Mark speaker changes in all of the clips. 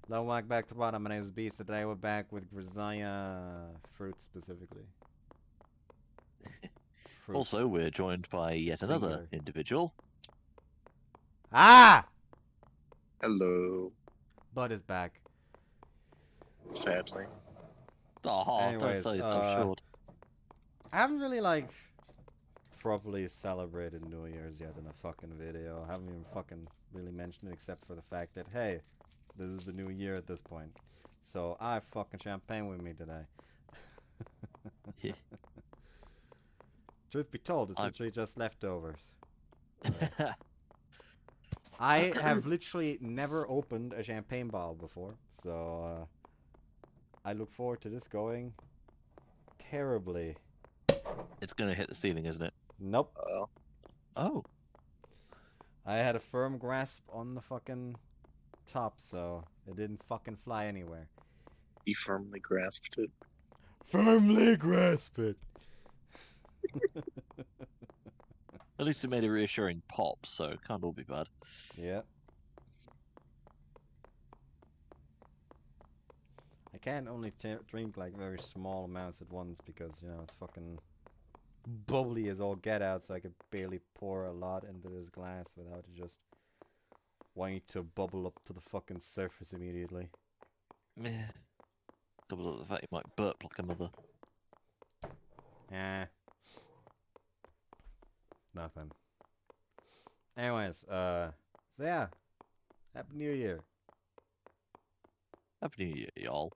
Speaker 1: Hello, welcome back to bottom. My name is Beast. Today we're back with Grisaia fruit specifically. Fruit
Speaker 2: Also, we're joined by yet another
Speaker 1: singular.
Speaker 2: individual.
Speaker 1: Ah!
Speaker 3: Hello.
Speaker 1: Bud is back.
Speaker 3: Sadly.
Speaker 2: Oh, don't
Speaker 1: Anyways,
Speaker 2: sell yourself short.
Speaker 1: I haven't really properly celebrated New Year's yet in a fucking video. I haven't even fucking really mentioned it except for the fact that hey, this is the new year at this point. So I have fucking champagne with me today.
Speaker 2: Yeah.
Speaker 1: Truth be told, it's
Speaker 2: I'm-
Speaker 1: literally just leftovers. I have literally never opened a champagne bottle before, so I look forward to this going terribly.
Speaker 2: It's gonna hit the ceiling, isn't it?
Speaker 1: Nope.
Speaker 2: Oh.
Speaker 1: I had a firm grasp on the fucking top, so it didn't fucking fly anywhere.
Speaker 3: He firmly grasped it.
Speaker 1: Firmly grasp it.
Speaker 2: At least it made a reassuring pop, so it can't all be bad.
Speaker 1: Yeah. I can only drink like very small amounts at once because, you know, it's fucking bubbly as all get out, so I could barely pour a lot into this glass without it just wanting to bubble up to the fucking surface immediately.
Speaker 2: Meh. Double up the fact you might burp like a mother.
Speaker 1: Eh. Nothing. Anyways, so yeah. Happy New Year.
Speaker 2: Happy New Year, y'all.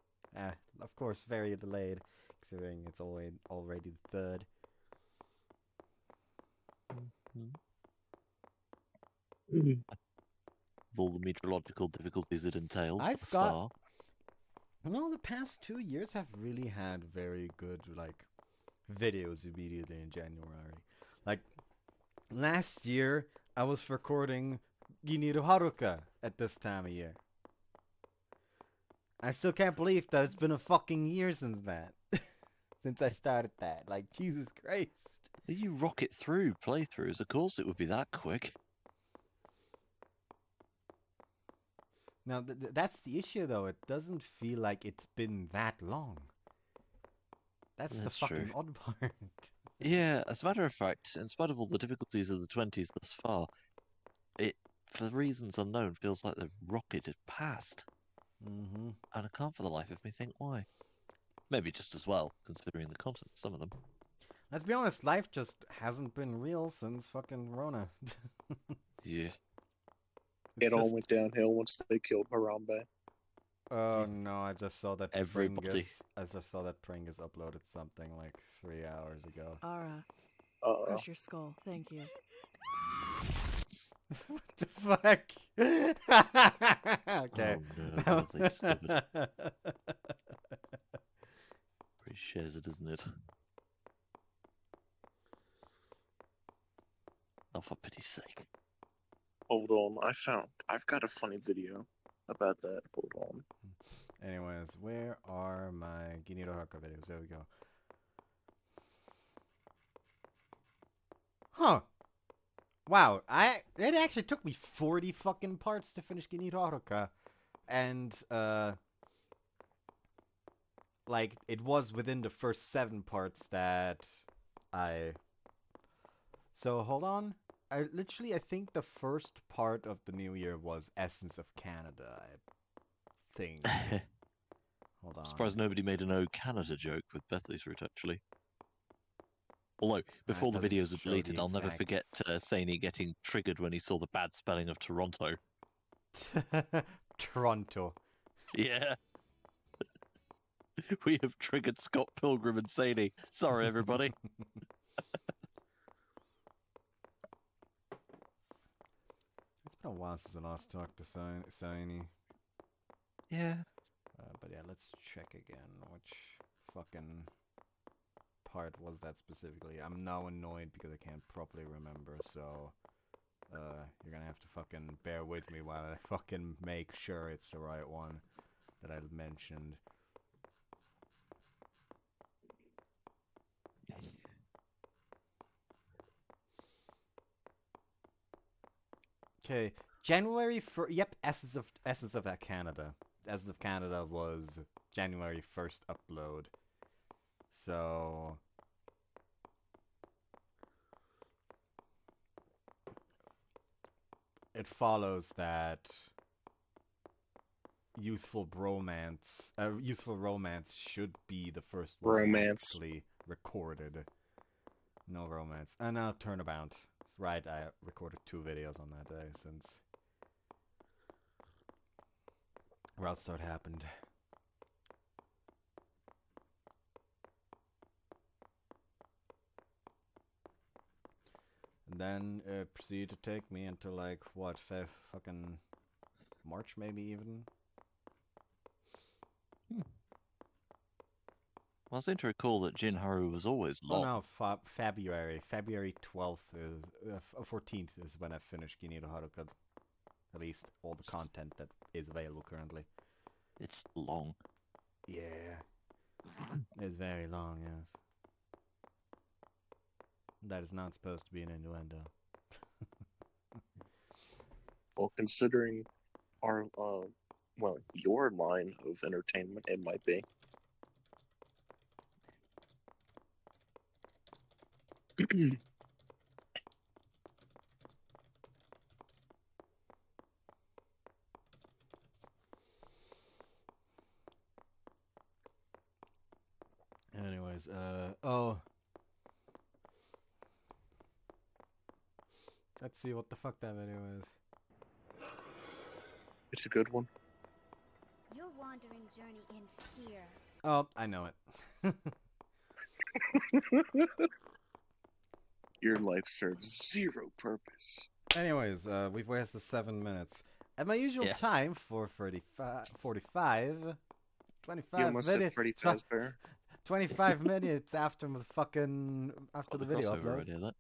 Speaker 1: Of course, very delayed, considering it's already the 3rd.
Speaker 2: With all the meteorological difficulties it entails thus far.
Speaker 1: Well, the past 2 years have really had very good, videos immediately in January. Like, last year, I was recording Giniru Haruka at this time of year. I still can't believe that it's been a fucking year since that. Since I started that. Like, Jesus Christ.
Speaker 2: You rocket through playthroughs, of course it would be that quick.
Speaker 1: Now, that's the issue, though. It doesn't feel like it's been that long. That's the fucking odd part.
Speaker 2: Yeah, as a matter of fact, in spite of all the difficulties of the 20s thus far, it, for reasons unknown, feels like they've rocketed past.
Speaker 1: Mm-hmm.
Speaker 2: And I can't for the life of me think why. Maybe just as well, considering the content of some of them.
Speaker 1: Let's be honest, life just hasn't been real since fucking Rona.
Speaker 2: Yeah.
Speaker 3: It all went downhill once they killed Harambe.
Speaker 1: Oh no, I just saw that
Speaker 2: Everybody.
Speaker 1: I just saw that Pringus uploaded something like 3 hours ago.
Speaker 4: Ara, crush your skull. Thank you.
Speaker 1: What the fuck? Okay.
Speaker 2: Oh no, what have they discovered? Pretty shares it, isn't it? Oh, for pity's sake.
Speaker 3: Hold on, I've got a funny video about that. Hold on.
Speaker 1: Anyways, where are my Ginido Haruka videos? There we go. Huh. Wow, it actually took me 40 fucking parts to finish Ginido Haruka. And, like, it was within the first 7 parts that So, hold on. I think the first part of the new year was Essence of Canada, I think. Hold on.
Speaker 2: I'm surprised nobody made an "Oh Canada" joke with Bethley's route, actually. Although, before the videos are deleted, I'll never forget Saini getting triggered when he saw the bad spelling of Toronto.
Speaker 1: Toronto.
Speaker 2: Yeah. We have triggered Scott Pilgrim and Saini. Sorry, everybody.
Speaker 1: It's been a while since I last talked to Saini.
Speaker 2: Yeah.
Speaker 1: But yeah, let's check again. Which fucking part was that specifically? I'm now annoyed because I can't properly remember, so you're gonna have to fucking bear with me while I fucking make sure it's the right one that I mentioned. Okay, January for Essence of Canada. as of Canada was January 1st upload. So it follows that youthful romance should be the first one actually recorded. No romance. And now Turnabout. Right, I recorded 2 videos on that day since Route Start happened. And then it proceeded to take me until like, what, fucking March maybe even?
Speaker 2: Well, I seem to recall that Jin Haru was always long.
Speaker 1: Oh no, February 12th is, 14th is when I finished Ginyu no Haruka. At least all the content that is available currently.
Speaker 2: It's long.
Speaker 1: Yeah. It's very long, yes. That is not supposed to be an innuendo.
Speaker 3: Well, considering our, your line of entertainment, it might be.
Speaker 1: Anyways, oh. Let's see what the fuck that video is.
Speaker 3: It's a good one.
Speaker 5: Your wandering journey ends here.
Speaker 1: Oh, I know it.
Speaker 3: Your life serves zero purpose.
Speaker 1: Anyways, we've wasted 7 minutes. At my usual time, 45, 25
Speaker 3: you almost
Speaker 1: minutes.
Speaker 3: said Freddy Fazbear.
Speaker 1: 25 minutes after the video upload.
Speaker 2: Already, that.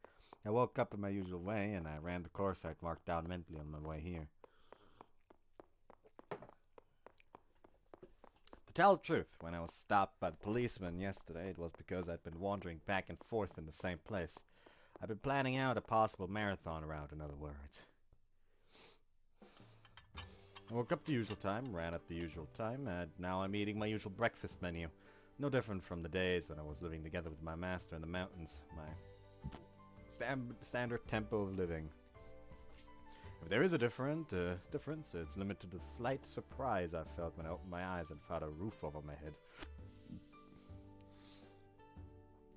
Speaker 1: I woke up in my usual way and I ran the course I'd marked down mentally on my way here. To tell the truth, when I was stopped by the policeman yesterday, it was because I'd been wandering back and forth in the same place. I'd been planning out a possible marathon route, in other words. I woke up the usual time, ran at the usual time, and now I'm eating my usual breakfast menu. No different from the days when I was living together with my master in the mountains. My standard tempo of living. If there is a difference, it's limited to the slight surprise I felt when I opened my eyes and found a roof over my head.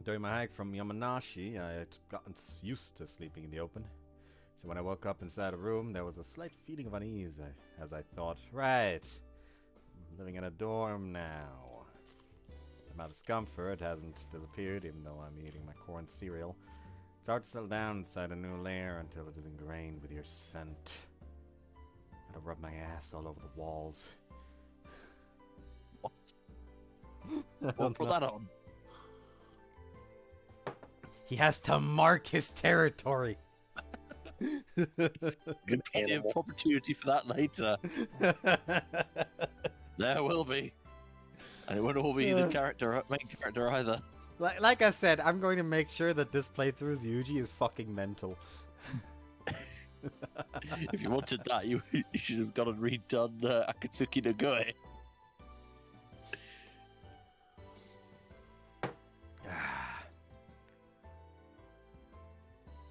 Speaker 1: During my hike from Yamanashi, I had gotten used to sleeping in the open. So when I woke up inside a room, there was a slight feeling of unease, as I thought, right, I'm living in a dorm now. My discomfort hasn't disappeared, even though I'm eating my corn cereal. It's hard to settle down inside a new lair until it is ingrained with your scent. Gotta rub my ass all over the walls.
Speaker 2: What? Well, put that on.
Speaker 1: He has to mark his territory.
Speaker 3: Good animal.
Speaker 2: Opportunity for that later. There will be. And it won't all be the main character either.
Speaker 1: Like I said, I'm going to make sure that this playthrough's Yuji is fucking mental.
Speaker 2: If you wanted that, you should have gone and redone Akatsuki no Goe.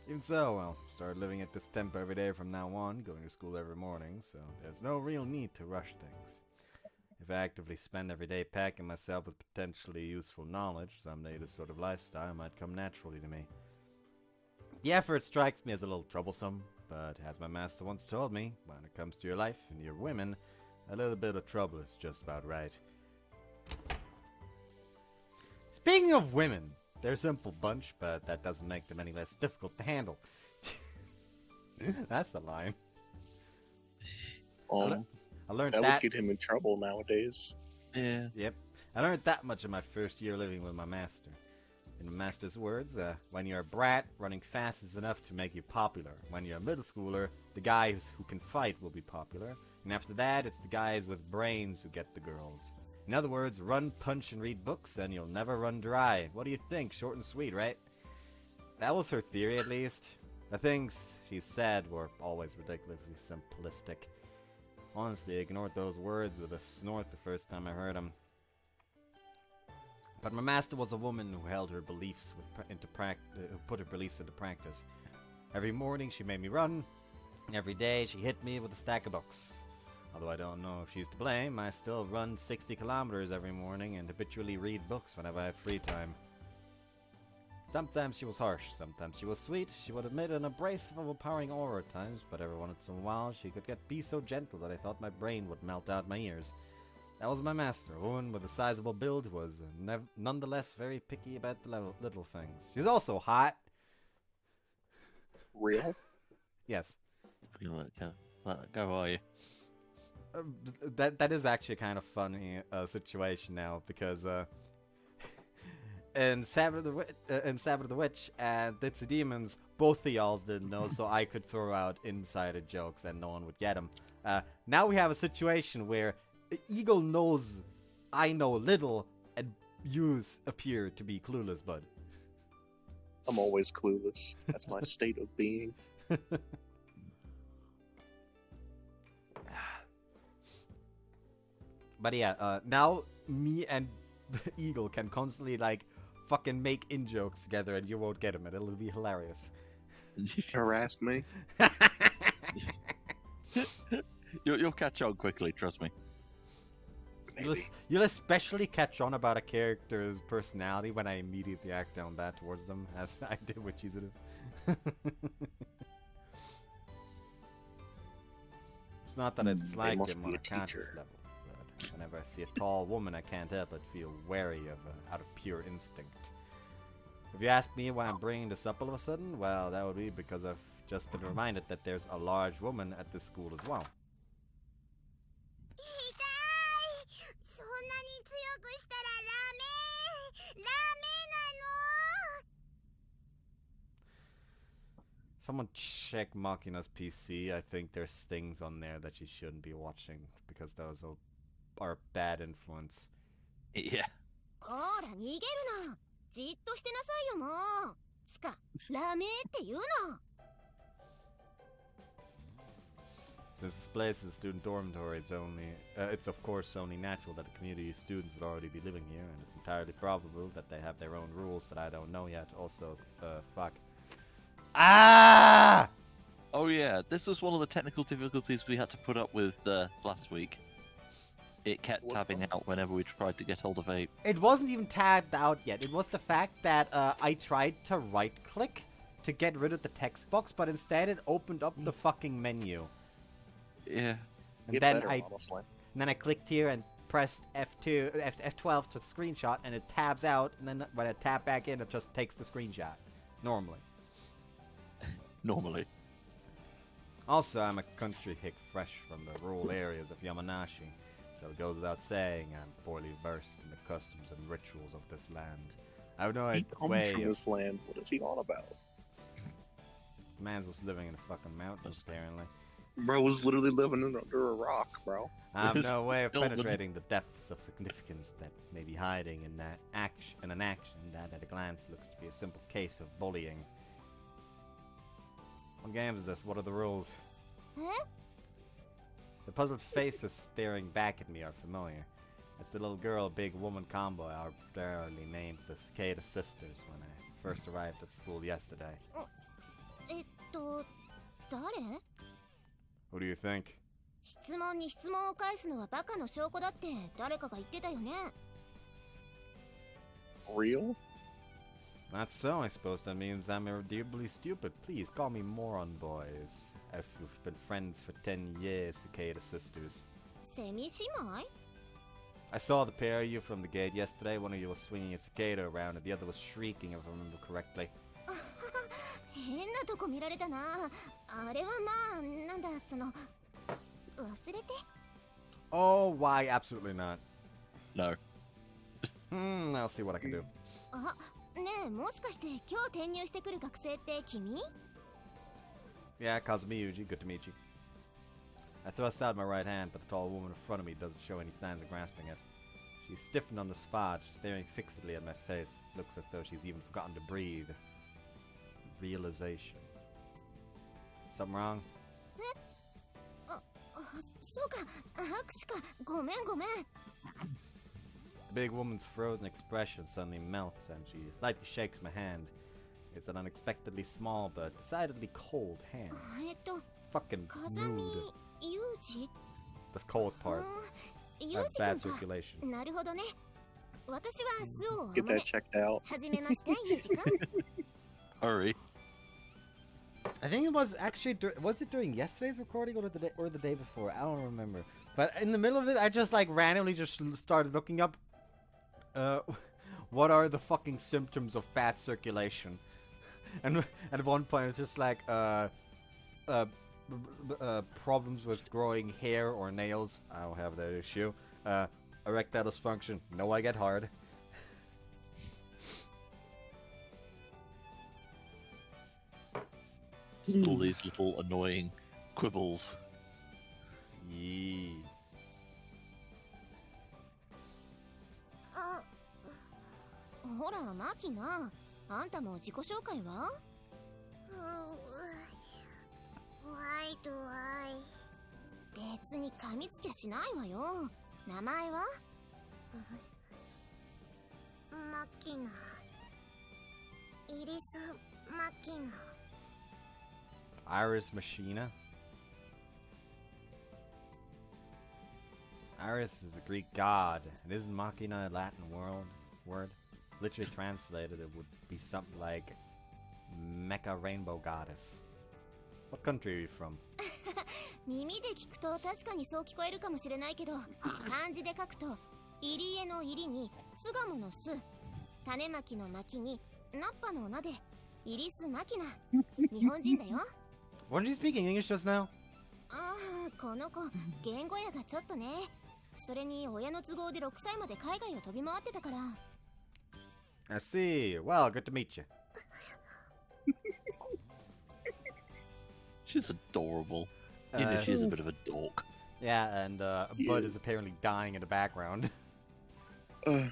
Speaker 1: Even so, well, started living at this tempo every day from now on, going to school every morning, so there's no real need to rush things. If I actively spend every day packing myself with potentially useful knowledge, someday this sort of lifestyle might come naturally to me. The effort strikes me as a little troublesome, but as my master once told me, when it comes to your life and your women, a little bit of trouble is just about right. Speaking of women, they're a simple bunch, but that doesn't make them any less difficult to handle. That's the line. I learned that
Speaker 3: would get him in trouble nowadays.
Speaker 2: Yeah.
Speaker 1: Yep. I learned that much in my first year living with my master. In my master's words, when you're a brat, running fast is enough to make you popular. When you're a middle schooler, the guys who can fight will be popular. And after that, it's the guys with brains who get the girls. In other words, run, punch, and read books, and you'll never run dry. What do you think? Short and sweet, right? That was her theory, at least. The things she said were always ridiculously simplistic. Honestly, I ignored those words with a snort the first time I heard them. But my master was a woman who held her beliefs who put her beliefs into practice. Every morning she made me run. Every day she hit me with a stack of books. Although I don't know if she's to blame, I still run 60 kilometers every morning and habitually read books whenever I have free time. Sometimes she was harsh, sometimes she was sweet. She would emit an abrasive, overpowering aura at times, but every once in a while she could be so gentle that I thought my brain would melt out my ears. That was my master, a woman with a sizable build who was nonetheless very picky about the little things. She's also hot.
Speaker 3: Real?
Speaker 1: Yes.
Speaker 2: Go, are you?
Speaker 1: That is actually a kind of funny situation now, because in Sabbath of the Witch and It's the Demons, both of y'all didn't know, so I could throw out insider jokes and no one would get them. Now we have a situation where Eagle knows I know little and you appear to be clueless, bud.
Speaker 3: I'm always clueless. That's my state of being.
Speaker 1: But yeah, now me and Eagle can constantly, like, fucking make in-jokes together and you won't get them and it'll be hilarious.
Speaker 3: Harassed me?
Speaker 2: You'll catch on quickly, trust me.
Speaker 1: You'll especially catch on about a character's personality when I immediately act down that towards them, as I did with Chizuru. It's not that it's like him on a conscious level, but whenever I see a tall woman, I can't help but feel wary of her out of pure instinct. If you ask me why I'm bringing this up all of a sudden, well, that would be because I've just been reminded that there's a large woman at this school as well. Someone check Machina's PC. I think there's things on there that you shouldn't be watching because those are bad influence.
Speaker 2: Yeah.
Speaker 1: Since this place is a student dormitory, it's of course only natural that the community of students would already be living here, and it's entirely probable that they have their own rules that I don't know yet. Also, fuck. Ah!
Speaker 2: Oh yeah, this was one of the technical difficulties we had to put up with last week. It kept tabbing out whenever we tried to get hold of a...
Speaker 1: It wasn't even tabbed out yet. It was the fact that I tried to right-click to get rid of the text box, but instead it opened up the fucking menu.
Speaker 2: Yeah.
Speaker 1: And then I clicked here and pressed F12 to screenshot, and it tabs out, and then when I tap back in, it just takes the screenshot. Normally.
Speaker 2: Normally.
Speaker 1: Also, I'm a country hick fresh from the rural areas of Yamanashi, so it goes without saying I'm poorly versed in the customs and rituals of this land. I have no
Speaker 3: He comes from this land. What is he on about?
Speaker 1: Man's was living in the fucking mountains, apparently.
Speaker 3: Bro was literally living under a rock, bro.
Speaker 1: I have no way of penetrating the depths of significance that may be hiding in an action that at a glance looks to be a simple case of bullying. What game is this? What are the rules? The puzzled faces staring back at me are familiar. It's the little girl, big woman combo I arbitrarily named the Cicada Sisters when I first arrived at school yesterday. Who do you think?
Speaker 3: Real?
Speaker 1: Not so, I suppose that means I'm irredeemably stupid. Please call me moron, boys. If we've been friends for 10 years, Cicada Sisters. I saw the pair of you from the gate yesterday. One of you was swinging a cicada around and the other was shrieking, if I remember correctly. Oh, why? Absolutely not.
Speaker 2: No.
Speaker 1: I'll see what I can do. Yeah, Kazumiyuji, good to meet you. I thrust out my right hand, but the tall woman in front of me doesn't show any signs of grasping it. She's stiffened on the spot, staring fixedly at my face. Looks as though she's even forgotten to breathe. Realization. Something wrong?
Speaker 5: そうか、拍手か。ごめんごめん。
Speaker 1: The big woman's frozen expression suddenly melts and she lightly shakes my hand. It's an unexpectedly small but decidedly cold hand. Fucking nude.
Speaker 5: ユージ?
Speaker 1: This cold part. That's bad circulation.
Speaker 5: なるほどね。私はスオを
Speaker 3: Get that checked out.
Speaker 5: はじめましてユージ君。
Speaker 2: Hurry.
Speaker 1: I think it was actually was it during yesterday's recording or the day before? I don't remember. But in the middle of it, I just like randomly just started looking up what are the fucking symptoms of bad circulation? And at one point it's just like problems with growing hair or nails. I don't have that issue. Erectile dysfunction. No, I get hard.
Speaker 2: All these little annoying quibbles.
Speaker 1: Yee.
Speaker 5: ほらマキナ、あんたも自己紹介は？ Why do I? 別に噛みつきゃしないわよ。名前は？マキナ。イリス・マキナ。
Speaker 1: Iris Machina. Iris is a Greek god. And isn't Machina a Latin word? Literally translated, it would be something like Mecha Rainbow Goddess. What country are you from?
Speaker 5: 耳で聞くと確かにそう聞こえるかもしれないけど、漢字で書くと入り江の入りに巣鴨の巣、種まきのまきにナッパの名でイリス・マキナ。日本人だよ。
Speaker 1: Weren't you speaking English just now?
Speaker 5: ああ、この子言語やがちょっとね。それに親の都合で6歳まで海外を飛び回ってたから。
Speaker 1: I see. Well, good to meet you.
Speaker 2: She's adorable. Even if she's a bit of a dork.
Speaker 1: Yeah, and Bud is apparently dying in the background.
Speaker 3: They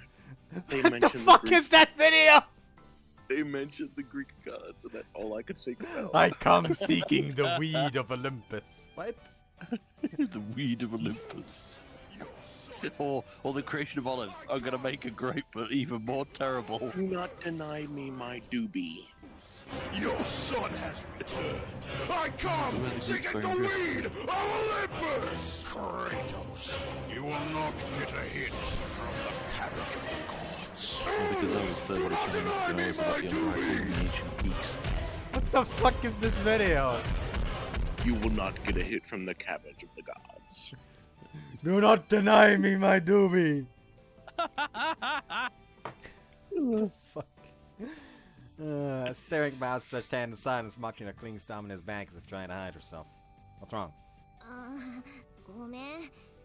Speaker 1: What
Speaker 3: mentioned
Speaker 1: the fuck is that video?
Speaker 3: They mentioned the Greek gods, so that's all I could think about.
Speaker 1: I come seeking the weed of Olympus. What?
Speaker 2: The weed of Olympus. Or the creation of olives. I'm gonna make a grape, but even more terrible.
Speaker 3: Do not deny me my doobie.
Speaker 6: Your son has returned. I come seeking the weed of Olympus. Kratos, you will not get a hit from the cabbage of the gods.
Speaker 2: Because I was further showing up the walls about the unrivaled ancient peaks.
Speaker 1: What the fuck is this video?
Speaker 3: You will not get a hit from the cabbage of the gods.
Speaker 1: Do not deny me my doobie. Fuck. A staring mouse stretched hand in silence, Machina clings to his back as if trying to hide herself. What's wrong?
Speaker 5: ごめん。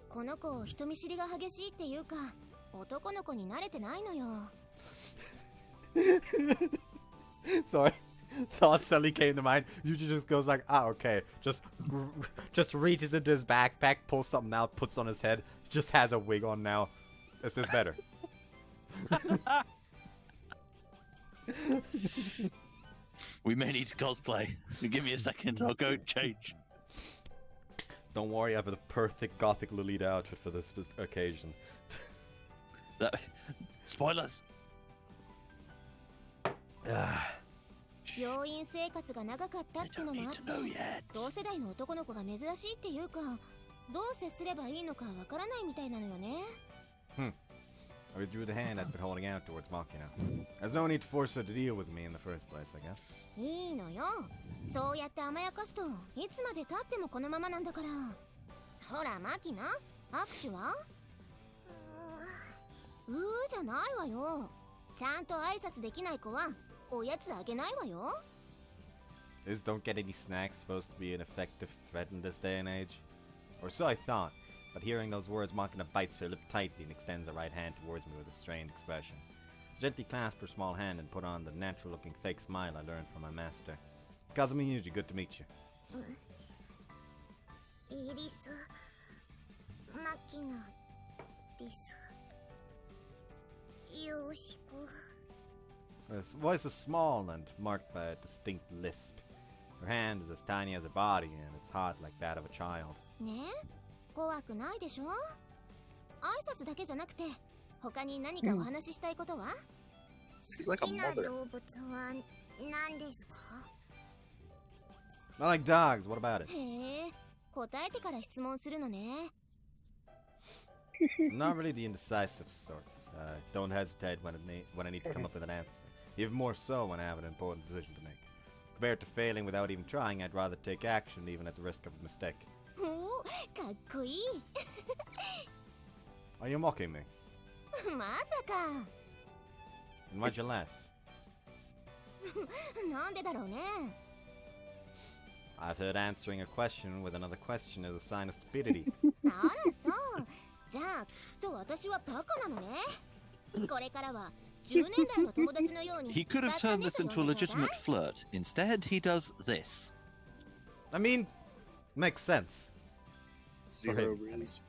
Speaker 5: この子人見知りが激しいっていうか、男の子に慣れてないのよ。
Speaker 1: Sorry. Thought suddenly came to mind. Yuji just goes like, ah, okay. Just reaches into his backpack, pulls something out, puts on his head. Just has a wig on now. Is this better?
Speaker 2: We may need to cosplay. Give me a second, I'll go change.
Speaker 1: Don't worry, I have the perfect gothic Lolita outfit for this occasion.
Speaker 2: Spoilers!
Speaker 5: 病院生活が長かったってのもあって、同世代の男の子が珍しいっていうか、どう接すればいいのかわからないみたいなのよね。
Speaker 1: I withdrew the hand I'd been holding out towards Machina. There's no need to force her to deal with me in the first place, I guess.
Speaker 5: いいのよ。そうやって甘やかすといつまで経ってもこのままなんだから。ほらマキナ、握手は？じゃないわよ。ちゃんと挨拶できない子はおやつあげないわよ。
Speaker 1: Is don't get any snacks supposed to be an effective threat in this day and age? Or so I thought, but hearing those words, Machina bites her lip tightly and extends her right hand towards me with a strained expression. Gently clasp her small hand and put on the natural-looking fake smile I learned from my master. Kazumi Yuji, good to meet you.
Speaker 5: イリス・マキナです。よろしく。
Speaker 1: His voice is small and marked by a distinct lisp. Her hand is as tiny as her body, and it's hot like that of a child.
Speaker 5: ねえ、怖くないでしょ？挨拶だけじゃなくて、他に何かお話ししたいことは？
Speaker 3: She's like a
Speaker 5: 好きな
Speaker 3: mother.
Speaker 5: 動物は何ですか？
Speaker 1: I like dogs. What about it?
Speaker 5: へえ、答えてから質問するのね。
Speaker 1: I'm not really the indecisive sort. Don't hesitate when I need to come up with an answer. Even more so when I have an important decision to make. Compared to failing without even trying, I'd rather take action even at the risk of a mistake.
Speaker 5: おお、かっこいい。
Speaker 1: Are you mocking me?
Speaker 5: まさか。
Speaker 1: And why'd you laugh?
Speaker 5: なんでだろうね。
Speaker 1: I've heard answering a question with another question is a sign of stupidity.
Speaker 5: あらそう。じゃあきっと私はバカなのね。これからは10年来の友達のように。
Speaker 2: He could have turned this into a legitimate flirt. Instead, he does this.
Speaker 1: I mean, makes sense.
Speaker 3: Zero
Speaker 1: Okay.
Speaker 3: Riz.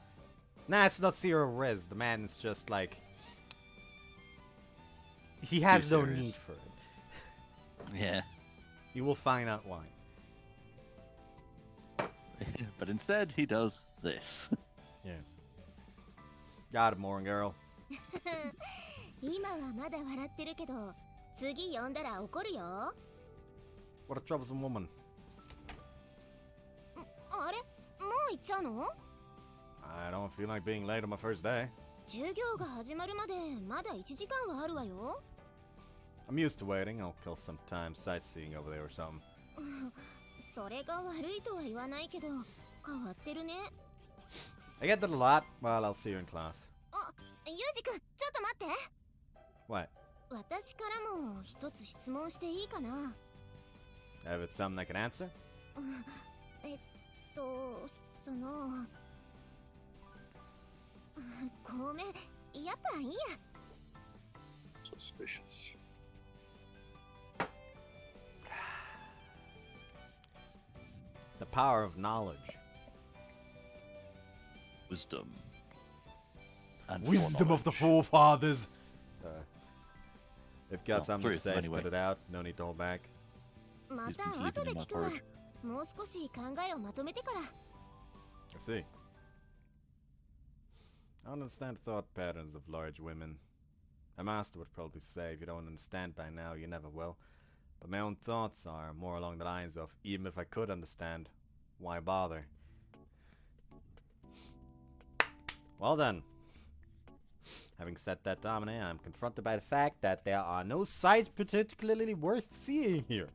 Speaker 1: Nah, it's not zero res. The man is just like... He has
Speaker 2: Too
Speaker 1: no
Speaker 2: serious.
Speaker 1: need for it.
Speaker 2: Yeah.
Speaker 1: You will find out why.
Speaker 2: But instead, he does this.
Speaker 1: Yes. Got it, Morin girl.
Speaker 5: 今はまだ笑ってるけど、次呼んだら怒るよ。
Speaker 1: What a troublesome woman.
Speaker 5: あれ、もう行っちゃうの？
Speaker 1: I don't feel like being late on my first day.
Speaker 5: 授業が始まるまでまだ1時間はあるわよ。
Speaker 1: I'm used to waiting. I'll kill some time sightseeing over there or something.
Speaker 5: それが悪いとは言わないけど、変わってるね。
Speaker 1: I get that a lot. Well, I'll see you in class.
Speaker 5: あ、ユージくん、ちょっと待って。
Speaker 1: What?
Speaker 5: 私からも一つ質問していいかな？
Speaker 1: Have it something I can answer?
Speaker 5: そのごめん、やっぱいいや。
Speaker 3: Suspicious.
Speaker 1: The power of knowledge.
Speaker 2: Wisdom. And
Speaker 1: Wisdom of the forefathers! If got
Speaker 2: Well,
Speaker 1: something to
Speaker 2: three of them
Speaker 1: say,
Speaker 2: anyway.
Speaker 1: spit it out. No need to hold back.
Speaker 5: ま
Speaker 2: He's
Speaker 5: た
Speaker 2: been
Speaker 5: 後
Speaker 2: sleeping
Speaker 5: で
Speaker 2: in my
Speaker 5: 聞くわ。
Speaker 2: porridge.
Speaker 5: もう少し考えをまとめてから。
Speaker 1: I see. I don't understand thought patterns of large women. A master would probably say, if you don't understand by now, you never will. But my own thoughts are more along the lines of, even if I could understand, why bother? Well then. Having said that, Domine, I'm confronted by the fact that there are no sights particularly worth seeing here.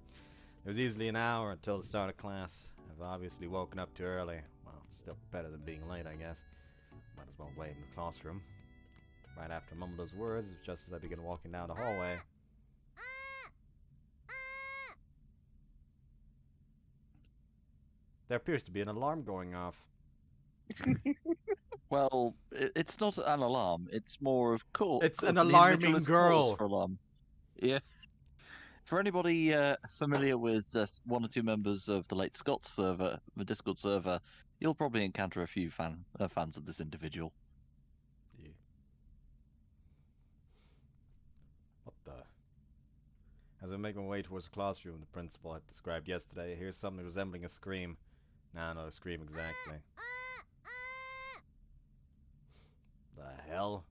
Speaker 1: There's easily an hour until the start of class. I've obviously woken up too early. Well, it's still better than being late, I guess. Might as well wait in the classroom. Right after I mumble those words, just as I begin walking down the hallway. There appears to be an alarm going off.
Speaker 2: Well, it's not an alarm. It's more of call.
Speaker 1: It's an
Speaker 2: the
Speaker 1: alarming
Speaker 2: individualist
Speaker 1: girl.
Speaker 2: calls for alarm. Yeah. For anybody familiar with one or two members of the Late Scots server, the Discord server, you'll probably encounter a few fans of this individual.
Speaker 1: Yeah. What the? As I make my way towards the classroom the principal had described yesterday, I hear something resembling a scream. Nah, not a scream exactly. The hell?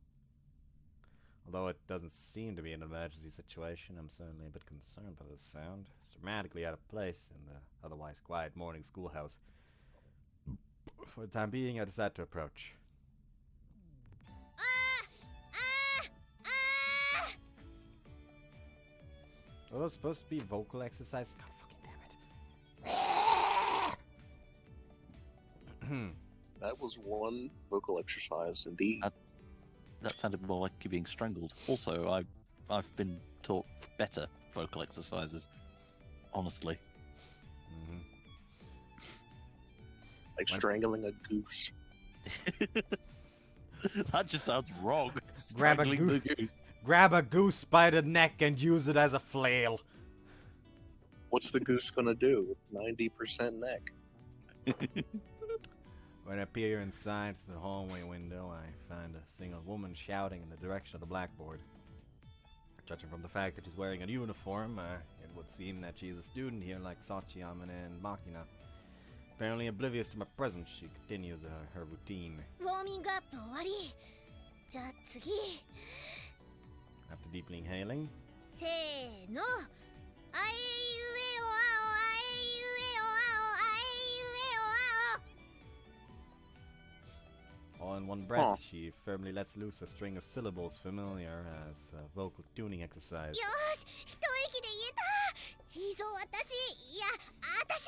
Speaker 1: Although it doesn't seem to be an emergency situation, I'm certainly a bit concerned by this sound. It's dramatically out of place in the otherwise quiet morning schoolhouse. For the time being, I decide to approach. Are those supposed to be vocal exercises? God fucking damn it.
Speaker 3: That was one vocal exercise, indeed.
Speaker 2: That sounded more like you being strangled. Also, I've been taught better vocal exercises. Honestly.
Speaker 1: Mm-hmm.
Speaker 3: Like strangling a goose.
Speaker 2: That just sounds wrong.
Speaker 1: Grab a
Speaker 2: Strangling the
Speaker 1: goose.
Speaker 2: goose.
Speaker 1: Grab a goose by the neck and use it as a flail.
Speaker 3: What's the goose gonna do? 90% neck.
Speaker 1: When I peer inside through the hallway window, I find a single woman shouting in the direction of the blackboard. Judging from the fact that she's wearing a uniform, it would seem that she's a student here like Sachi, Amane, and Makina. Apparently oblivious to my presence, she continues her routine.
Speaker 5: ウォーミングアップ終わり。じゃあ次。
Speaker 1: After deeply inhaling,
Speaker 5: せーの。あえいうえおあお、あえいうえおあお、あえいうえおあお。
Speaker 1: all in one breath, she firmly lets loose a string of syllables familiar as a vocal tuning exercise.
Speaker 5: よーし、一息で言えた。いいぞ、私。いや、私。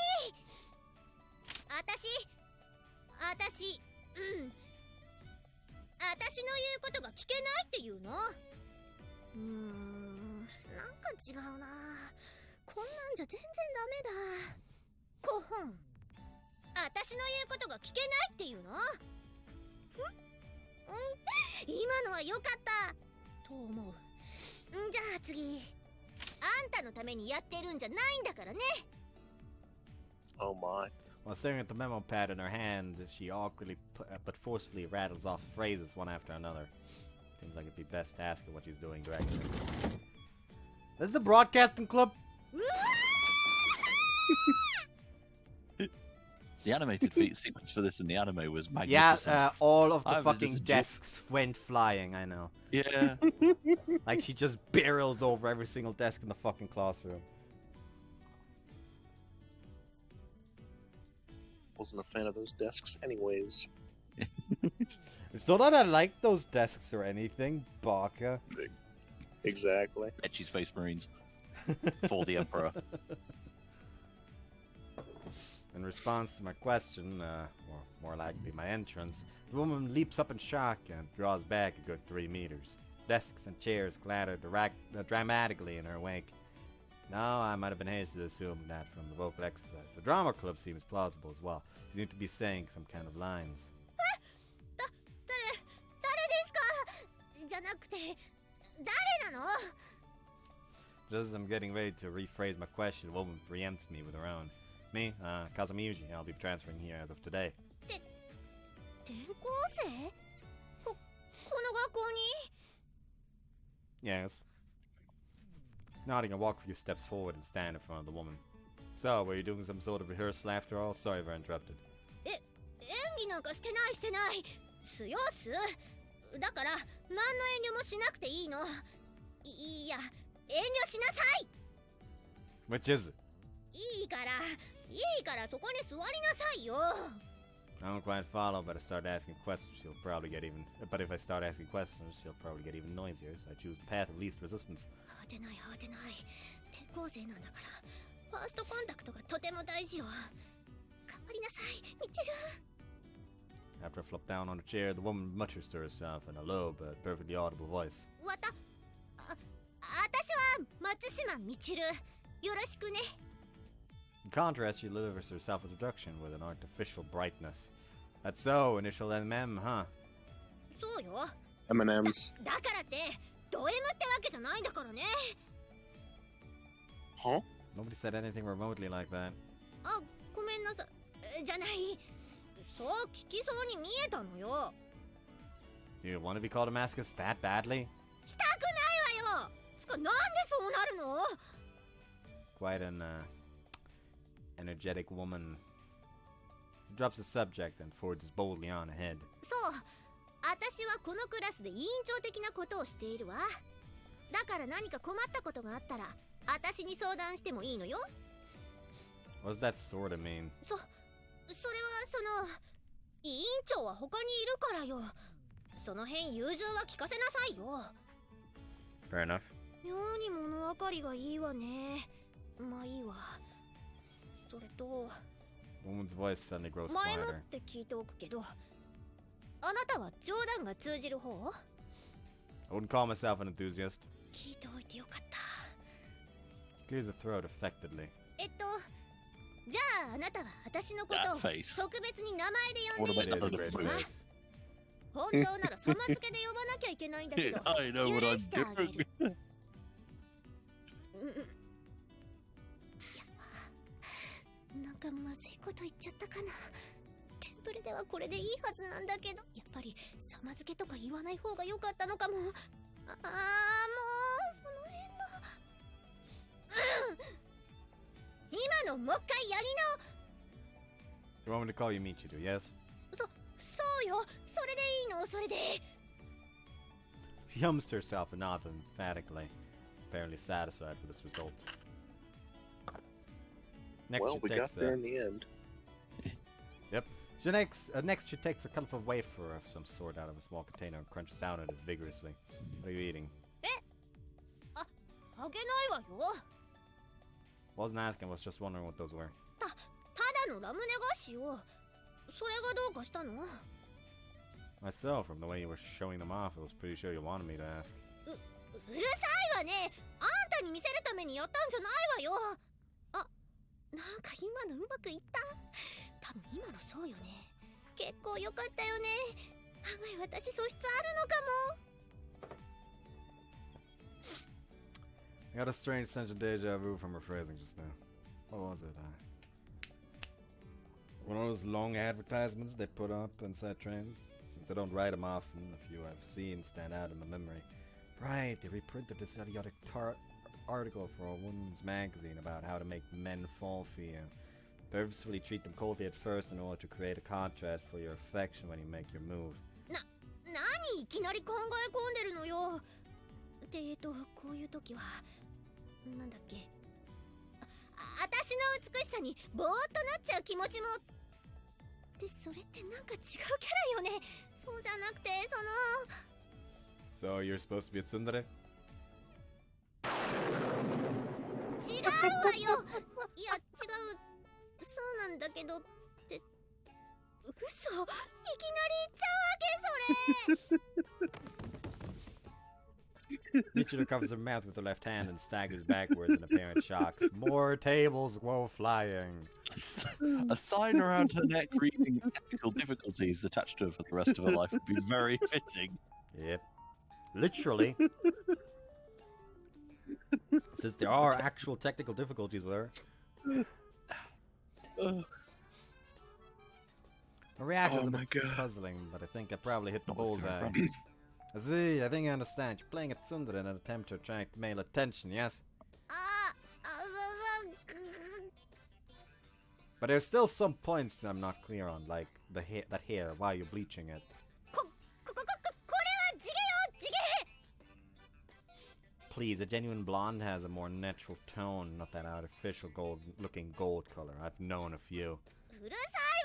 Speaker 5: 私の言うことが聞けないっていうの？なんか違うな。こんなんじゃ全然ダメだ。こほん。私の言うことが聞けないっていうの？今のは良かったと思う。じゃあ次。あんたのためにやってるんじゃないんだからね。
Speaker 3: Oh my.
Speaker 1: While staring at the memo pad in her hand, she awkwardly but forcefully rattles off phrases one after another. Seems like it'd be best to ask her what she's doing directly. This is the broadcasting club?
Speaker 2: The animated sequence for this in the anime was magnificent.
Speaker 1: Yeah, all of the
Speaker 2: This
Speaker 1: fucking
Speaker 2: is
Speaker 1: desks went flying, I know.
Speaker 2: Yeah.
Speaker 1: Like she just barrels over every single desk in the fucking classroom.
Speaker 3: Wasn't a fan of those desks anyways.
Speaker 1: It's not that I like those desks or anything, Baka.
Speaker 3: Exactly.
Speaker 2: Etchy Space Marines. For the Emperor.
Speaker 1: In response to my question, or more likely my entrance, the woman leaps up in shock and draws back a good 3 meters. Desks and chairs clatter dramatically in her wake. Now, I might have been hasty to assume that from the vocal exercise. The drama club seems plausible as well. She seems to be saying some kind of lines.
Speaker 5: 誰ですか？じゃなくて、誰なの？
Speaker 1: Just as I'm getting ready to rephrase my question, the woman preempts me with her own. Me, Kazumi I'll be transferring here as of today.
Speaker 5: 転校生？この学校に？
Speaker 1: Yes. Nodding, I walk a few steps forward and stand in front of the woman. So, were you doing some sort of rehearsal after all? Sorry if I interrupted.
Speaker 5: 演技なんかしてないしてない。すよっす。だから何の遠慮もしなくていいの。いや、遠慮しなさい。
Speaker 1: Which is it?
Speaker 5: いいからそこに座りなさいよ。
Speaker 1: I don't quite follow, but I start asking questions, she'll probably get even... But if I start asking questions, she'll probably get even noisier, so I choose the path of least resistance.
Speaker 5: 慌てない。転校生なんだから、ファーストコンタクトがとても大事よ。頑張りなさい、ミチル。
Speaker 1: After I flop down on a chair, the woman mutters to herself in a low but perfectly audible voice.
Speaker 5: 私は松島ミチル。よろしくね。
Speaker 1: In contrast, she delivers her self-introduction with an artificial brightness. That's so, initial MM, huh?
Speaker 5: そうよ。
Speaker 3: M&M's.
Speaker 5: だからって、ド M ってわけじゃないんだからね。
Speaker 3: Huh?
Speaker 1: Nobody said anything remotely like that.
Speaker 5: あ、ごめんなさい。じゃない。そう聞きそうに見えたのよ。
Speaker 1: Do you want to be called a masochist that badly?
Speaker 5: したくないわよ。なんでそうなるの？
Speaker 1: Quite an, energetic woman. He drops the subject and forges boldly on ahead.
Speaker 5: そう。私はこのクラスで委員長的なことをしているわ。だから何か困ったことがあったら、私に相談してもいいのよ。
Speaker 1: What does that sort of mean?
Speaker 5: それは委員長は他にいるからよ。その辺融通は聞かせなさいよ。
Speaker 1: Fair enough.
Speaker 5: 妙に物分かりがいいわね。まあいいわ。それと
Speaker 1: Woman's voice suddenly grows
Speaker 5: 前もっ
Speaker 1: quieter.
Speaker 5: て聞いておくけど、あなたは冗談が通じる方？
Speaker 1: I wouldn't call myself an enthusiast.
Speaker 5: 聞いておいてよかった。
Speaker 1: Clears the throat affectedly.
Speaker 5: じゃああなたは私のことを
Speaker 2: That face.
Speaker 5: 特別に名前で呼んでいい
Speaker 1: It
Speaker 5: こ
Speaker 1: is
Speaker 5: と
Speaker 1: a
Speaker 5: にす
Speaker 1: great
Speaker 5: るわ。
Speaker 1: face.
Speaker 5: 本当ならさま付けで呼ばなきゃいけないんだけど
Speaker 2: I know
Speaker 5: 許
Speaker 2: what I'm
Speaker 5: してあげ
Speaker 2: doing.
Speaker 5: る。なんかまずいこと言っちゃったかな。テンプレではこれでいいはずなんだけど、やっぱりさま付けとか言わない方が良かったのかも。もうその辺の、今のもう一回やり
Speaker 1: You want me to call you Michiru, yes?
Speaker 5: そうよ。それでいいの、それで。
Speaker 1: She hums to herself and nods emphatically, apparently satisfied with this result. Next,
Speaker 3: Well,
Speaker 1: she
Speaker 3: we
Speaker 1: takes
Speaker 3: got there in the end.
Speaker 1: Yep. Next, she takes a colorful wafer of some sort out of a small container and crunches down on it vigorously. What are you eating?
Speaker 5: あげないわよ。
Speaker 1: Wasn't asking, was just wondering what those were.
Speaker 5: ただのラムネ菓子よ。それがどうかしたの？
Speaker 1: Myself, from the way you were showing them off, I was pretty sure you wanted me to ask.
Speaker 5: うるさいわね。あんたに見せるためにやったんじゃないわよ。あ、なんか今のうまくいった。多分今のそうよね。結構良かったよね。案外私素質あるのかも。
Speaker 1: I got a strange sense of deja vu from her phrasing just now. What was it? One of those long advertisements they put up inside trains? Since I don't write them often, the few I've seen stand out in my memory. Right, they reprinted this idiotic article for a women's magazine about how to make men fall for you. Purposefully treat them coldly at first in order to create a contrast for your affection when you make your move.
Speaker 5: 何いきなり考え込んでるのよ。で、こういう時はなんだっけ。私の美しさにぼーっとなっちゃう気持ちも。で、それってなんか違うキャラよね。そうじゃなくて、
Speaker 1: So you're supposed to be a tsundere?
Speaker 5: 違うわよ。いや、違う。そうなんだけどって。嘘。いきなり言っちゃうわけ、それ。
Speaker 1: Michiru covers her mouth with her left hand and staggers backwards in apparent shock. More tables go flying.
Speaker 2: A sign around her neck reading technical difficulties attached to her for the rest of her life would be very fitting.
Speaker 1: Yep. Literally. Since there are actual technical difficulties with her. Her reaction is a bit puzzling, but I think I probably hit the bullseye. I see, I think I understand. You're playing a tsundere in an attempt to attract male attention, yes? But there's still some points I'm not clear on, like that hair, why you're bleaching it. Please, a genuine blonde has a more natural tone, not that artificial looking gold color. I've known a few.
Speaker 5: うるさ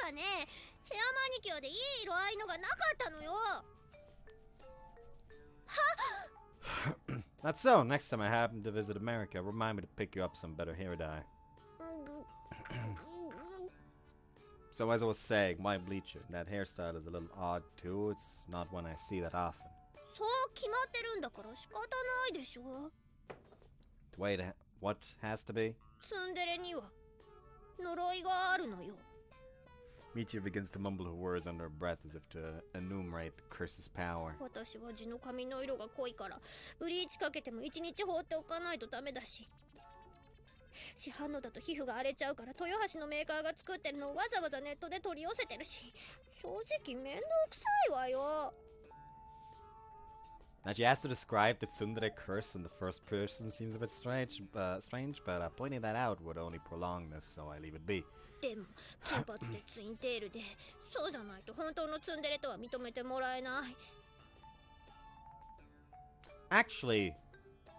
Speaker 5: いわね。ヘアマニキュアでいい色合いのがなかったのよ。
Speaker 1: That's so. Next time I happen to visit America, remind me to pick you up some better hair dye. So as I was saying, why bleach it? That hairstyle is a little odd too. It's not one I see that often.
Speaker 5: そう決まってるんだから仕方ないでしょ。
Speaker 1: Wait, what has to be?
Speaker 5: ツンデレには呪いがあるのよ。
Speaker 1: Michiru begins to mumble her words under her breath as if to enumerate the curse's power.
Speaker 5: 私は地の髪の色が濃いからブリーチかけても1日放っておかないとダメだし、市販のだと皮膚が荒れちゃうから豊橋のメーカーが作ってるのをわざわざネットで取り寄せてるし、正直めんどくさいわよ。
Speaker 1: Now she has to describe the tsundere curse in the first person seems a bit strange, but pointing that out would only prolong this, so I leave it be.
Speaker 5: でも金髪でツインテールで、そうじゃないと本当のツンデレとは認めてもらえない。
Speaker 1: Actually,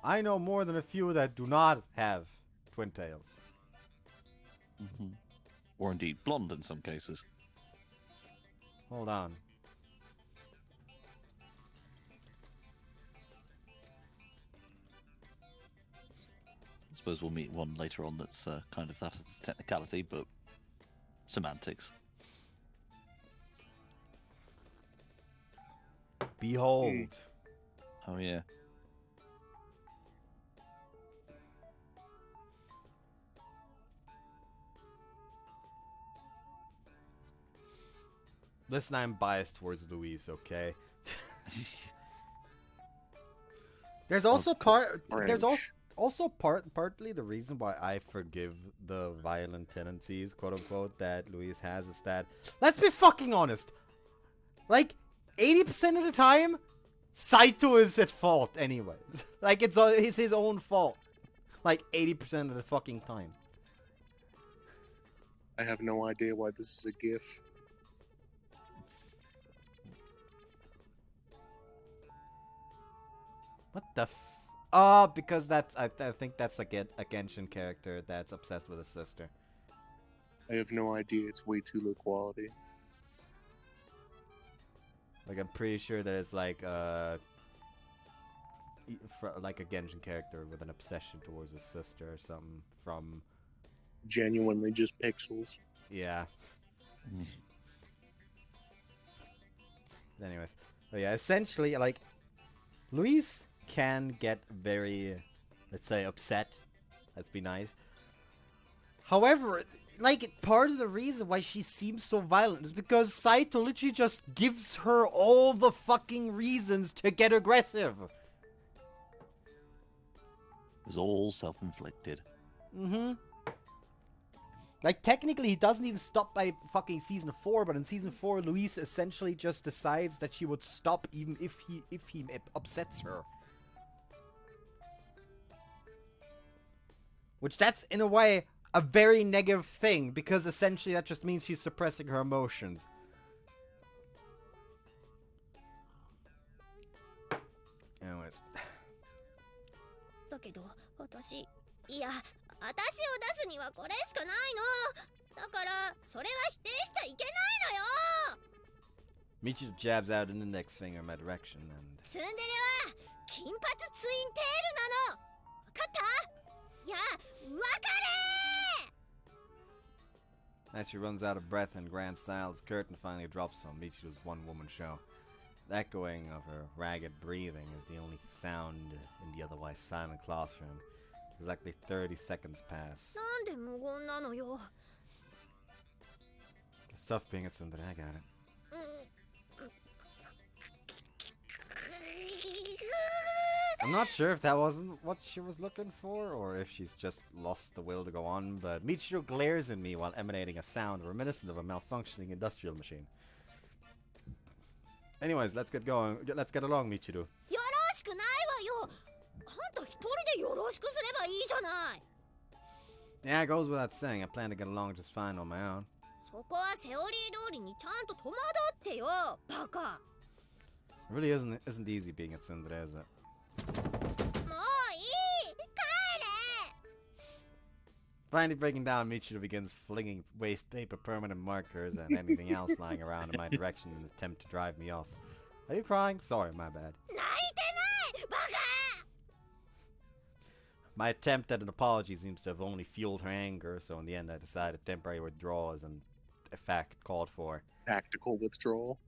Speaker 1: I know more than a few that do not have twin tails.
Speaker 2: Or indeed blonde in some cases.
Speaker 1: Hold on.
Speaker 2: I suppose we'll meet one later on that's kind of that as technicality, but semantics.
Speaker 1: Behold.
Speaker 2: Oh yeah.
Speaker 1: Listen, I'm biased towards Louise, okay? There's also partly the reason why I forgive the violent tendencies, quote unquote, that Louise has is that, let's be fucking honest, like 80% of the time, Saito is at fault anyways. Like it's his own fault. Like 80% of the fucking time.
Speaker 3: I have no idea why this is a GIF.
Speaker 1: What the Oh, because that's... I think that's a Genshin character that's obsessed with his sister.
Speaker 3: I have no idea. It's way too low quality.
Speaker 1: Like, I'm pretty sure that it's like, like a Genshin character with an obsession towards his sister or something from...
Speaker 3: Genuinely just pixels.
Speaker 1: Yeah. Anyways. But yeah, essentially, like, Luis can get very, let's say, upset. Let's be nice. However, like, part of the reason why she seems so violent is because Saito literally just gives her all the fucking reasons to get aggressive.
Speaker 2: It's all self-inflicted.
Speaker 1: Mm-hmm. Like, technically, he doesn't even stop by fucking season 4, but in season 4, Luis essentially just decides that she would stop even if he upsets her. Which, that's, in a way, a very negative thing, because essentially that just means she's suppressing her emotions. Anyways.
Speaker 5: だけど、私を出すにはこれしかないの。だから、それは否定しちゃいけないのよ。
Speaker 1: Michiru jabs out an index finger in my direction and...
Speaker 5: ツンデレは、金髪ツインテールなの。わかった？いや、わかれー！
Speaker 1: As she runs out of breath in grand style, the curtain finally drops on Michiru's one-woman show. The echoing of her ragged breathing is the only sound in the otherwise silent classroom. Exactly 30 seconds pass.
Speaker 5: なんで無言なのよ。
Speaker 1: It's tough being a tsundere, I got it. I'm not sure if that wasn't what she was looking for, or if she's just lost the will to go on, but Michiru glares at me while emanating a sound reminiscent of a malfunctioning industrial machine. Anyways, let's get going. Let's get along, Michiru.
Speaker 5: よろしくないわよ。あんた一人でよろしくすればいいじゃない。
Speaker 1: Yeah, it goes without saying. I plan to get along just fine on my own.
Speaker 5: そこはセオリー通りにちゃんと戸惑ってよ、バカ。
Speaker 1: It really isn't easy being a tsundere, is it?
Speaker 5: もういい、帰れ。
Speaker 1: Finally breaking down, Michiru begins flinging waste paper, permanent markers, and anything else lying around in my direction in an attempt to drive me off. Are you crying? Sorry, my bad.
Speaker 5: 泣いてない、バカ。
Speaker 1: My attempt at an apology seems to have only fueled her anger, so in the end I decided temporary withdrawal is in effect called for.
Speaker 3: Tactical withdrawal.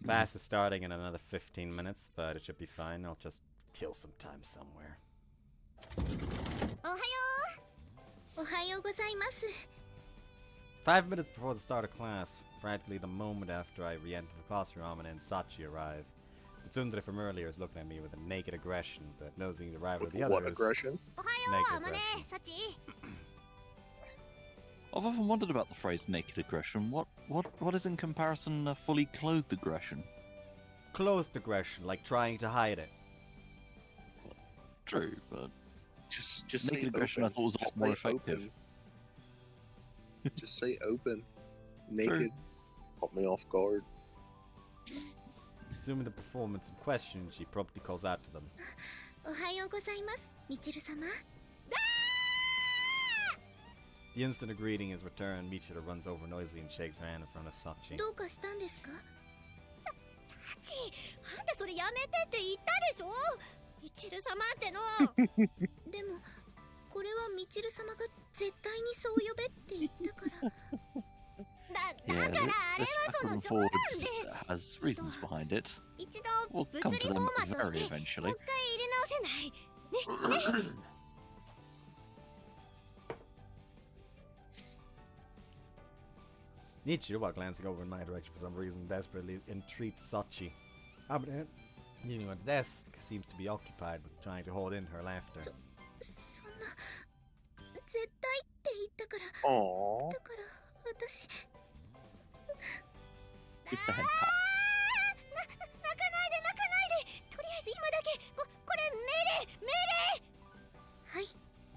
Speaker 1: Class is starting in another 15 minutes, but it should be fine. I'll just kill some time somewhere.
Speaker 5: おはよう。おはようございます。
Speaker 1: 5 minutes before the start of class, practically the moment after I re-enter the classroom, Amane and Sachi arrive. The tsundere from earlier is looking at me with a naked aggression, but nosing the arrival of the
Speaker 3: What
Speaker 1: others...
Speaker 3: aggression?
Speaker 5: おはよう、あまね、
Speaker 1: aggression.
Speaker 5: サチ。
Speaker 2: I've often wondered about the phrase naked aggression. What is in comparison fully clothed aggression?
Speaker 1: Clothed aggression, like trying to hide it.
Speaker 2: True, but
Speaker 3: Just
Speaker 2: naked
Speaker 3: say
Speaker 2: aggression
Speaker 3: open.
Speaker 2: I thought was a lot
Speaker 3: Just
Speaker 2: more
Speaker 3: say
Speaker 2: effective.
Speaker 3: open. Just say open. Naked. Caught me off guard.
Speaker 1: Assuming the performance in question, she promptly calls out to them.
Speaker 5: おはようございます、みちる様。
Speaker 1: The instant a greeting is returned, Michiru runs over noisily and shakes her hand in front of Sachi.
Speaker 5: どうかしたんですか？サチ、あんたそれやめてって言ったでしょ？みちる様っての。でも、これはみちる様が絶対にそう呼べって言ったから。だからあれはその冗談で。
Speaker 2: has reasons behind it.
Speaker 5: 一
Speaker 2: We'll
Speaker 5: 度
Speaker 2: come
Speaker 5: 物
Speaker 2: to
Speaker 5: 理フォ
Speaker 2: them
Speaker 5: ーマットし
Speaker 2: very
Speaker 5: て、もう
Speaker 2: eventually.
Speaker 5: 一回入れ直せない？ね、ね。
Speaker 1: Michiru, while glancing over in my direction for some reason, desperately entreats Sachi. Amane, leaning on the desk, seems to be occupied with trying to hold in her laughter.
Speaker 5: そんな絶対って言ったから。
Speaker 3: Aww.
Speaker 5: だから私。
Speaker 2: It's the head pat.
Speaker 5: 泣かないで泣かないで。とりあえず今だけこれ命令。はい、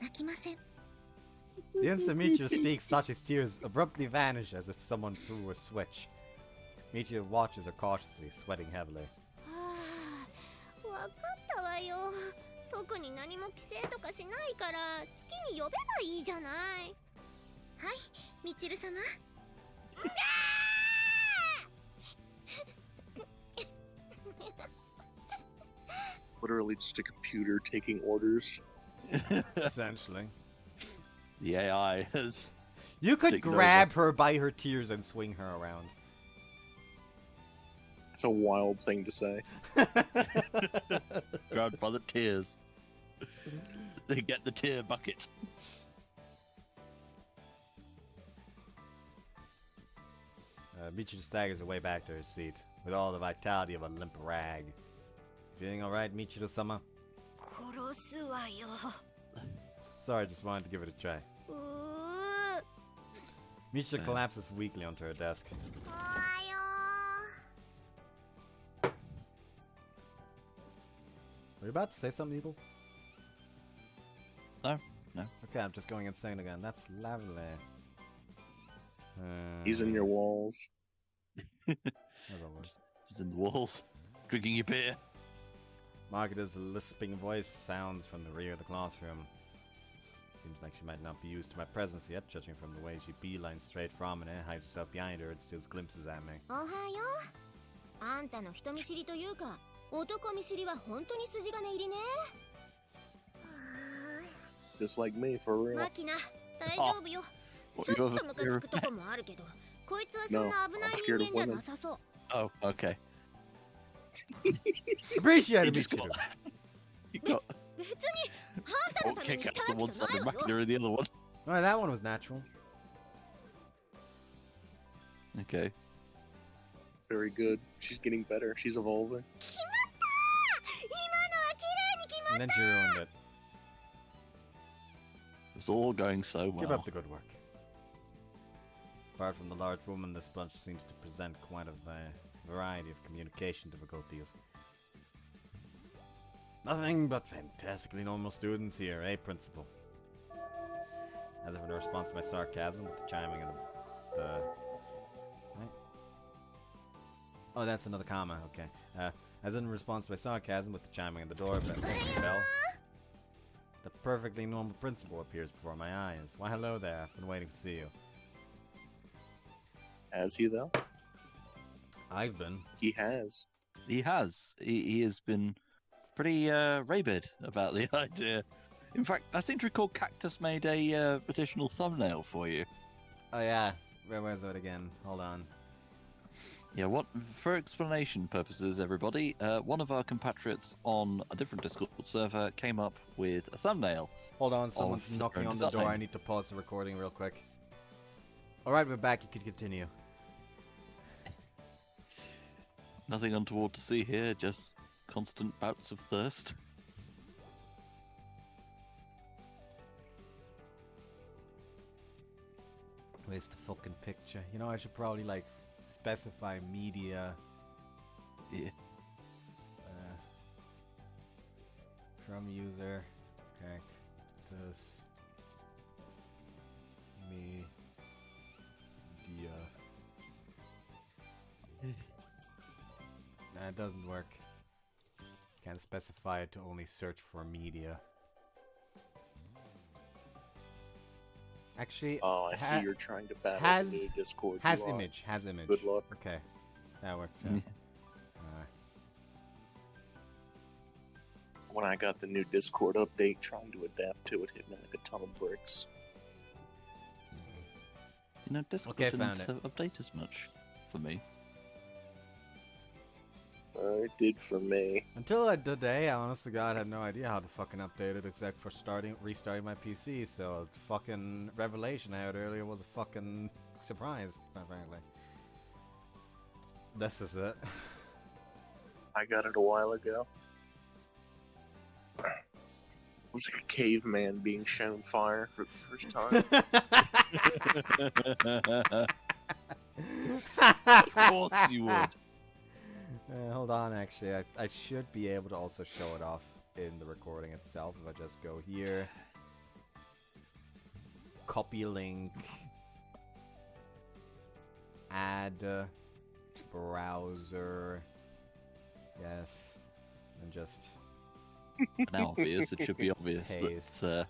Speaker 5: 泣きません。
Speaker 1: The instant Michiru speaks, Sachi's tears abruptly vanish as if someone threw a switch. Michiru watches her cautiously, sweating heavily.
Speaker 5: わかったわよ。特に何も規制とかしないから月に呼べばいいじゃない。はい、みちる様。
Speaker 3: Literally just a computer taking orders.
Speaker 1: Essentially.
Speaker 2: The AI has...
Speaker 1: You could
Speaker 2: taken
Speaker 1: grab her by her tears and swing her around.
Speaker 3: It's a wild thing to say.
Speaker 2: Grabbed by the tears. They get the tear bucket.
Speaker 1: Michiru staggers away back to her seat, with all the vitality of a limp rag. Feeling alright, Michiru-sama?
Speaker 5: 殺すわよ。
Speaker 1: Sorry, just wanted to give it a try. Michiru collapses weakly onto her desk.
Speaker 5: おはよ
Speaker 1: Were you about to say something, Eagle?
Speaker 2: No.
Speaker 1: Okay, I'm just going insane again. That's lovely.
Speaker 3: He's in your walls.
Speaker 1: As always.
Speaker 2: He's in the walls, drinking your beer.
Speaker 1: Margaret's lisping voice sounds from the rear of the classroom. Seems like she might not be used to my presence yet, judging from the way she beelines straight from and hides herself behind her and steals glimpses at me.
Speaker 5: おはよう。あんたの人見知りというか、男見知りは本当に筋金入りね。
Speaker 3: Just like me, for real.
Speaker 5: マキナ、大丈夫よ。ちょっとムカつくとこもあるけど、こいつはそんな危ない人間じゃなさそう。
Speaker 2: Oh, okay.
Speaker 1: Appreciate
Speaker 2: He
Speaker 1: it,
Speaker 2: just
Speaker 1: Michiru.
Speaker 2: got... He got...
Speaker 5: 別にあんたのために
Speaker 2: kick
Speaker 5: した
Speaker 2: out
Speaker 5: わけ
Speaker 2: someone
Speaker 5: じゃない
Speaker 2: side
Speaker 5: わ
Speaker 2: and
Speaker 5: よ。
Speaker 2: Machina in the other one.
Speaker 1: Alright, that one was natural.
Speaker 2: Okay.
Speaker 3: Very good. She's getting better. She's evolving.
Speaker 5: 決まった今のは綺麗に決ま
Speaker 1: And
Speaker 5: っ
Speaker 1: then she ruined it.
Speaker 2: It's all going so
Speaker 1: Keep
Speaker 2: well.
Speaker 1: up the good work. Apart from the large woman, this bunch seems to present quite a variety of communication difficulties. Nothing but fantastically normal students here, eh, Principal? As if in response to my sarcasm with the chiming of the... Right? Oh, that's another comma, okay. As in response to my sarcasm with the chiming of the bell, the perfectly normal principal appears before my eyes. Why, hello there. I've been waiting to see you.
Speaker 3: Has he, though?
Speaker 1: I've been.
Speaker 3: He has.
Speaker 2: He has. He has been pretty rabid about the idea. In fact, I seem to recall Cactus made a additional thumbnail for you.
Speaker 1: Oh, yeah. Where's it again? Hold on.
Speaker 2: Yeah, what for explanation purposes, everybody, one of our compatriots on a different Discord server came up with a thumbnail.
Speaker 1: Hold on, someone's
Speaker 2: of
Speaker 1: knocking
Speaker 2: their
Speaker 1: on the door.
Speaker 2: design.
Speaker 1: I need to pause the recording real quick. Alright, we're back. You can continue.
Speaker 2: Nothing untoward to see here, just constant bouts of thirst.
Speaker 1: Where's the fucking picture? You know, I should probably, like, specify media.
Speaker 2: Yeah.
Speaker 1: From user. Cactus. Media. Nah, it doesn't work. Can't specify it to only search for media. Actually,
Speaker 3: Oh, I see you're trying to battle
Speaker 1: has-
Speaker 3: the new Discord.
Speaker 1: has
Speaker 3: you are.
Speaker 1: image. Has image.
Speaker 3: Good luck.
Speaker 1: Okay, that works.
Speaker 2: Yeah.
Speaker 3: When I got the new Discord update, trying to adapt to it hit me like a ton of bricks.
Speaker 2: You know, Discord
Speaker 1: Okay,
Speaker 2: didn't
Speaker 1: found it.
Speaker 2: update as much for me.
Speaker 3: It did for me.
Speaker 1: Until today, I honest to God had no idea how to fucking update it except for restarting my PC. So the fucking revelation I had earlier was a fucking surprise, quite frankly. This is it.
Speaker 3: I got it a while ago. It was like a caveman being shown fire for the first time.
Speaker 2: Of course you would.
Speaker 1: Hold on, actually, I should be able to also show it off in the recording itself if I just go here. copy link, add browser, yes, and just
Speaker 2: Now obvious, it should be obvious
Speaker 1: paste.
Speaker 2: that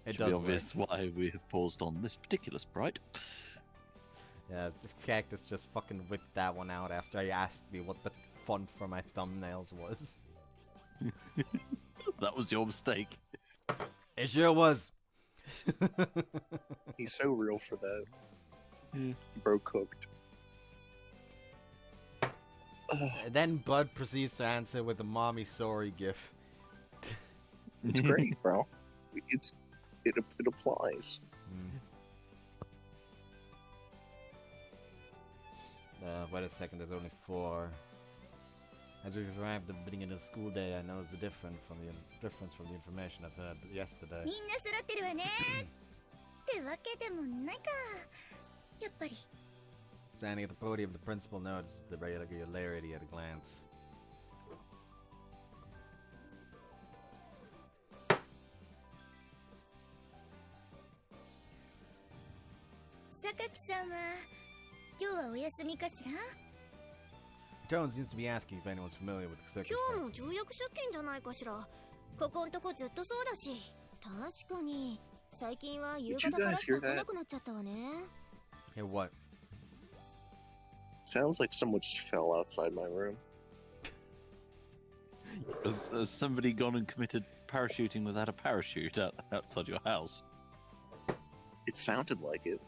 Speaker 1: It
Speaker 2: should be obvious why we have paused on this particular sprite.
Speaker 1: Yeah, Cactus just fucking whipped that one out after he asked me what the font for my thumbnails was.
Speaker 2: That was your mistake.
Speaker 1: It sure was.
Speaker 3: He's so real for that.
Speaker 2: Yeah.
Speaker 3: Bro cooked.
Speaker 1: Then Bud proceeds to answer with a mommy sorry gif.
Speaker 3: It's great, bro. It applies.
Speaker 1: Wait a second, there's only 4. As we've arrived at the beginning of the school day, I know the difference from the information I've heard yesterday.
Speaker 5: みんな揃ってるわねってわけでもないかやっぱり
Speaker 1: Standing at the podium, the principal noticed the regularity at a glance. Jones seems to be asking if anyone's familiar with the
Speaker 5: 今日も
Speaker 1: circumstances.
Speaker 5: 条約出勤じゃないかしらここんとこずっとそうだし確かに最近は夕方からしか来なくなっちゃったわね
Speaker 1: Hey, what?
Speaker 3: Sounds like someone just fell outside my room.
Speaker 2: Has somebody gone and committed parachuting without a parachute outside your house?
Speaker 3: It sounded like it.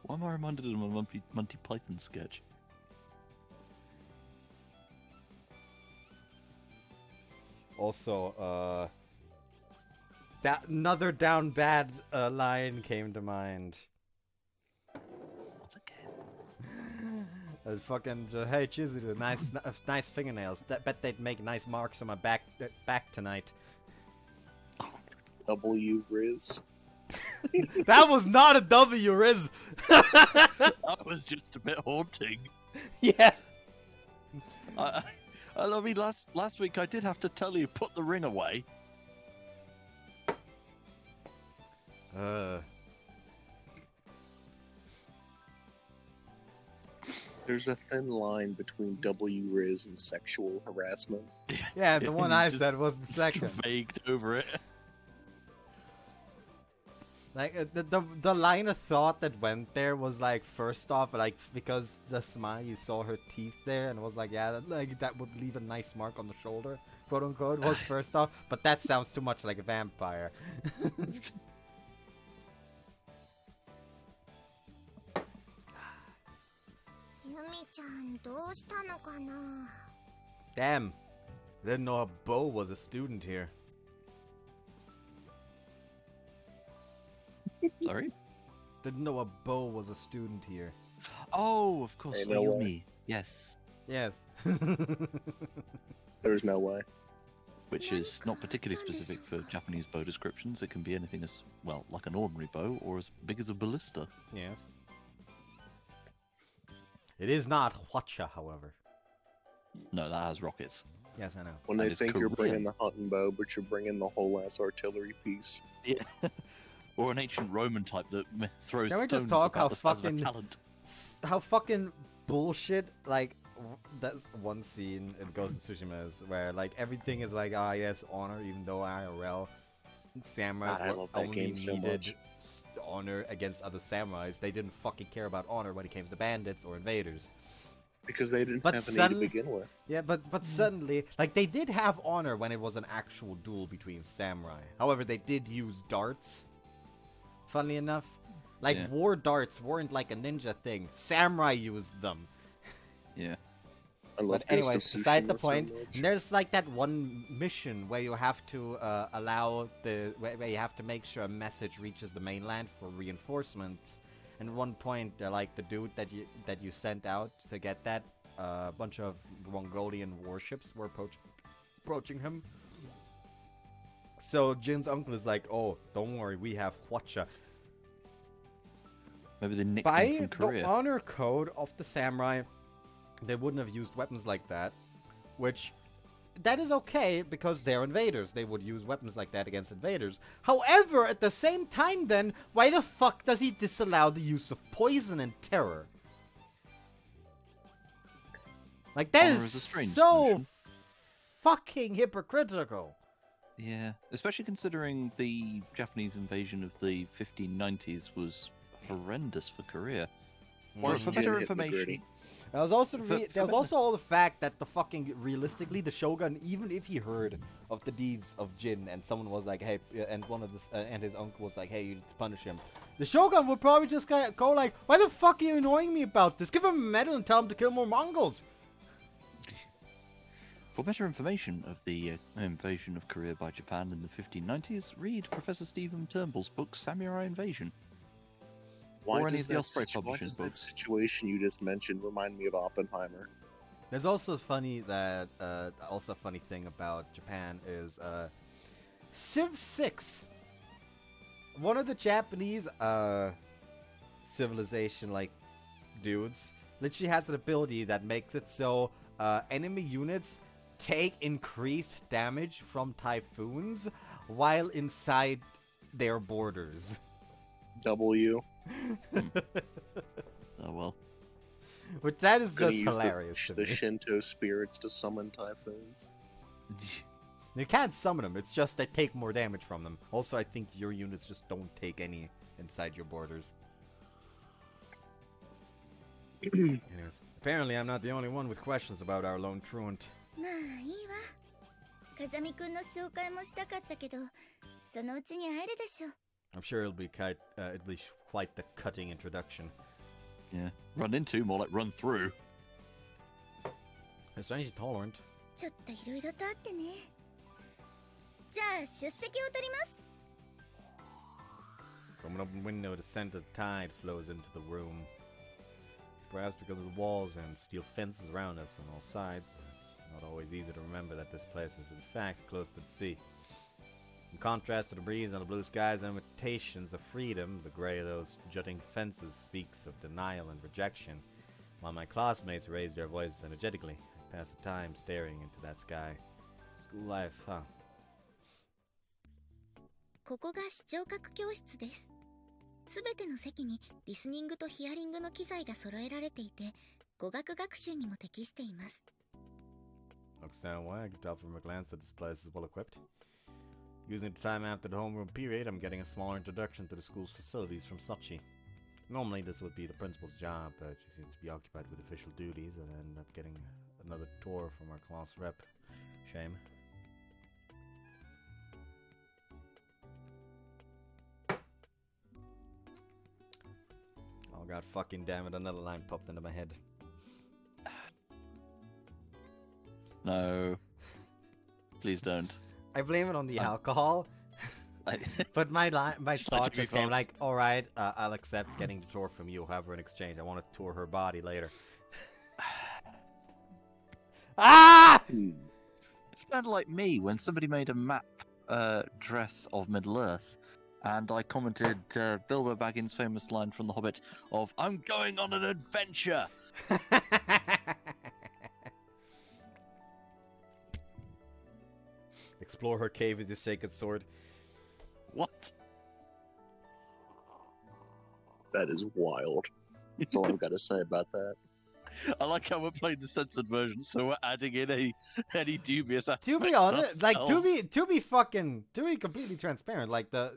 Speaker 2: Why am I reminded of a Monty Python sketch?
Speaker 1: Also, that another down bad line came to mind.
Speaker 2: What again?
Speaker 1: Fucking, hey Chizuru, nice fingernails. Bet they'd make nice marks on my back tonight.
Speaker 3: W Riz.
Speaker 1: That was not a W, Riz.
Speaker 2: That was just a bit haunting.
Speaker 1: Yeah.
Speaker 2: I mean, last week I did have to tell you put the ring away.
Speaker 3: There's a thin line between W Riz and sexual harassment.
Speaker 1: Yeah, the one I
Speaker 2: Just
Speaker 1: said was the second.
Speaker 2: Vagued over it.
Speaker 1: Like the line of thought that went there was like, first off, like because the smile, you saw her teeth there, and it was like, yeah, that would leave a nice mark on the shoulder, quote unquote, was first off. But that sounds too much like a vampire.
Speaker 5: Yumi-chan, どうしたのかな?
Speaker 1: Damn, didn't know a Bo was a student here.
Speaker 2: Sorry?
Speaker 1: Didn't know a Bo was a student here.
Speaker 2: Oh, of course,
Speaker 3: Hey, no
Speaker 2: Yumi.
Speaker 3: way.
Speaker 2: Yes.
Speaker 1: Yes.
Speaker 3: There's no way.
Speaker 2: Which is not particularly specific for Japanese bow descriptions. It can be anything as, well, like an ordinary bow, or as big as a ballista.
Speaker 1: Yes. It is not Hwacha, however.
Speaker 2: No, that has rockets.
Speaker 1: Yes, I know.
Speaker 3: When
Speaker 2: That
Speaker 3: they
Speaker 2: is
Speaker 3: think you're
Speaker 2: Korean.
Speaker 3: bringing the hunting bow, but you're bringing the whole ass artillery piece.
Speaker 2: Yeah. Or an ancient Roman type that throws
Speaker 1: Can we
Speaker 2: stones
Speaker 1: just talk
Speaker 2: about
Speaker 1: how
Speaker 2: the size of a
Speaker 1: fucking-
Speaker 2: talent.
Speaker 1: How fucking bullshit, like, that's one scene in Ghost of Tsushima is where, like, everything is like, ah, yes, honor, even though IRL samurais
Speaker 3: I
Speaker 1: were
Speaker 3: love that
Speaker 1: only
Speaker 3: game so
Speaker 1: needed
Speaker 3: much.
Speaker 1: honor against other samurais. They didn't fucking care about honor when it came to bandits or invaders.
Speaker 3: Because they didn't
Speaker 1: But
Speaker 3: have any to
Speaker 1: suddenly-
Speaker 3: begin with.
Speaker 1: Yeah, but suddenly, like, they did have honor when it was an actual duel between samurai. However, they did use darts. Funnily enough, like,
Speaker 2: Yeah.
Speaker 1: war darts weren't like a ninja thing. Samurai used them.
Speaker 2: Yeah.
Speaker 3: I love
Speaker 1: But anyways,
Speaker 3: Ghost of
Speaker 1: beside the
Speaker 3: Tsushima so
Speaker 1: point,
Speaker 3: much.
Speaker 1: there's like that one mission where you have to where you have to make sure a message reaches the mainland for reinforcements. And at one point, like the dude that you sent out to get that, a bunch of Mongolian warships were approaching him. So Jin's uncle is like, "Oh, don't worry, we have Hwacha."
Speaker 2: Maybe they nicked
Speaker 1: By
Speaker 2: them from Korea.
Speaker 1: the honor code of the samurai, they wouldn't have used weapons like that, which that is okay because they're invaders. They would use weapons like that against invaders. However, at the same time then, why the fuck does he disallow the use of poison and terror? Like, that
Speaker 2: Honor
Speaker 1: is
Speaker 2: is a strange
Speaker 1: so
Speaker 2: notion.
Speaker 1: fucking hypocritical.
Speaker 2: Yeah, especially considering the Japanese invasion of the 1590s was horrendous for Korea.
Speaker 3: Or
Speaker 2: For
Speaker 3: Jin
Speaker 2: better
Speaker 3: hit the
Speaker 2: information,
Speaker 3: gritty.
Speaker 1: There was also
Speaker 2: For
Speaker 1: there was also all the fact that the fucking realistically the Shogun, even if he heard of the deeds of Jin and someone was like, hey, and one of the and his uncle was like, hey, you need to punish him, the Shogun would probably just go like, why the fuck are you annoying me about this? Give him a medal and tell him to kill more Mongols.
Speaker 2: for better information of the invasion of Korea by Japan in the 1590s, read Professor Stephen Turnbull's book Samurai Invasion.
Speaker 3: Why
Speaker 2: Or any
Speaker 3: does
Speaker 2: of the
Speaker 3: that
Speaker 2: Osprey
Speaker 3: why
Speaker 2: publishing
Speaker 3: does that
Speaker 2: books.
Speaker 3: situation you just mentioned remind me of Oppenheimer?
Speaker 1: There's also funny that also a funny thing about Japan is Civ 6. One of the Japanese civilization like dudes literally has an ability that makes it so enemy units take increased damage from typhoons while inside their borders.
Speaker 3: W.
Speaker 2: Oh well.
Speaker 1: Which that is
Speaker 3: Gonna
Speaker 1: just
Speaker 3: use
Speaker 1: hilarious to
Speaker 3: the
Speaker 1: me.
Speaker 3: Shinto spirits to summon typhoons.
Speaker 1: You can't summon them, it's just they take more damage from them. Also, I think your units just don't take any inside your borders. Anyways, apparently I'm not the only one with questions about our lone truant.
Speaker 5: まあいいわ。風見くんの紹介もしたかったけど、そのうちに会えるでしょ。
Speaker 1: I'm sure it'll be quite the cutting introduction.
Speaker 2: Yeah. Run into, more like run through.
Speaker 1: It's strangely tolerant.
Speaker 5: ちょっといろいろとあってね。じゃあ出席を取ります。
Speaker 1: From an open window, the scent of tide flows into the room. Perhaps because of the walls and steel fences around us on all sides, it's not always easy to remember that this place is in fact close to the sea. In contrast to the breeze on the blue skies and imitations of freedom, the gray of those jutting fences speaks of denial and rejection, while my classmates raise their voices energetically, I pass the time staring into that sky. School life, huh?
Speaker 5: ここが視聴覚教室です。すべての席にリスニングとヒアリングの機材が揃えられていて、語学学習にも適しています。
Speaker 1: Understand why? I can tell from a glance that this place is well equipped. Using the time after the homeroom period, I'm getting a smaller introduction to the school's facilities from Sochi. Normally this would be the principal's job, but she seems to be occupied with official duties and I end up getting another tour from our class rep. Shame. Oh god fucking damn it, another line popped into my head.
Speaker 2: No. Please don't.
Speaker 1: I blame it on the alcohol, but my thought just came like, alright, I'll accept getting the tour from you, however in exchange, I want to tour her body later. Ah!
Speaker 2: It's kind of like me when somebody made a map dress of Middle-earth, and I commented Bilbo Baggins' famous line from The Hobbit of, "I'm going on an adventure!"
Speaker 1: Explore her cave with your sacred sword.
Speaker 2: What?
Speaker 3: That is wild. That's all I've got to say about that.
Speaker 2: I like how we're playing the censored version, so we're adding in any dubious aspects.
Speaker 1: To be honest, like to be completely transparent, like the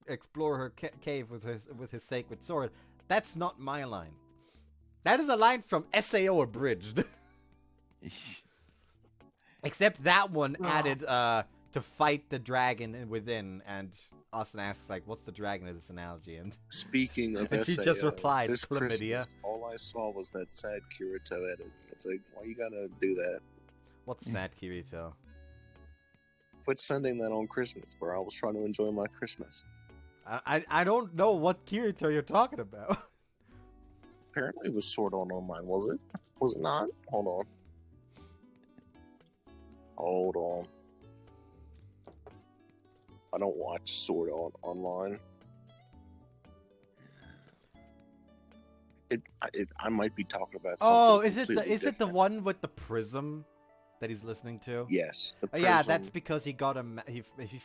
Speaker 1: explore her cave with his sacred sword. That's not my line. That is a line from SAO Abridged. Except that one added to fight the dragon within, and Austin asks like, "What's the dragon in this analogy?" And
Speaker 3: speaking of
Speaker 1: and she
Speaker 3: SAO,
Speaker 1: just replied,
Speaker 3: this
Speaker 1: "Chlamydia."
Speaker 3: Christmas, all I saw was that sad Kirito edit. It's like, why you gotta do that?
Speaker 1: What's sad, Kirito?
Speaker 3: Quit sending that on Christmas, bro. I was trying to enjoy my Christmas.
Speaker 1: I don't know what Kirito you're talking about.
Speaker 3: Apparently it was Sword Art Online, was it? Was it not? Hold on. Hold on. I don't watch Sword Art Online. I might be talking about something.
Speaker 1: Oh, is it
Speaker 3: completely
Speaker 1: the
Speaker 3: different.
Speaker 1: one with the prism? that he's listening to?
Speaker 3: Yes. The
Speaker 1: Yeah,
Speaker 3: prison-
Speaker 1: that's because he got he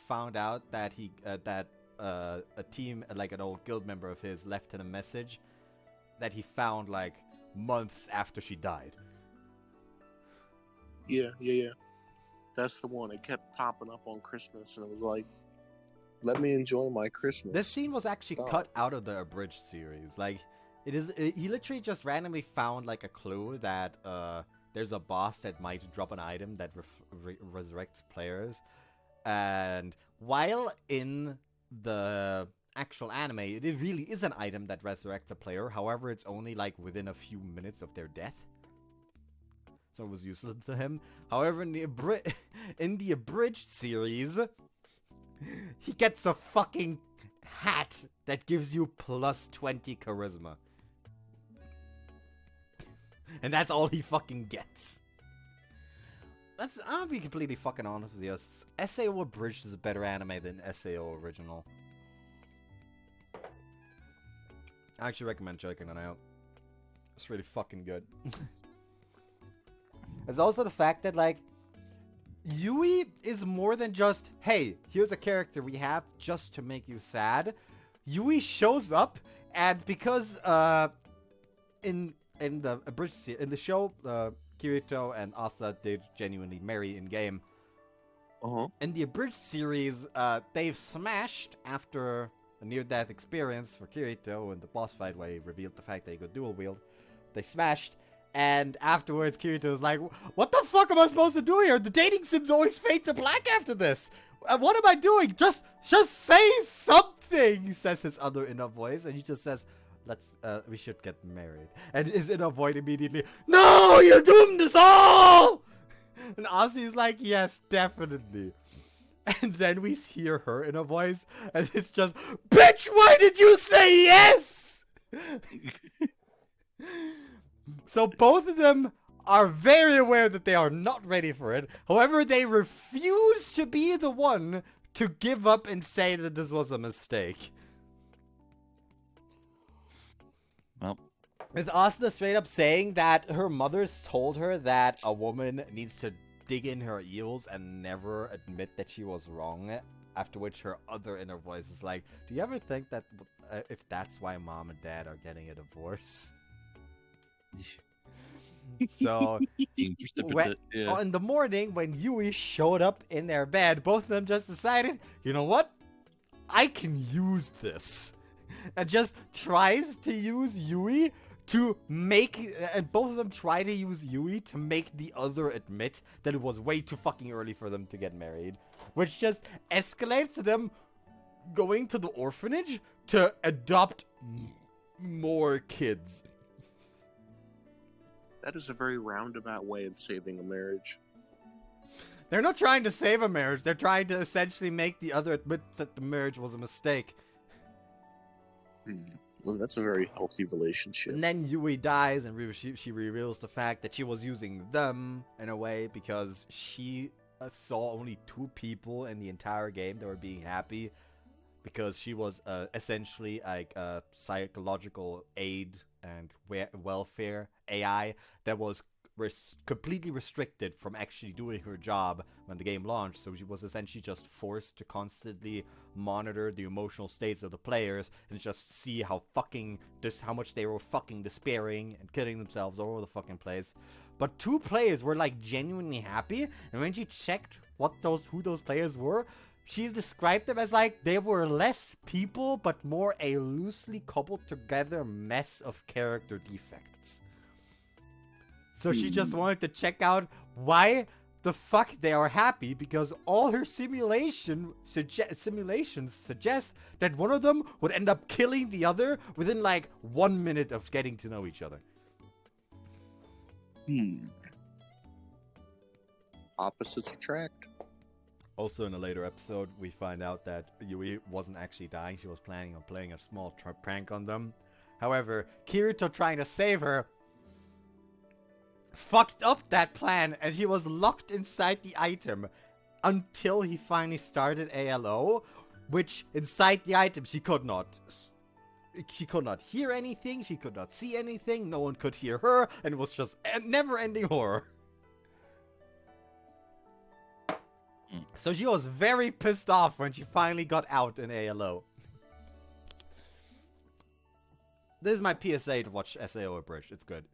Speaker 1: found out that a team, like an old guild member of his, left him a message that he found like months after she died.
Speaker 3: Yeah. That's the one. It kept popping up on Christmas, and it was like, let me enjoy my Christmas.
Speaker 1: This scene was actually cut out of the abridged series. Like, he literally just randomly found like a clue that there's a boss that might drop an item that resurrects players, and while in the actual anime, it really is an item that resurrects a player. However, it's only like within a few minutes of their death, so it was useless to him. However, in the abridged series, he gets a fucking hat that gives you plus 20 charisma. And that's all he fucking gets. I'll be completely fucking honest with you. SAO Abridged is a better anime than SAO Original. I actually recommend checking it out. It's really fucking good. There's also the fact that, like, Yui is more than just, hey, here's a character we have just to make you sad. Yui shows up, and because in the show, Kirito and Asa did genuinely marry in game. In the abridged series, they've smashed after a near-death experience for Kirito in the boss fight where he revealed the fact that he could dual wield. They smashed. And afterwards, Kirito was like, what the fuck am I supposed to do here? The dating sims always fade to black after this. What am I doing? Just say something, says his other inner voice. And he just says, we should get married. And his inner voice immediately, no, you doomed us all! And Asu's like, yes, definitely. And then we hear her inner voice, and it's just, bitch, why did you say yes? So both of them are very aware that they are not ready for it. However, they refuse to be the one to give up and say that this was a mistake.
Speaker 2: Well,
Speaker 1: with Asuna straight up saying that her mother's told her that a woman needs to dig in her heels and never admit that she was wrong. After which her other inner voice is like, do you ever think that if that's why mom and dad are getting a divorce? So, in the morning when Yui showed up in their bed, both of them just decided, you know what? I can use this. And just tries to use Yui to make, and both of them try to use Yui to make the other admit that it was way too fucking early for them to get married. Which just escalates to them going to the orphanage to adopt more kids.
Speaker 3: That is a very roundabout way of saving a marriage.
Speaker 1: They're not trying to save a marriage. They're trying to essentially make the other admit that the marriage was a mistake.
Speaker 3: Well, that's a very healthy relationship.
Speaker 1: And then Yui dies, and she reveals the fact that she was using them in a way because she saw only 2 people in the entire game that were being happy, because she was essentially like a psychological aid and welfare AI that was completely restricted from actually doing her job when the game launched. So she was essentially just forced to constantly monitor the emotional states of the players and just see how much they were fucking despairing and killing themselves all over the fucking place. But 2 players were like genuinely happy, and when she checked who those players were, she described them as like they were less people but more a loosely coupled together mess of character defects. So she just wanted to check out why the fuck they are happy, because all her simulations suggest that one of them would end up killing the other within like 1 minute of getting to know each other.
Speaker 3: Opposites attract.
Speaker 1: Also, in a later episode, we find out that Yui wasn't actually dying. She was planning on playing a small prank on them. However, Kirito, trying to save her, fucked up that plan, and she was locked inside the item until he finally started ALO, which inside the item she could not hear anything, she could not see anything, no one could hear her, and it was just a never-ending horror. So she was very pissed off when she finally got out in ALO. This is my PSA to watch SAO Abridged. It's good.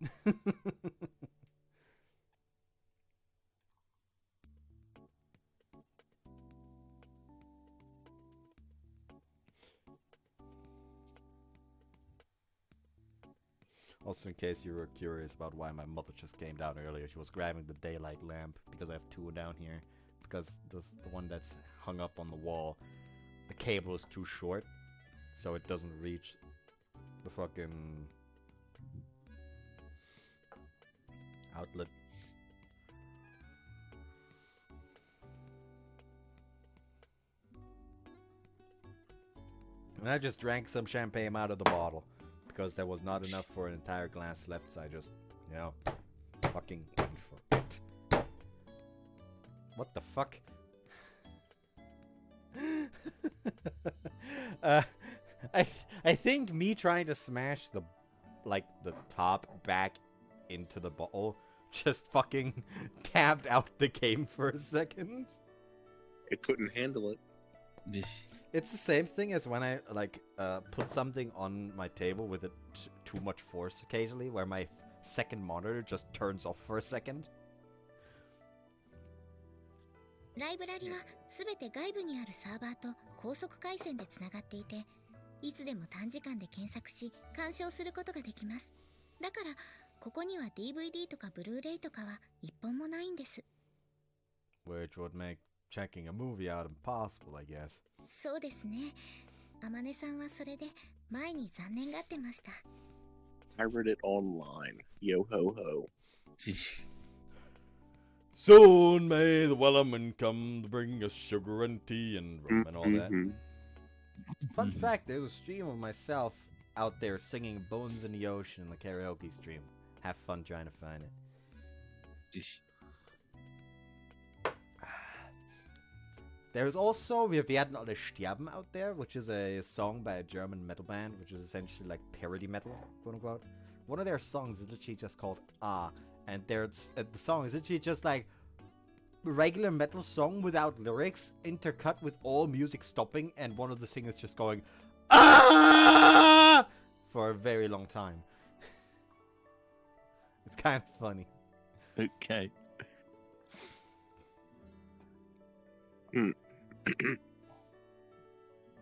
Speaker 1: Also, in case you were curious about why my mother just came down earlier, she was grabbing the daylight lamp because I have two down here. Because the one that's hung up on the wall, the cable is too short, so it doesn't reach the fucking outlet. And I just drank some champagne out of the bottle because there was not enough for an entire glass left, so I just, you know, fucking went for it. What the fuck? I think me trying to smash the top back into the bottle just fucking tapped out the game for a second.
Speaker 3: It couldn't handle it.
Speaker 1: It's the same thing as when I put something on my table with too much force occasionally, where my second monitor just turns off for a second.
Speaker 5: ライブラリはすべて外部にあるサーバーと高速回線でつながっていて、いつでも短時間で検索し鑑賞することができます。だからここには DVD とかブルーレイとかは一本もないんです。
Speaker 1: Which would make checking a movie out impossible, I guess.
Speaker 5: そうですね。あまねさんはそれで前に残念がってました。
Speaker 3: I read it online. Yo ho ho.
Speaker 1: Soon may the Wellerman come to bring us sugar and tea and rum and all that. Fun fact, there's a stream of myself out there singing Bones in the Ocean in the karaoke stream. Have fun trying to find it. There's also Wir werden alle sterben out there, which is a song by a German metal band, which is essentially like parody metal, quote unquote. One of their songs is literally just called Ah, and the song is literally just like regular metal song without lyrics, intercut with all music stopping, and one of the singers just going Ah for a very long time. It's kind of funny.
Speaker 2: Okay.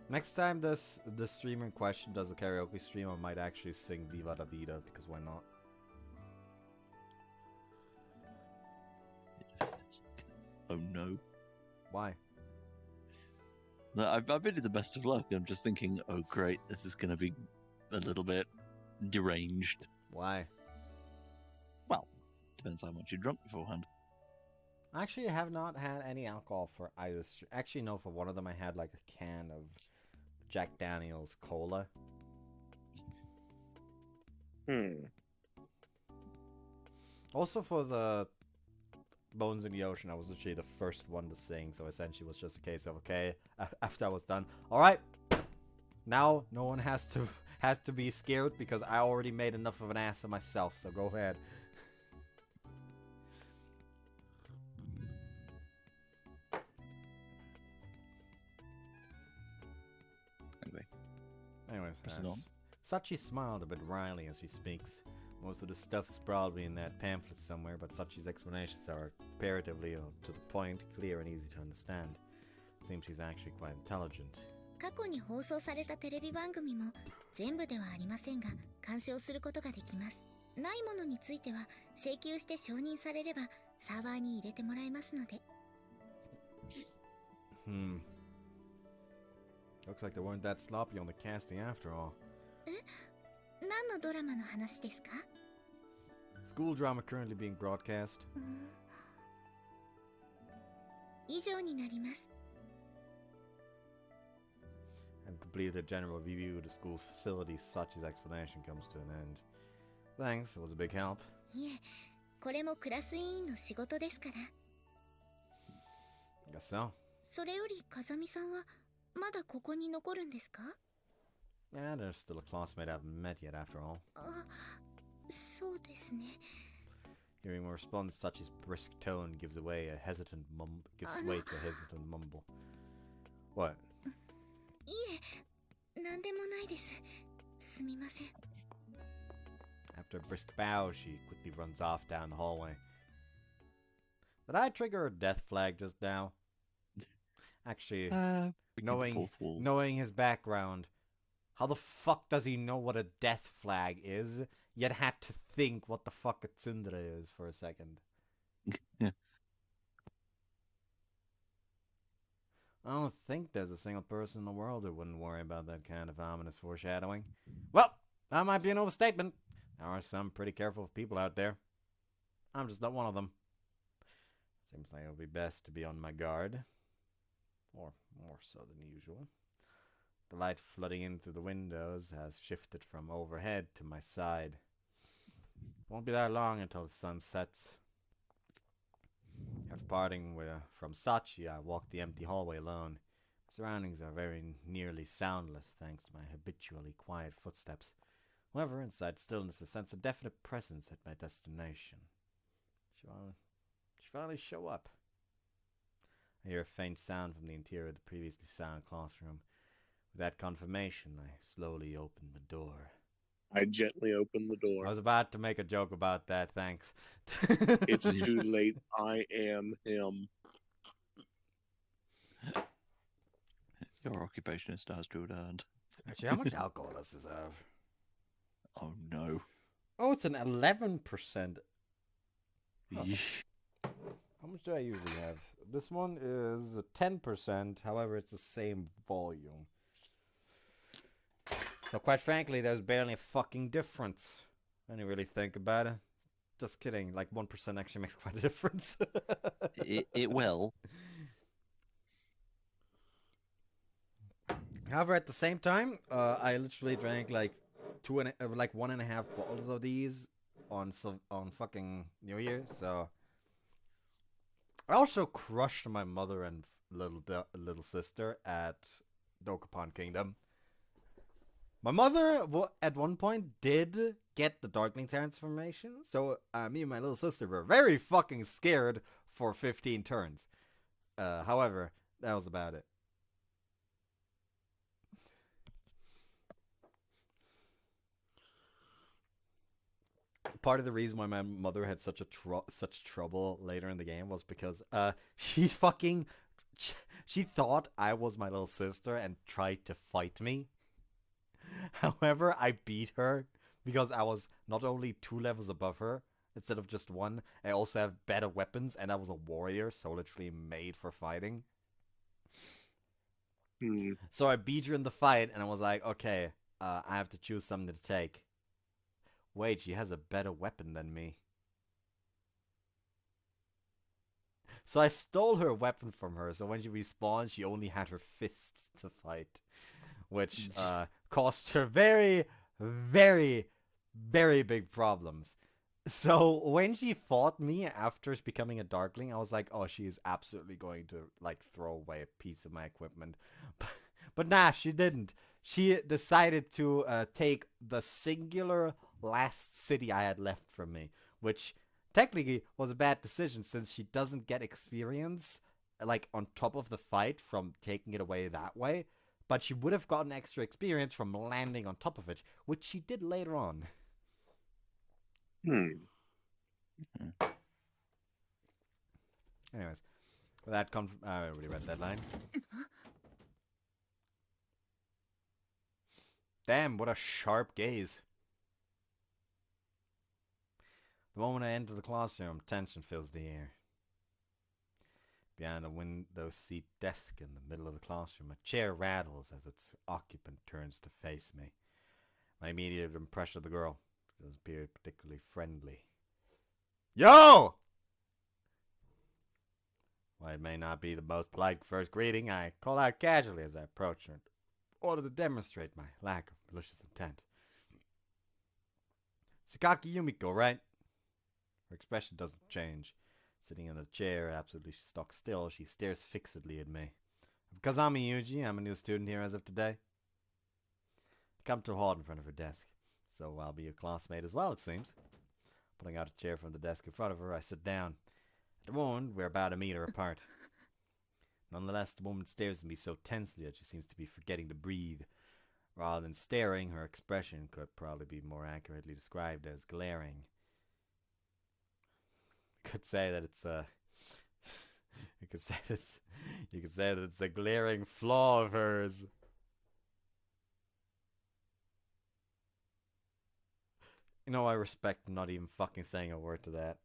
Speaker 1: Next time the streamer in question does a karaoke stream, I might actually sing Viva la Vida, because why not?
Speaker 2: Oh no.
Speaker 1: Why?
Speaker 2: No, I bid you the best of luck. I'm just thinking, oh great, this is going to be a little bit deranged.
Speaker 1: Why?
Speaker 2: Well, depends how much you drunk beforehand.
Speaker 1: Actually, I have not had any alcohol for either. Actually, no, for one of them I had like a can of Jack Daniel's cola. Also for the Bones in the Ocean, I was literally the first one to sing, so essentially it was just a case of, okay, after I was done, alright, now no one has to be scared because I already made enough of an ass of myself, so go ahead. Anyways, Sachi smiled a bit wryly as she speaks. Most of the stuff is probably in that pamphlet somewhere, but Sachi's explanations are comparatively to the point, clear and easy to understand. Seems she's actually quite intelligent.
Speaker 5: 過去に放送されたテレビ番組も全部ではありませんが鑑賞することができます。ないものについては請求して承認されればサーバーに入れてもらえますので。
Speaker 1: Looks like they weren't that sloppy on the casting after all.
Speaker 5: 何のドラマの話ですか?
Speaker 1: School drama currently being broadcast.
Speaker 5: 以上になります。
Speaker 1: And completed a general review of the school's facilities, Sachi's explanation comes to an end. Thanks, it was a big help.
Speaker 5: いえ、これもクラス委員の仕事ですから。
Speaker 1: Guess so.
Speaker 5: それより風見さんはまだここに残るんですか?
Speaker 1: Yeah, there's still a classmate I haven't met yet after all.
Speaker 5: そうですね。
Speaker 1: Hearing my response, Sachi's brisk tone gives way to a hesitant mumble. What?
Speaker 5: いえ、なんでもないです。すみません。
Speaker 1: After a brisk bow, she quickly runs off down the hallway. Did I trigger a death flag just now? Actually, knowing his background, how the fuck does he know what a death flag is, yet had to think what the fuck a tsundere is for a second?
Speaker 2: Yeah.
Speaker 1: I don't think there's a single person in the world who wouldn't worry about that kind of ominous foreshadowing. Well, that might be an overstatement. There are some pretty careful people out there. I'm just not one of them. Seems like it would be best to be on my guard. Or more so than usual. The light flooding in through the windows has shifted from overhead to my side. Won't be that long until the sun sets. After parting from Sachi, I walk the empty hallway alone. My surroundings are very nearly soundless thanks to my habitually quiet footsteps. However, inside stillness, I sense a definite presence at my destination. She finally show up. I hear a faint sound from the interior of the previously silent classroom. With that confirmation, I slowly open the door.
Speaker 3: I gently open the door.
Speaker 1: I was about to make a joke about that, thanks.
Speaker 3: It's too late. I am him.
Speaker 2: Your occupation is stars to earned.
Speaker 1: Actually, how much alcohol does this have?
Speaker 2: Oh no.
Speaker 1: Oh, it's an 11%. Huh.
Speaker 2: Yeesh.
Speaker 1: How much do I usually have? This one is 10%, however, it's the same volume. So quite frankly, there's barely a fucking difference when you really think about it. Just kidding, like 1% actually makes quite a difference.
Speaker 2: it will.
Speaker 1: However, at the same time, I literally drank like 1.5 bottles of these on fucking New Year. So I also crushed my mother and little sister at Dokapon Kingdom. My mother, at one point, did get the Darkling transformation, so me and my little sister were very fucking scared for 15 turns. However, that was about it. Part of the reason why my mother had such trouble later in the game was because she thought I was my little sister and tried to fight me. However, I beat her because I was not only 2 levels above her instead of just 1. I also have better weapons, and I was a warrior, so literally made for fighting. So I beat her in the fight, and I was like, okay, I have to choose something to take. Wait, she has a better weapon than me. So I stole her weapon from her, so when she respawned, she only had her fists to fight. Which caused her very, very, very big problems. So when she fought me after becoming a Darkling, I was like, oh, she is absolutely going to like throw away a piece of my equipment. But nah, she didn't. She decided to take the singular last city I had left from me, which technically was a bad decision since she doesn't get experience like on top of the fight from taking it away that way. But she would have gotten extra experience from landing on top of it, which she did later on. Anyways, that I already read that line. Damn, what a sharp gaze. The moment I enter the classroom, tension fills the air. Behind a window seat desk in the middle of the classroom, a chair rattles as its occupant turns to face me. My immediate impression of the girl doesn't appear particularly friendly. Yo! While it may not be the most polite first greeting, I call out casually as I approach her in order to demonstrate my lack of malicious intent. Sakaki Yumiko, right? Her expression doesn't change. Sitting in the chair, absolutely stock still, she stares fixedly at me. I'm Kazami Yuji. I'm a new student here as of today. I come to a halt in front of her desk. So I'll be your classmate as well, it seems. Pulling out a chair from the desk in front of her, I sit down. At the moment, we're about a meter apart. Nonetheless, the woman stares at me so tensely that she seems to be forgetting to breathe. Rather than staring, her expression could probably be more accurately described as glaring. Could say that it's a... You could say that it's a glaring flaw of hers. You know, I respect not even fucking saying a word to that.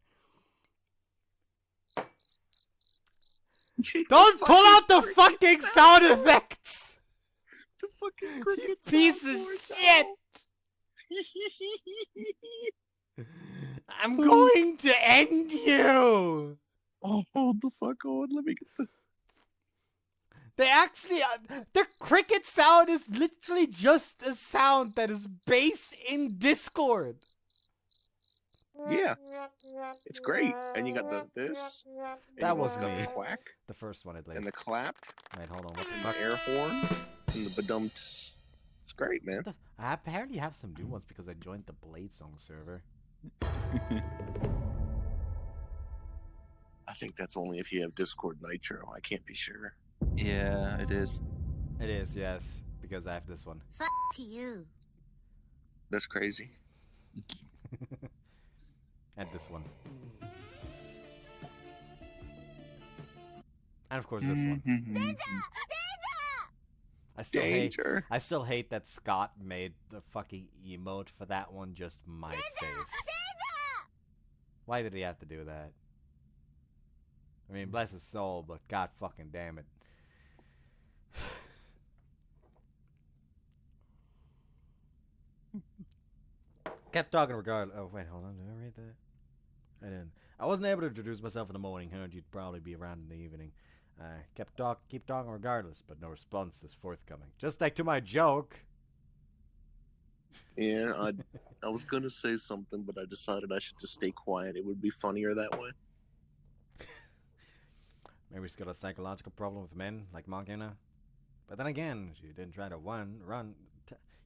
Speaker 1: Don't pull out the fucking sound effects!
Speaker 3: The fucking cricket
Speaker 1: Piece of shit! I'm going to end you!
Speaker 3: Oh, hold the fuck on. Let me get the...
Speaker 1: They actually... the cricket sound is literally just a sound that is based in Discord.
Speaker 3: Yeah. It's great. And you got this. And
Speaker 1: That
Speaker 3: you
Speaker 1: was
Speaker 3: also got
Speaker 1: me.
Speaker 3: the quack.
Speaker 1: The first one, at least.
Speaker 3: And the clap.
Speaker 1: Wait, hold on. What the
Speaker 3: And
Speaker 1: fuck?
Speaker 3: the air horn. And the badumts. It's great, man.
Speaker 1: I apparently have some new ones because I joined the Blade Song server.
Speaker 3: I think that's only if you have Discord Nitro. I can't be sure.
Speaker 2: Yeah, it is.
Speaker 1: It is, yes. Because I have this one.
Speaker 5: Fuck you.
Speaker 3: That's crazy.
Speaker 1: And this one. And of course this one.
Speaker 3: Danger.
Speaker 1: I still hate that Scott made the fucking emote for that one just my face. Why did he have to do that? I mean, bless his soul, but god fucking damn it. Kept talking regardless. Oh, wait, hold on. Did I read that? I didn't. I wasn't able to introduce myself in the morning. Heard you'd probably be around in the evening. Keep talking regardless, but no response is forthcoming. Just like to my joke.
Speaker 3: Yeah, I was gonna say something, but I decided I should just stay quiet. It would be funnier that way.
Speaker 1: Maybe she's got a psychological problem with men, like Mangina. But then again, she didn't try to run.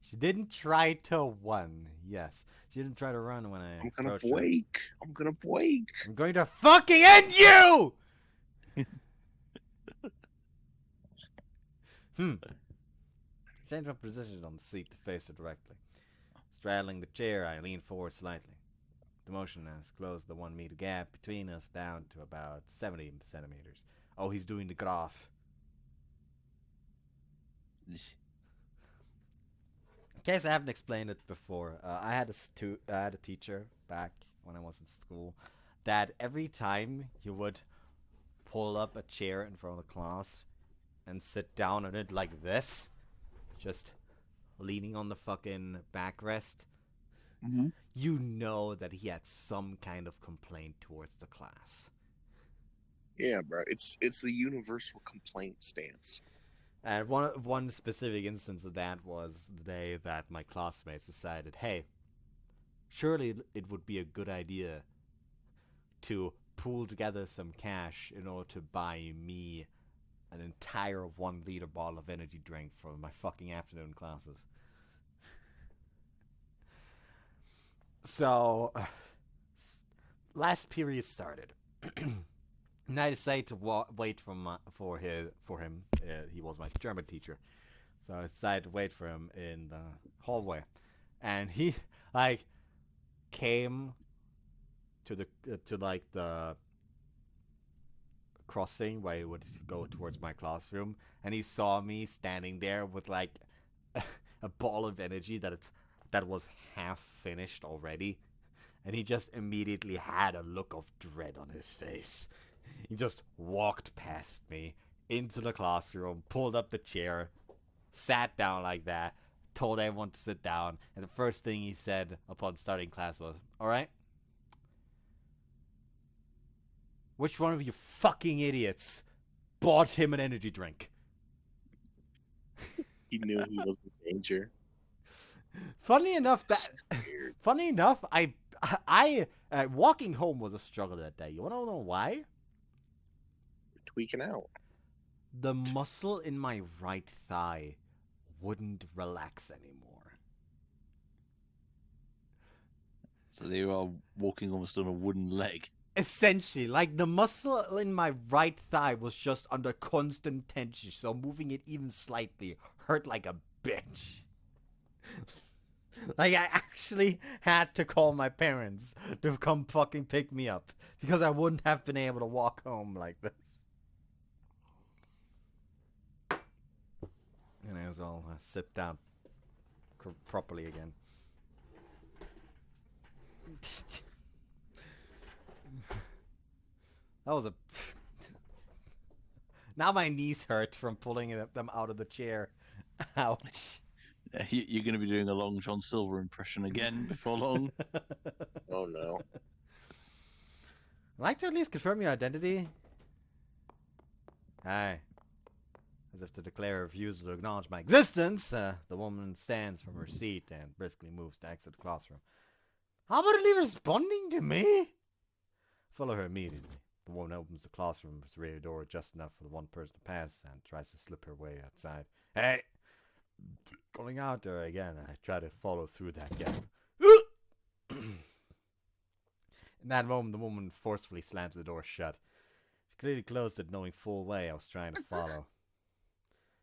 Speaker 1: She didn't try to run. Yes, she didn't try to run when I
Speaker 3: I'm gonna
Speaker 1: approached her.
Speaker 3: break. I'm gonna break.
Speaker 1: I'm going to fucking end you! Change my position on the seat to face her directly. Straddling the chair, I lean forward slightly. The motion has closed the 1 meter gap between us down to about 70 centimeters. Oh, he's doing the graph. In case I haven't explained it before, I had a teacher back when I was in school that every time he would pull up a chair in front of the class and sit down on it like this, just leaning on the fucking backrest, you know that he had some kind of complaint towards the class.
Speaker 3: Yeah, bro. It's the universal complaint stance.
Speaker 1: And one specific instance of that was the day that my classmates decided, hey, surely it would be a good idea to pool together some cash in order to buy me an entire 1 liter bottle of energy drink for my fucking afternoon classes. So, last period started. And I decided to wait for him. He was my German teacher, so I decided to wait for him in the hallway, and he came to the crossing where he would go towards my classroom, and he saw me standing there with like a ball of energy that was half finished already, and he just immediately had a look of dread on his face. He just walked past me into the classroom, pulled up the chair, sat down like that, told everyone to sit down, and the first thing he said upon starting class was, "Alright, which one of you fucking idiots bought him an energy drink?"
Speaker 3: He knew he was in danger.
Speaker 1: Funny enough, I walking home was a struggle that day. You wanna know why?
Speaker 3: Tweaking out.
Speaker 1: The muscle in my right thigh wouldn't relax anymore.
Speaker 2: So you are walking almost on a wooden leg.
Speaker 1: Essentially, like the muscle in my right thigh was just under constant tension, so moving it even slightly hurt like a bitch. Like, I actually had to call my parents to come fucking pick me up because I wouldn't have been able to walk home like this. And as well, sit down properly again. That was a... Now my knees hurt from pulling them out of the chair. Ouch.
Speaker 2: You're going to be doing a Long John Silver impression again before long.
Speaker 3: Oh no.
Speaker 1: I'd like to at least confirm your identity. Hi. As if to declare a refusal to acknowledge my existence, the woman stands from her seat and briskly moves to exit the classroom. How about leave responding to me? Follow her immediately. The woman opens the classroom's rear door just enough for the one person to pass and tries to slip her way outside. Hey! Calling out to her again, I try to follow through that gap. In that moment, the woman forcefully slams the door shut. She clearly closed it, knowing full well I was trying to follow.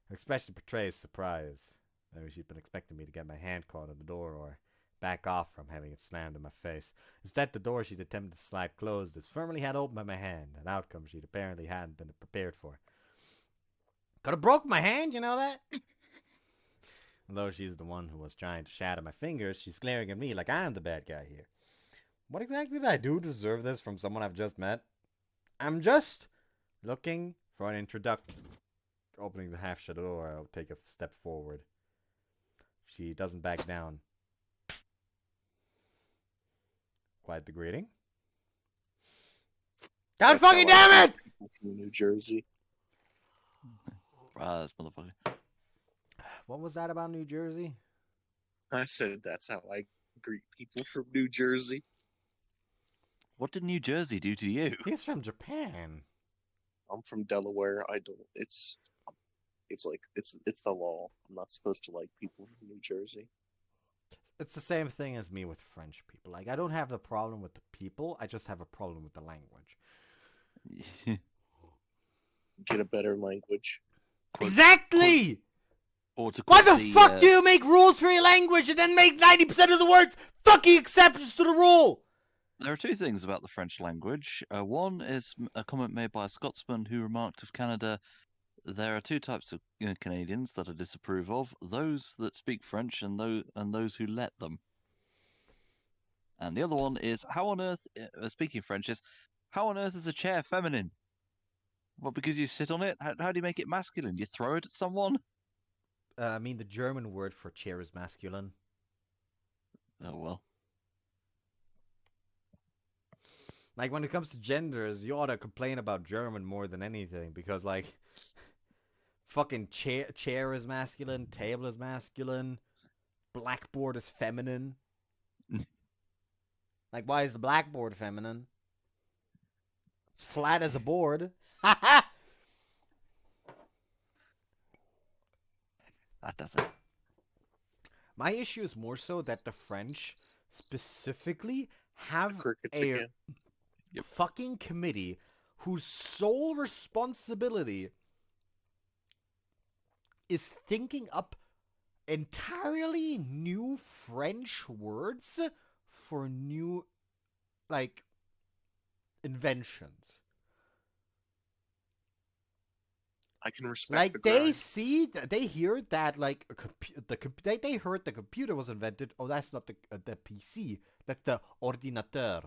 Speaker 1: Her expression portrays surprise. Maybe she'd been expecting me to get my hand caught in the door or back off from having it slammed in my face. Instead, the door she'd attempted to slide closed as firmly had opened by my hand, an outcome she'd apparently hadn't been prepared for. Could have broke my hand, you know that? Although she's the one who was trying to shatter my fingers, she's glaring at me like I'm the bad guy here. What exactly did I do to deserve this from someone I've just met? I'm just looking for an introduction. Opening the half-shut door, I'll take a step forward. She doesn't back down. Quite the greeting. God fucking damn it!
Speaker 3: People from New Jersey.
Speaker 2: Ah, this motherfucker.
Speaker 1: What was that about New Jersey?
Speaker 3: I said that's how I greet people from New Jersey.
Speaker 2: What did New Jersey do to you?
Speaker 1: He's from Japan.
Speaker 3: I'm from Delaware. I don't. It's the law. I'm not supposed to like people from New Jersey.
Speaker 1: It's the same thing as me with French people. Like, I don't have the problem with the people. I just have a problem with the language.
Speaker 3: Get a better language.
Speaker 1: Exactly!
Speaker 2: Or to
Speaker 1: Why
Speaker 2: quote
Speaker 1: the fuck do you make rules for your language and then make 90% of the words fucking exceptions to the rule?
Speaker 2: There are two things about the French language. One is a comment made by a Scotsman who remarked of Canada, there are two types of Canadians that I disapprove of, those that speak French and those who let them. And the other one is, how on earth, speaking French, is, how on earth is a chair feminine? Well, because you sit on it? How do you make it masculine? You throw it at someone?
Speaker 1: I mean, the German word for chair is masculine.
Speaker 2: Oh, well.
Speaker 1: Like, when it comes to genders, you ought to complain about German more than anything, because, like, fucking chair is masculine, table is masculine, blackboard is feminine. Like, why is the blackboard feminine? It's flat as a board. Ha
Speaker 2: That does it.
Speaker 1: My issue is more so that the French specifically have
Speaker 3: Crickets
Speaker 1: a
Speaker 3: again.
Speaker 1: fucking committee whose sole responsibility is thinking up entirely new French words for new, like, inventions.
Speaker 3: I can respect
Speaker 1: Like,
Speaker 3: the
Speaker 1: they hear that, like, they heard the computer was invented. Oh, that's not the PC. That's the ordinateur.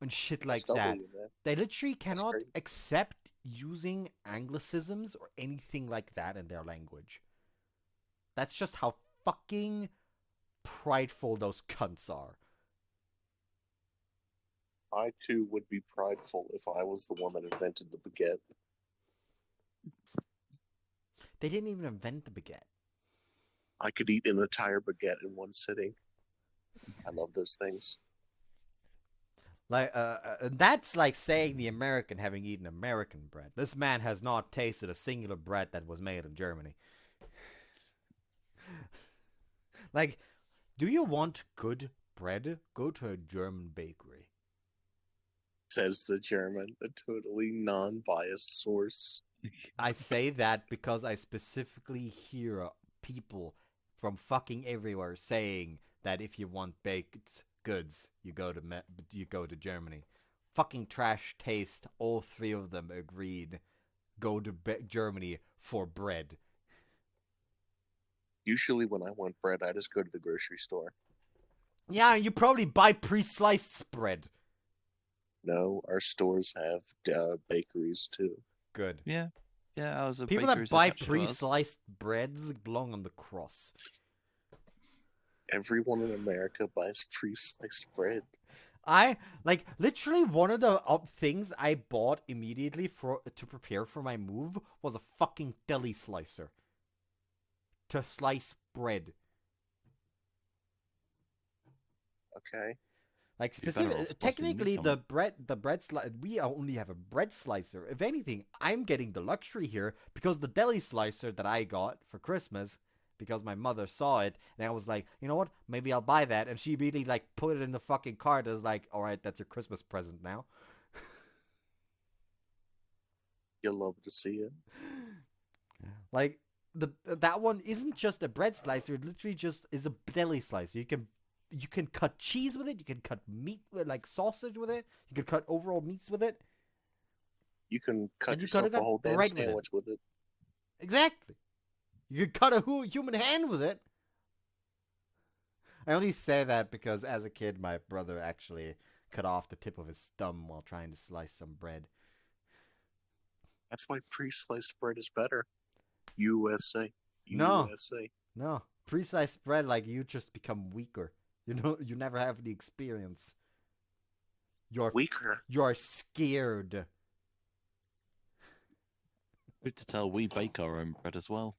Speaker 1: And shit like that. They literally cannot accept using anglicisms or anything like that in their language. That's just how fucking prideful those cunts are.
Speaker 3: I too would be prideful if I was the one that invented the baguette.
Speaker 1: They didn't even invent the baguette.
Speaker 3: I could eat an entire baguette in one sitting. I love those things.
Speaker 1: Like, that's like saying the American having eaten American bread. This man has not tasted a singular bread that was made in Germany. Like, do you want good bread, go to a German bakery.
Speaker 3: Says the German, a totally non-biased source.
Speaker 1: I say that because I specifically hear people from fucking everywhere saying that if you want baked goods, you go to Germany. Fucking trash taste. All three of them agreed. Go to Germany for bread.
Speaker 3: Usually when I want bread, I just go to the grocery store.
Speaker 1: Yeah, you probably buy pre-sliced bread.
Speaker 3: No, our stores have bakeries too.
Speaker 1: Good.
Speaker 2: Yeah. Yeah, I was a
Speaker 1: People
Speaker 2: bakery
Speaker 1: that buy
Speaker 2: attached to us.
Speaker 1: pre-sliced breads belong on the cross.
Speaker 3: Everyone in America buys pre-sliced bread.
Speaker 1: I like literally one of the things I bought immediately to prepare for my move was a fucking deli slicer to slice bread.
Speaker 3: Okay.
Speaker 1: Like
Speaker 2: You're better off
Speaker 1: specific,
Speaker 2: slicing
Speaker 1: technically
Speaker 2: meat on
Speaker 1: the bread we only have a bread slicer. If anything, I'm getting the luxury here because the deli slicer that I got for Christmas, because my mother saw it, and I was like, you know what, maybe I'll buy that, and she immediately like put it in the fucking cart as like, all right, that's your Christmas present now.
Speaker 3: You'll love to see it.
Speaker 1: Like that one isn't just a bread slicer; it literally just is a deli slicer. You can cut cheese with it. You can cut meat with like sausage with it. You can cut overall meats with it.
Speaker 3: You can cut
Speaker 1: And you
Speaker 3: yourself
Speaker 1: coulda
Speaker 3: a
Speaker 1: got
Speaker 3: whole damn
Speaker 1: bread with it.
Speaker 3: sandwich with it.
Speaker 1: Exactly. You can cut a human hand with it. I only say that because as a kid, my brother actually cut off the tip of his thumb while trying to slice some bread.
Speaker 3: That's why pre-sliced bread is better. USA.
Speaker 1: No.
Speaker 3: USA.
Speaker 1: No, pre-sliced bread, like you just become weaker. You never have the experience. You're
Speaker 3: Weaker.
Speaker 1: You're scared.
Speaker 2: Good to tell, we bake our own bread as well.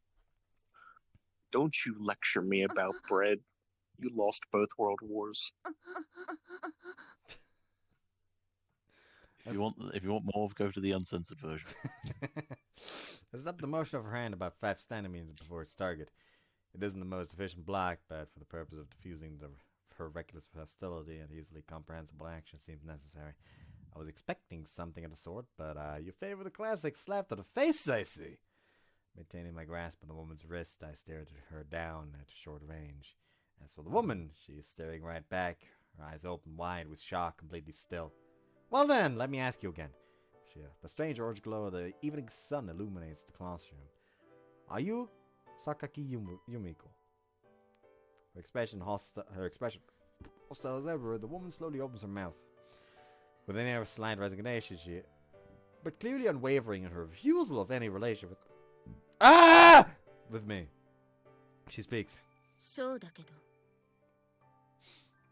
Speaker 3: Don't you lecture me about bread. You lost both world wars.
Speaker 2: If you want more, go to the uncensored version.
Speaker 1: It's up the motion of her hand about 5 centimeters before its target. It isn't the most efficient block, but for the purpose of diffusing her reckless hostility and easily comprehensible action seems necessary. I was expecting something of the sort, but you favor the classic slap to the face, I see. Maintaining my grasp on the woman's wrist, I stared her down at short range. As for the woman, she is staring right back, her eyes open wide with shock, completely still. Well then, let me ask you again. The strange orange glow of the evening sun illuminates the classroom. Are you Sakaki Yumiko? Her expression hostile as ever, the woman slowly opens her mouth. With an air of slight resignation, but clearly unwavering in her refusal of any relation with me. She speaks.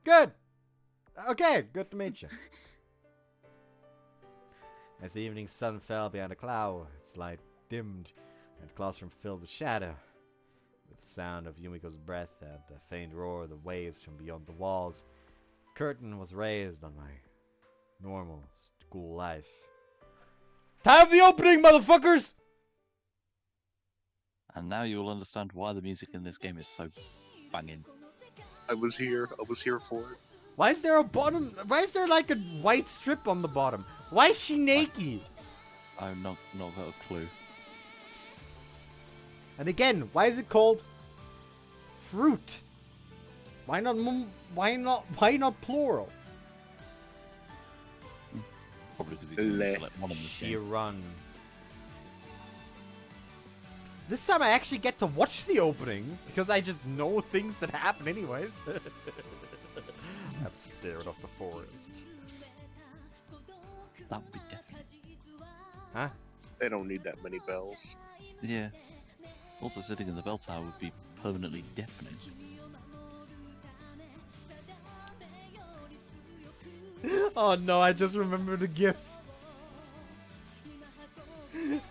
Speaker 1: Good! Okay, good to meet you. As the evening sun fell behind a cloud, its light dimmed, and the classroom filled with shadow. With the sound of Yumiko's breath and the faint roar of the waves from beyond the walls, curtain was raised on my normal school life. Time for the opening, motherfuckers!
Speaker 2: And now you will understand why the music in this game is so banging.
Speaker 3: I was here for it.
Speaker 1: Why is there like a white strip on the bottom? Why is she naked?
Speaker 2: I've not got a clue.
Speaker 1: And again, why is it called fruit? Why not plural?
Speaker 2: Probably because you can select one in this game.
Speaker 1: Run. This time I actually get to watch the opening because I just know things that happen anyways. I've stared off the forest.
Speaker 2: That would be deafening.
Speaker 1: Huh?
Speaker 3: They don't need that many bells.
Speaker 2: Yeah. Also, sitting in the bell tower would be permanently deafening.
Speaker 1: Oh no, I just remembered the GIF.
Speaker 2: This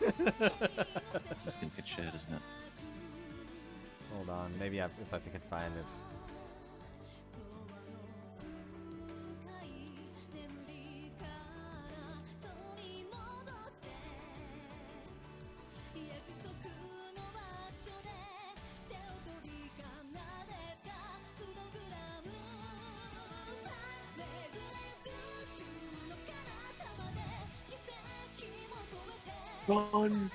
Speaker 2: is going to get shared, isn't it?
Speaker 1: Hold on, maybe if I can find it.
Speaker 3: Run!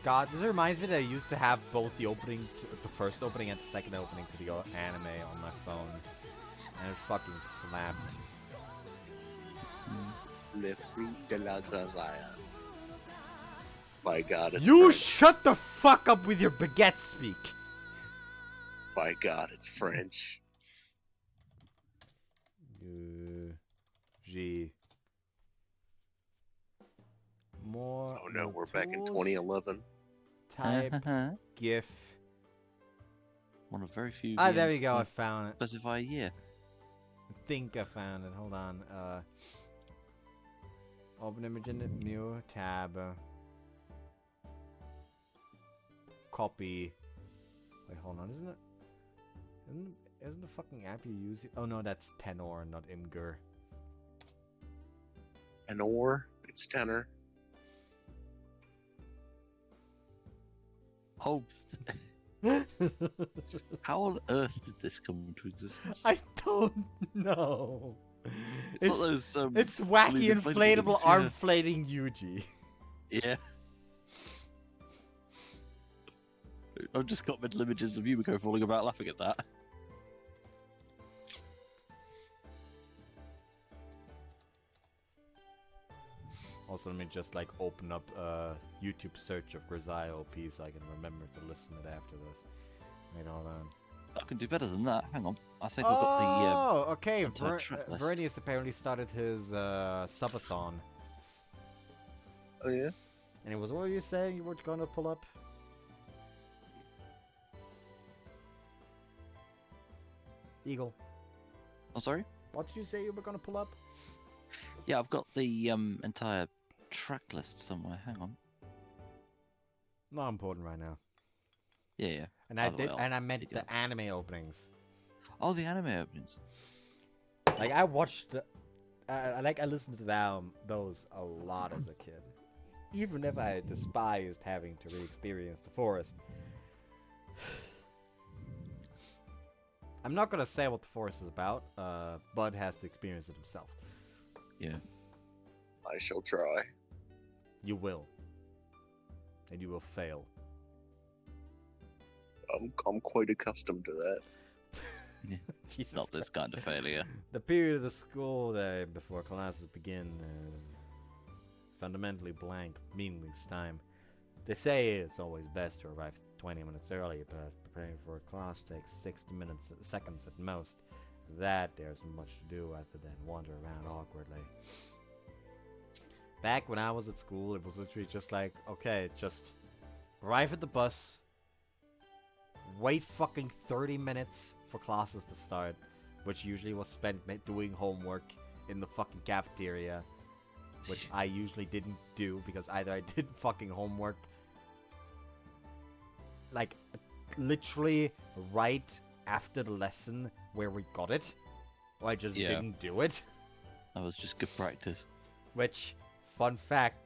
Speaker 1: God, this reminds me that I used to have both the the first opening and the second opening to the anime on my phone. And it fucking slapped.
Speaker 3: Le fruit de la Grisaia. My God, it's
Speaker 1: You
Speaker 3: French.
Speaker 1: shut the fuck up with your baguette speak!
Speaker 3: My God, it's French.
Speaker 1: G. More.
Speaker 3: Oh no,
Speaker 1: more
Speaker 3: we're back in
Speaker 1: tools.
Speaker 3: 2011.
Speaker 1: Type. GIF.
Speaker 2: One of very few.
Speaker 1: Ah, there
Speaker 2: games
Speaker 1: we go.
Speaker 2: to
Speaker 1: I found it.
Speaker 2: Specify a year.
Speaker 1: I think I found it. Hold on. Open image in it. New tab. Copy. Wait, hold on. Isn't it? Isn't the fucking app you use? Oh no, that's Tenor, not Imgur.
Speaker 3: Tenor? It's tenor.
Speaker 2: Oh, how on earth did this come into existence?
Speaker 1: I don't know.
Speaker 2: It's not those.
Speaker 1: It's wacky
Speaker 2: inflatable
Speaker 1: inflatable
Speaker 2: things,
Speaker 1: arm
Speaker 2: yeah.
Speaker 1: flating Yuji.
Speaker 2: Yeah. I've just got middle images of Yumiko falling about laughing at that.
Speaker 1: Also, let me just like open up YouTube search of Grisaia OP so I can remember to listen to it after this. Wait, hold on.
Speaker 2: I can do better than that. Hang on. I think I've got the.
Speaker 1: Oh, okay.
Speaker 2: entire track list.
Speaker 1: Vernius apparently started his subathon.
Speaker 3: Oh yeah?
Speaker 1: And it was, what were you saying you were going to pull up? Eagle.
Speaker 2: Oh, sorry?
Speaker 1: What did you say you were going to pull up?
Speaker 2: Yeah, I've got the entire track list somewhere. Hang on.
Speaker 1: Not important right now.
Speaker 2: Yeah, yeah.
Speaker 1: And I
Speaker 2: By the way,
Speaker 1: did, and I meant
Speaker 2: dig
Speaker 1: the
Speaker 2: it.
Speaker 1: anime openings.
Speaker 2: Oh, the anime openings.
Speaker 1: Like I watched, I listened to those a lot as a kid. Even if I despised having to re-experience the forest. I'm not gonna say what the forest is about. Bud has to experience it himself.
Speaker 2: Yeah.
Speaker 3: I shall try.
Speaker 1: You will. And you will fail.
Speaker 3: I'm quite accustomed to that.
Speaker 1: Jesus
Speaker 2: Not this kind of failure.
Speaker 1: The period of the school day before classes begin is fundamentally blank, meaningless time. They say it's always best to arrive 20 minutes early, but preparing for a class takes 60 seconds at most. That there isn't much to do other than wander around awkwardly. Back when I was at school, it was literally just like, okay, just arrive at the bus, wait fucking 30 minutes for classes to start, which usually was spent doing homework in the fucking cafeteria, which I usually didn't do because either I did fucking homework like literally right after the lesson where we got it, or I just didn't do it.
Speaker 2: That was just good practice.
Speaker 1: Which, fun fact,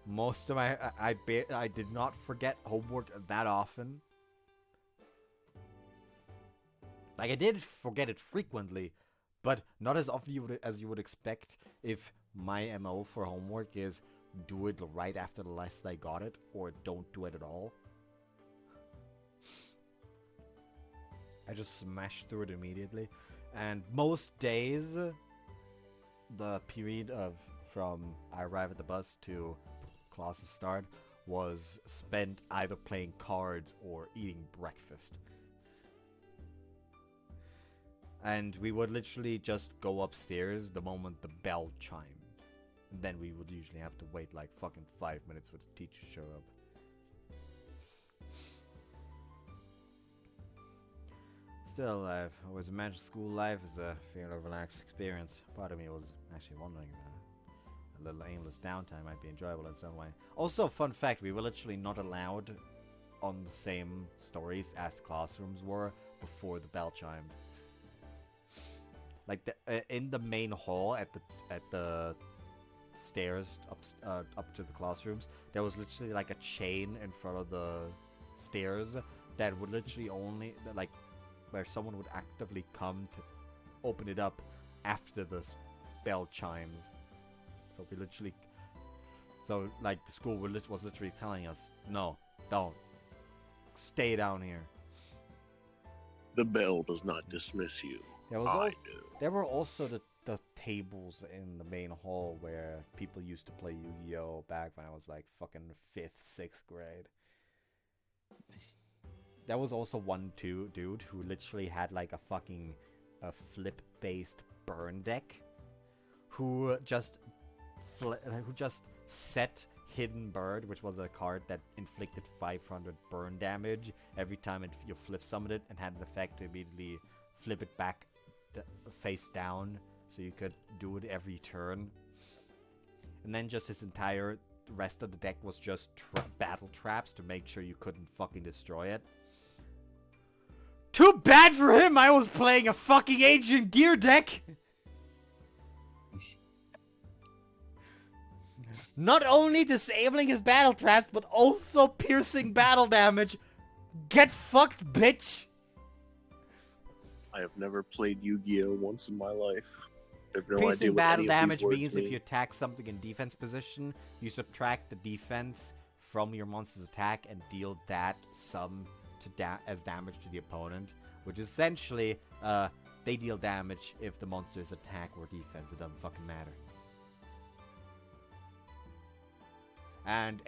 Speaker 1: most of my I did not forget homework that often. Like I did forget it frequently, but not as often as you would expect. If my MO for homework is do it right after the lesson I got it, or don't do it at all. I just smash through it immediately, and most days, the period from I arrive at the bus to classes start was spent either playing cards or eating breakfast. And we would literally just go upstairs the moment the bell chimed. And then we would usually have to wait like fucking 5 minutes for the teacher to show up. Still, I've always imagined school life as a fairly relaxed experience. Part of me was actually wondering that a little aimless downtime might be enjoyable in some way. Also, fun fact, we were literally not allowed on the same stories as the classrooms were before the bell chimed. Like in the main hall at the stairs up to the classrooms, there was literally like a chain in front of the stairs that would literally only where someone would actively come to open it up after the bell chimes. So we literally, so like the school was literally telling us, no, don't, stay down here.
Speaker 3: The bell does not dismiss you.
Speaker 1: There were also the tables in the main hall where people used to play Yu-Gi-Oh! Back when I was like fucking 5th, 6th grade. There was also one dude who literally had like a fucking flip-based burn deck, who just set Hidden Bird, which was a card that inflicted 500 burn damage every time you flip summoned it, and had an effect to immediately flip it back face down, so you could do it every turn. And then just his entire rest of the deck was just battle traps to make sure you couldn't fucking destroy it. Too bad for him, I was playing a fucking Ancient Gear deck! Not only disabling his battle traps, but also piercing battle damage. Get fucked, bitch!
Speaker 3: I have never played Yu-Gi-Oh! Once in my life. I have no idea
Speaker 1: Piercing
Speaker 3: what
Speaker 1: battle
Speaker 3: any of
Speaker 1: damage
Speaker 3: these words
Speaker 1: means
Speaker 3: mean.
Speaker 1: if you attack something in defense position, you subtract the defense from your monster's attack and deal that sum to as damage to the opponent, which is essentially, they deal damage if the monster's attack or defense. It doesn't fucking matter. And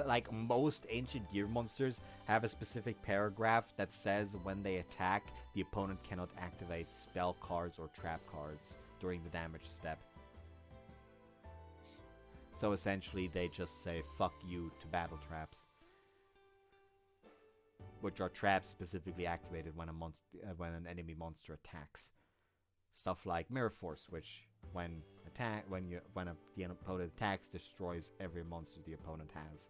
Speaker 1: like most Ancient Gear monsters have a specific paragraph that says when they attack, the opponent cannot activate spell cards or trap cards during the damage step. So essentially they just say fuck you to battle traps, which are traps specifically activated when an enemy monster attacks. Stuff like Mirror Force, which when the opponent attacks, destroys every monster the opponent has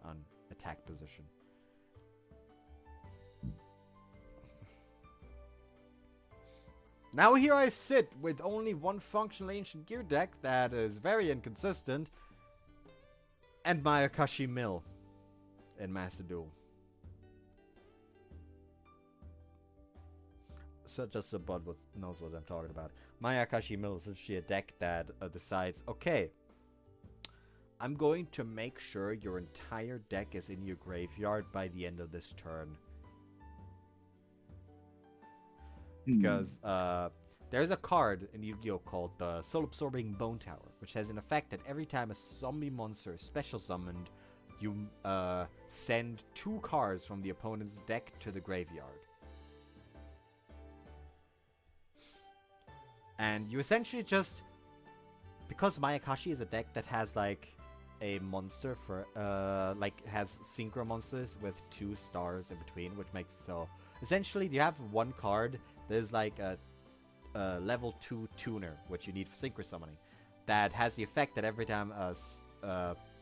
Speaker 1: on attack position. Now here I sit with only one functional Ancient Gear deck that is very inconsistent, and my Akashi Mill in Master Duel. So just about knows what I'm talking about. My Akashi Mill is actually a deck that decides, okay, I'm going to make sure your entire deck is in your graveyard by the end of this turn. Because there's a card in Yu-Gi-Oh! Called the Soul Absorbing Bone Tower, which has an effect that every time a zombie monster is special summoned, you send 2 cards from the opponent's deck to the graveyard. And you essentially just, because Mayakashi is a deck that has like a monster for like has synchro monsters with 2 stars in between, which makes it so essentially you have one card that is like a level 2 tuner, which you need for synchro summoning, that has the effect that every time a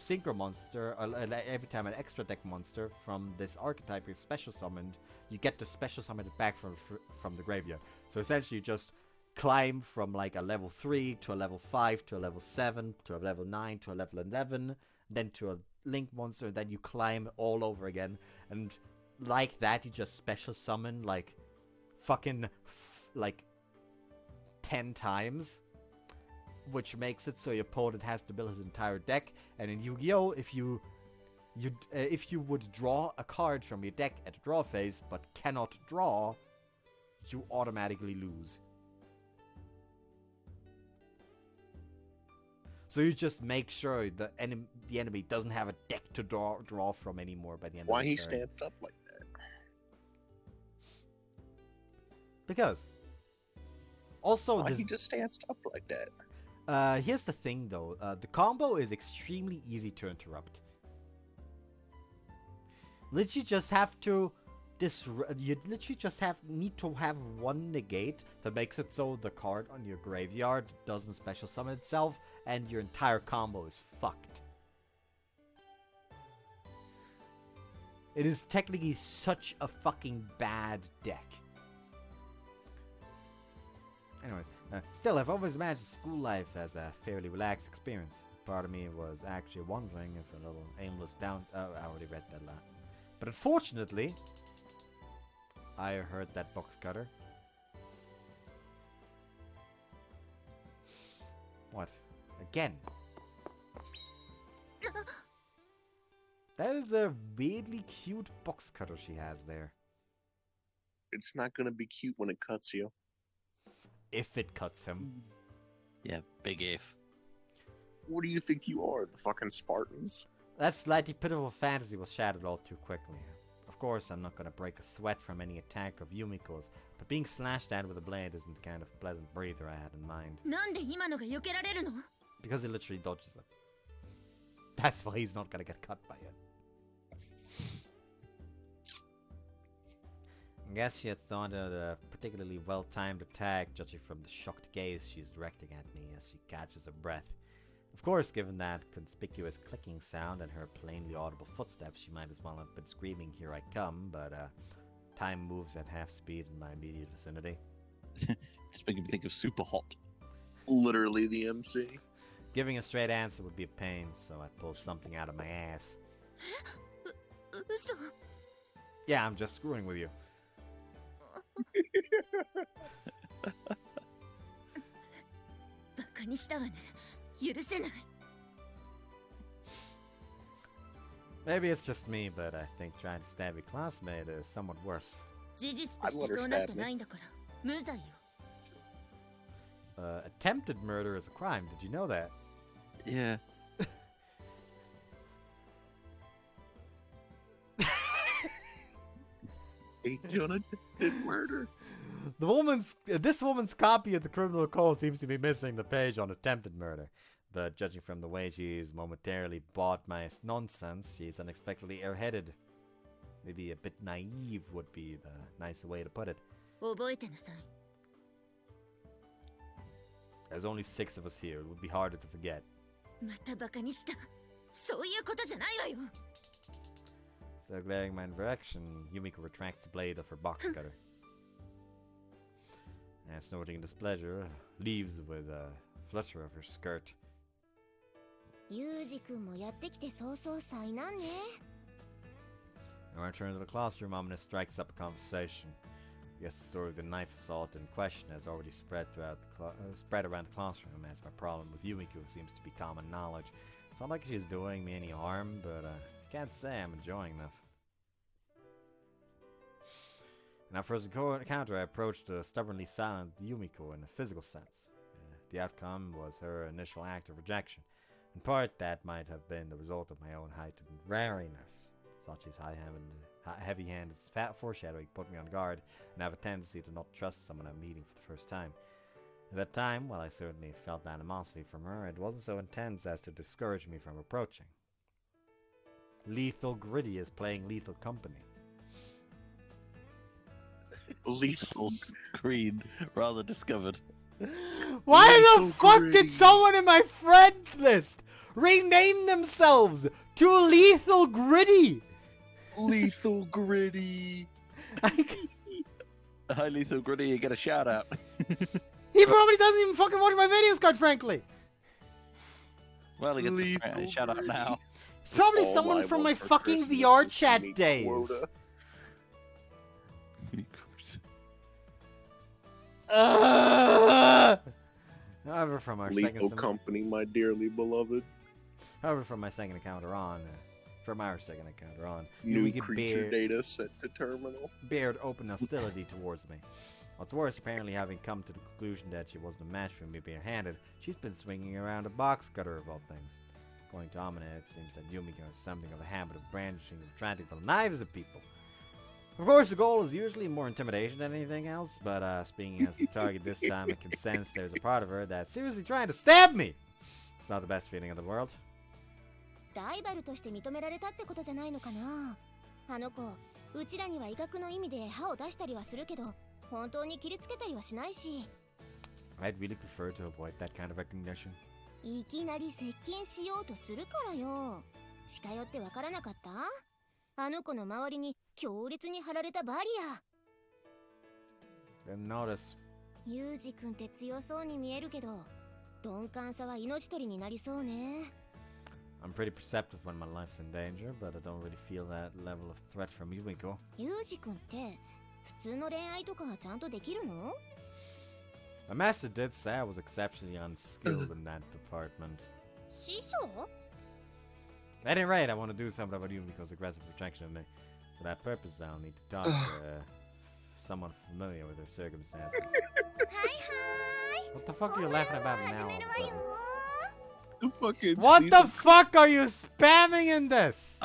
Speaker 1: synchro monster, or every time an extra deck monster from this archetype is special summoned, you get to special summon it back from the graveyard. So essentially you just climb from like a level 3 to a level 5 to a level 7 to a level 9 to a level 11, then to a link monster, and then you climb all over again, and like that you just special summon like fucking like 10 times, which makes it so your opponent has to build his entire deck. And in Yu-Gi-Oh! If you would draw a card from your deck at draw phase but cannot draw, you automatically lose. So you just make sure the enemy doesn't have a deck to draw from anymore by the end of the turn.
Speaker 3: Why he stamped up like that?
Speaker 1: Because. Also,
Speaker 3: Why he just stands up like
Speaker 1: that? Here's the thing, though. The combo is extremely easy to interrupt. Literally, just have to you literally just need to have one negate that makes it so the card on your graveyard doesn't special summon itself, and your entire combo is fucked. It is technically such a fucking bad deck. Anyways, still, I've always imagined school life as a fairly relaxed experience. Part of me was actually wondering if a little aimless I already read that lot. But unfortunately, I heard that box cutter. What? Again? That is a weirdly cute box cutter she has there.
Speaker 3: It's not gonna be cute when it cuts you.
Speaker 1: If it cuts him.
Speaker 2: Yeah, big if.
Speaker 3: What do you think you are, the fucking Spartans?
Speaker 1: That slightly pitiful fantasy was shattered all too quickly. Of course, I'm not gonna break a sweat from any attack of Yumiko's, but being slashed at with a blade isn't the kind of pleasant breather I had in mind. Because he literally dodges it. That's why he's not gonna get cut by it. I guess she had thought it a particularly well-timed attack, judging from the shocked gaze she's directing at me as she catches her breath. Of course, given that conspicuous clicking sound and her plainly audible footsteps, she might as well have been screaming, "Here I come," but time moves at half speed in my immediate vicinity.
Speaker 2: Just making me think of Super Hot.
Speaker 3: Literally the MC.
Speaker 1: Giving a straight answer would be a pain, so I pulled something out of my ass. Yeah, I'm just screwing with you. Maybe it's just me, but I think trying to stab your classmate is somewhat worse.
Speaker 3: I'd let her stab me.
Speaker 1: Attempted murder is a crime. Did you know that?
Speaker 2: Yeah.
Speaker 3: He done did murder.
Speaker 1: This woman's copy of the criminal code seems to be missing the page on attempted murder. But judging from the way she's momentarily bought my nonsense, she's unexpectedly airheaded. Maybe a bit naive would be the nicer way to put it. There's only 6 of us here. It would be harder to forget. So glaring my direction, Yumiko retracts the blade of her box cutter. And snorting displeasure, leaves with a flutter of her skirt. I return to the classroom, ominous strikes up a conversation. I guess the story of the knife assault in question has already spread around the classroom, as my problem with Yumiko seems to be common knowledge. It's not like she's doing me any harm, but I can't say I'm enjoying this. In our first encounter, I approached a stubbornly silent Yumiko in a physical sense. The outcome was her initial act of rejection. In part, that might have been the result of my own heightened wariness, such as heavy-handed foreshadowing put me on guard, and I have a tendency to not trust someone I'm meeting for the first time. At that time, while I certainly felt animosity from her, it wasn't so intense as to discourage me from approaching. Lethal Gritty is playing Lethal Company.
Speaker 3: Lethal
Speaker 2: Green, rather discovered.
Speaker 1: Why the fuck did someone in my friend list rename themselves to Lethal Gritty?
Speaker 3: Lethal Gritty.
Speaker 2: Hi, Lethal Gritty, you get a shout out.
Speaker 1: He probably doesn't even fucking watch my videos, quite frankly.
Speaker 2: Well, he gets a shout out now.
Speaker 1: It's probably someone from my fucking VR chat days. However, from our
Speaker 3: Lethal Company, my dearly beloved.
Speaker 1: However, from our second encounter on,
Speaker 3: new creature data set to terminal.
Speaker 1: Bared open hostility towards me. What's worse, apparently having come to the conclusion that she wasn't a match for me barehanded, she's been swinging around a box cutter of all things. According to Amina, it seems that Yumiko has something of a habit of brandishing retractable knives at people. Of course, the goal is usually more intimidation than anything else, but speaking as the target this time, I can sense there's a part of her that's seriously trying to stab me! It's not the best feeling in the world.
Speaker 5: ライバルとして認められたってことじゃないのかな。あの子、うちらには威嚇の意味で歯を出したりはするけど、本当に切りつけたりはしないし。
Speaker 1: I'd really prefer to avoid that kind of recognition.
Speaker 5: いきなり接近しようとするからよ。近寄ってわからなかった？あの子の周りに強烈に張られたバリア。
Speaker 1: Didn't notice.
Speaker 5: ユージ君って強そうに見えるけど、鈍感さは命取りになりそうね。
Speaker 1: I'm pretty perceptive when my life's in danger, but I don't really feel that level of threat from Yumiko.
Speaker 5: ユージ君って普通の恋愛とかはちゃんとできるの？
Speaker 1: My master did say I was exceptionally unskilled in that department.
Speaker 5: 師匠？
Speaker 1: At any rate, I want to do something about Yumiko's aggressive rejection of me. For that purpose, I'll need to talk to someone familiar with her circumstances. What the fuck are you laughing about now? What the fuck are you spamming in this?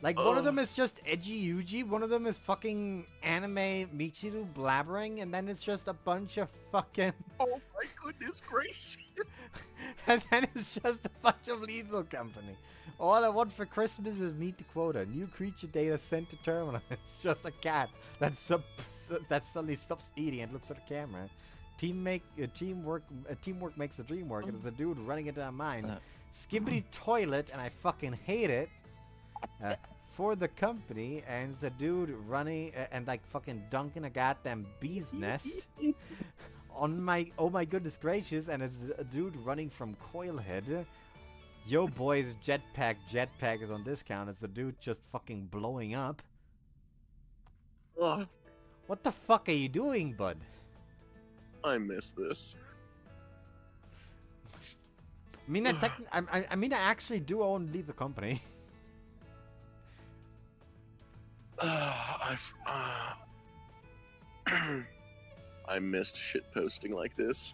Speaker 1: Like, one of them is just edgy Yuji, one of them is fucking anime Michiru blabbering, and then it's just a bunch of fucking...
Speaker 3: Oh my goodness gracious!
Speaker 1: And then it's just a bunch of Lethal Company. All I want for Christmas is meet the quota. New creature data sent to terminal. It's just a cat that suddenly stops eating and looks at the camera. Teamwork makes the dream work. And there's a dude running into a mine. Skibbity toilet, and I fucking hate it. For the company, and it's a dude running and like fucking dunking a goddamn bee's nest. On my, oh my goodness gracious, and it's a dude running from Coilhead. Yo boys, jetpack is on discount. It's a dude just fucking blowing up.
Speaker 3: Ugh,
Speaker 1: What the fuck are you doing, bud?
Speaker 3: I miss this.
Speaker 1: I mean, I mean, I actually do own Leave the Company.
Speaker 3: I missed shit posting like this.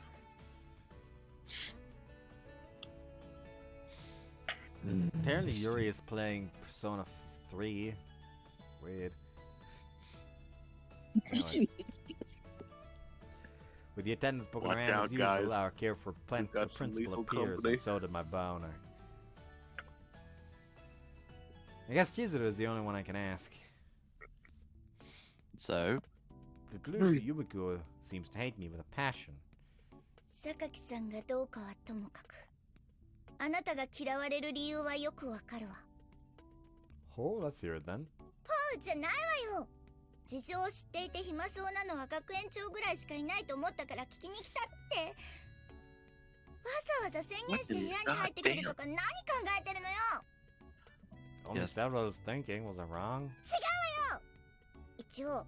Speaker 1: Apparently Yuri is playing Persona 3. Weird. Anyway. With the attendance book
Speaker 3: Watch
Speaker 1: around
Speaker 3: out,
Speaker 1: as usual,
Speaker 3: guys.
Speaker 1: our care for the
Speaker 3: got some
Speaker 1: principal
Speaker 3: lethal
Speaker 1: appears,
Speaker 3: company.
Speaker 1: and so did my boner. I guess Chizuru is the only one I can ask.
Speaker 2: So,
Speaker 1: Conclusion, Yumiko seems to hate me with a passion.
Speaker 5: 榊さんがどうかはともかく、あなたが嫌われる理由はよくわかるわ。
Speaker 1: Oh, let's hear it then.
Speaker 5: じゃないわよ。事情を知っていて暇そうなのは学園長ぐらいしかいないと思ったから聞きに来たって。わざわざ宣言して部屋に入ってくるとか何考えてるのよ。
Speaker 1: Only
Speaker 2: Yes.
Speaker 1: said what I was thinking. Was I wrong?
Speaker 5: 違うわよ。一応。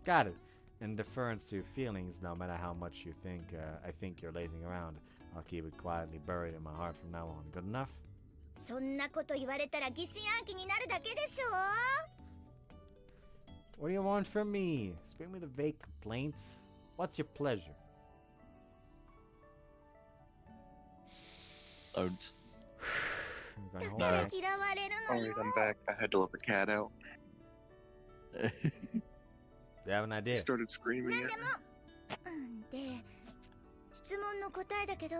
Speaker 1: Got it. In deference to your feelings, no matter how much you think I think you're lazing around, I'll keep it quietly buried in my heart from now on. Good enough?
Speaker 5: そんなこと言われたら疑心暗鬼になるだけでしょ。
Speaker 1: What do you want from me? Spare me the vague complaints. What's your pleasure?
Speaker 2: don't.
Speaker 1: I'm gonna hold
Speaker 5: だから
Speaker 1: back.
Speaker 5: 嫌われるの
Speaker 3: Alright,
Speaker 5: よ。
Speaker 3: I'm back. I had to let the cat out.
Speaker 1: Do you have an
Speaker 3: He
Speaker 1: idea?
Speaker 3: started screaming
Speaker 5: なん
Speaker 3: at
Speaker 5: で
Speaker 3: me.
Speaker 5: も。で、質問の答えだけど、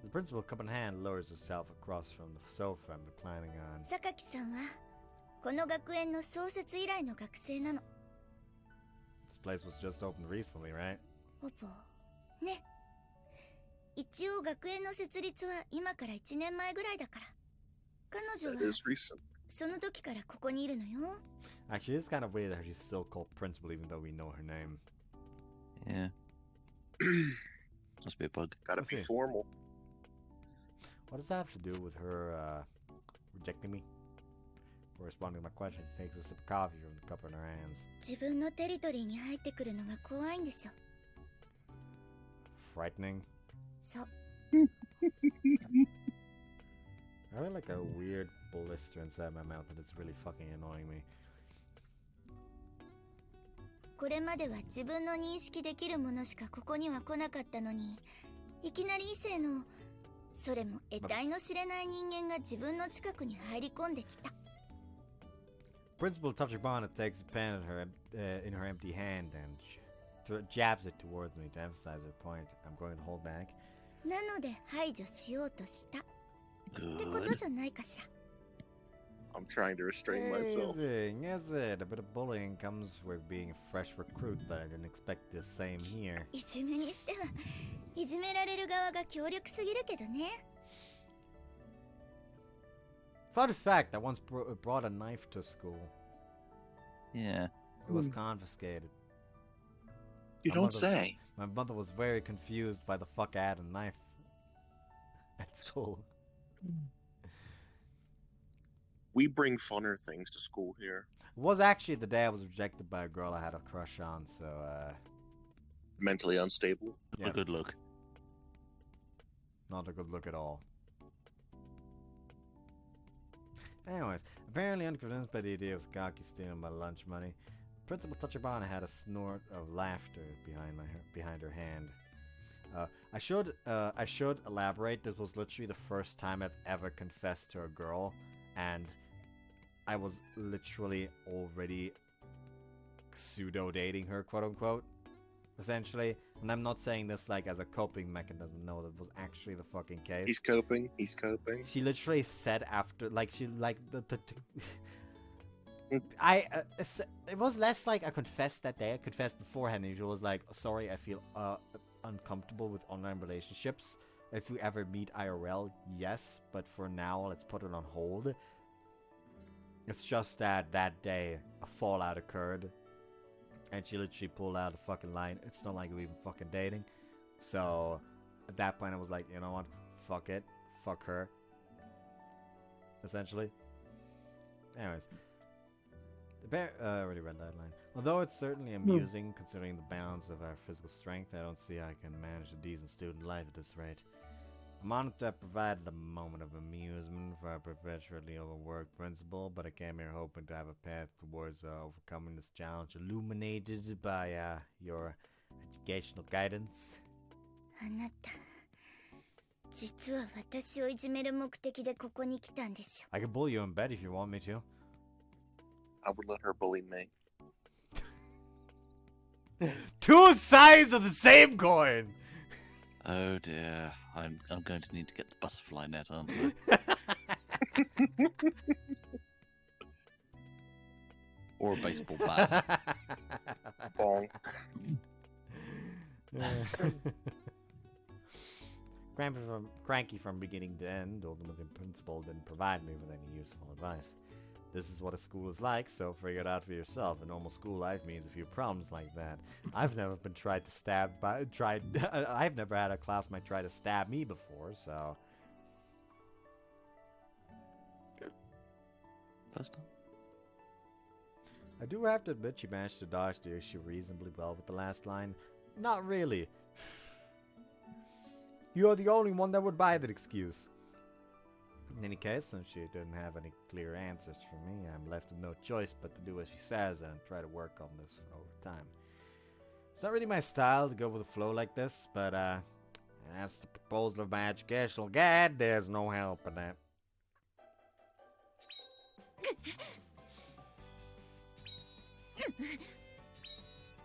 Speaker 1: The principal, cup in hand, lowers herself across from the sofa and reclining on.
Speaker 5: 榊さんはこの学園の創設以来の学生なの。
Speaker 1: This place was just opened recently, right?
Speaker 5: ほぼね。一応学園の設立は今から1年前ぐらいだから。彼女
Speaker 3: That
Speaker 5: は
Speaker 3: is recent.
Speaker 5: その時からここにいるのよ。
Speaker 1: Actually, it's kind of weird that she's still called principal even though we know her name.
Speaker 2: Yeah. Must be a bug.
Speaker 3: Gotta
Speaker 1: Let's
Speaker 3: be
Speaker 1: see.
Speaker 3: formal.
Speaker 1: What does that have to do with her rejecting me? For responding to my question, she takes a sip of coffee from the cup in her hands.
Speaker 5: 自分のテリトリーに入ってくるのが怖いんでしょ。
Speaker 1: Frightening.
Speaker 5: そう。
Speaker 1: I have like a weird blister inside my mouth and it's really fucking annoying me.
Speaker 5: これまでは自分の認識できるものしかここには来なかったのに、いきなり異性の、それも得体の知れない人間が自分の近くに入り込んできた。
Speaker 1: Principal touches upon it, takes a pen in her empty hand and jabs it towards me to emphasize her point. I'm going to hold back.
Speaker 5: なので排除しようとしたってこと
Speaker 2: Good.
Speaker 5: じゃないかしら。
Speaker 3: I'm trying to restrain myself.
Speaker 1: Is it? A bit of bullying comes with being a fresh recruit, but I didn't expect the same here.
Speaker 5: いじめにしてはいじめられる側が強力すぎるけどね。
Speaker 1: Fun fact, I once brought a knife to school.
Speaker 2: Yeah.
Speaker 1: It was confiscated.
Speaker 3: You
Speaker 1: My
Speaker 3: don't
Speaker 1: mother-
Speaker 3: say.
Speaker 1: My mother was very confused by the fuck I had a knife at school.
Speaker 3: We bring funner things to school here.
Speaker 1: It was actually the day I was rejected by a girl I had a crush on, so,
Speaker 3: Mentally unstable.
Speaker 1: yes,
Speaker 2: A good look.
Speaker 1: not a good look at all. Anyways, apparently unconvinced by the idea of Skaki stealing my lunch money, Principal Tachibana had a snort of laughter behind her hand. I should elaborate. This was literally the first time I've ever confessed to a girl, and I was literally already pseudo-dating her, quote-unquote, essentially. And I'm not saying this like as a coping mechanism. No, that was actually the fucking case.
Speaker 3: He's coping. He's coping.
Speaker 1: She literally said after, like, she, like, it was less like I confessed that day. I confessed beforehand, and she was like, sorry, I feel uncomfortable with online relationships. If we ever meet IRL, yes, but for now, let's put it on hold. It's just that day, a fallout occurred, and she literally pulled out a fucking line. It's not like we've been fucking dating. So, at that point, I was like, you know what? Fuck it. Fuck her. Essentially. Anyways. I already read that line. Although it's certainly amusing, considering the bounds of our physical strength, I don't see how I can manage a decent student life at this rate. A monitor provided a moment of amusement for our perpetually overworked principal, but I came here hoping to have a path towards overcoming this challenge illuminated by your educational guidance.
Speaker 5: あなた、実は私をいじめる目的でここに来たんでしょ。
Speaker 1: I can bully you in bed if you want me to.
Speaker 3: I would let her bully me.
Speaker 1: Two sides of the same coin!
Speaker 2: Oh dear, I'm going to need to get the butterfly net, aren't I? Or a baseball bat.
Speaker 3: Bonk.
Speaker 1: Cranky from beginning to end, ultimately the principal didn't provide me with any useful advice. This is what a school is like, so figure it out for yourself. A normal school life means a few problems like that. I've never been I've never had a classmate try to stab me before, so.
Speaker 2: First time.
Speaker 1: I do have to admit she managed to dodge the issue reasonably well with the last line. Not really. You're the only one that would buy that excuse. In any case, since she didn't have any clear answers for me, I'm left with no choice but to do as she says and try to work on this over time. It's not really my style to go with the flow like this, but that's the proposal of my educational guide. There's no help in that.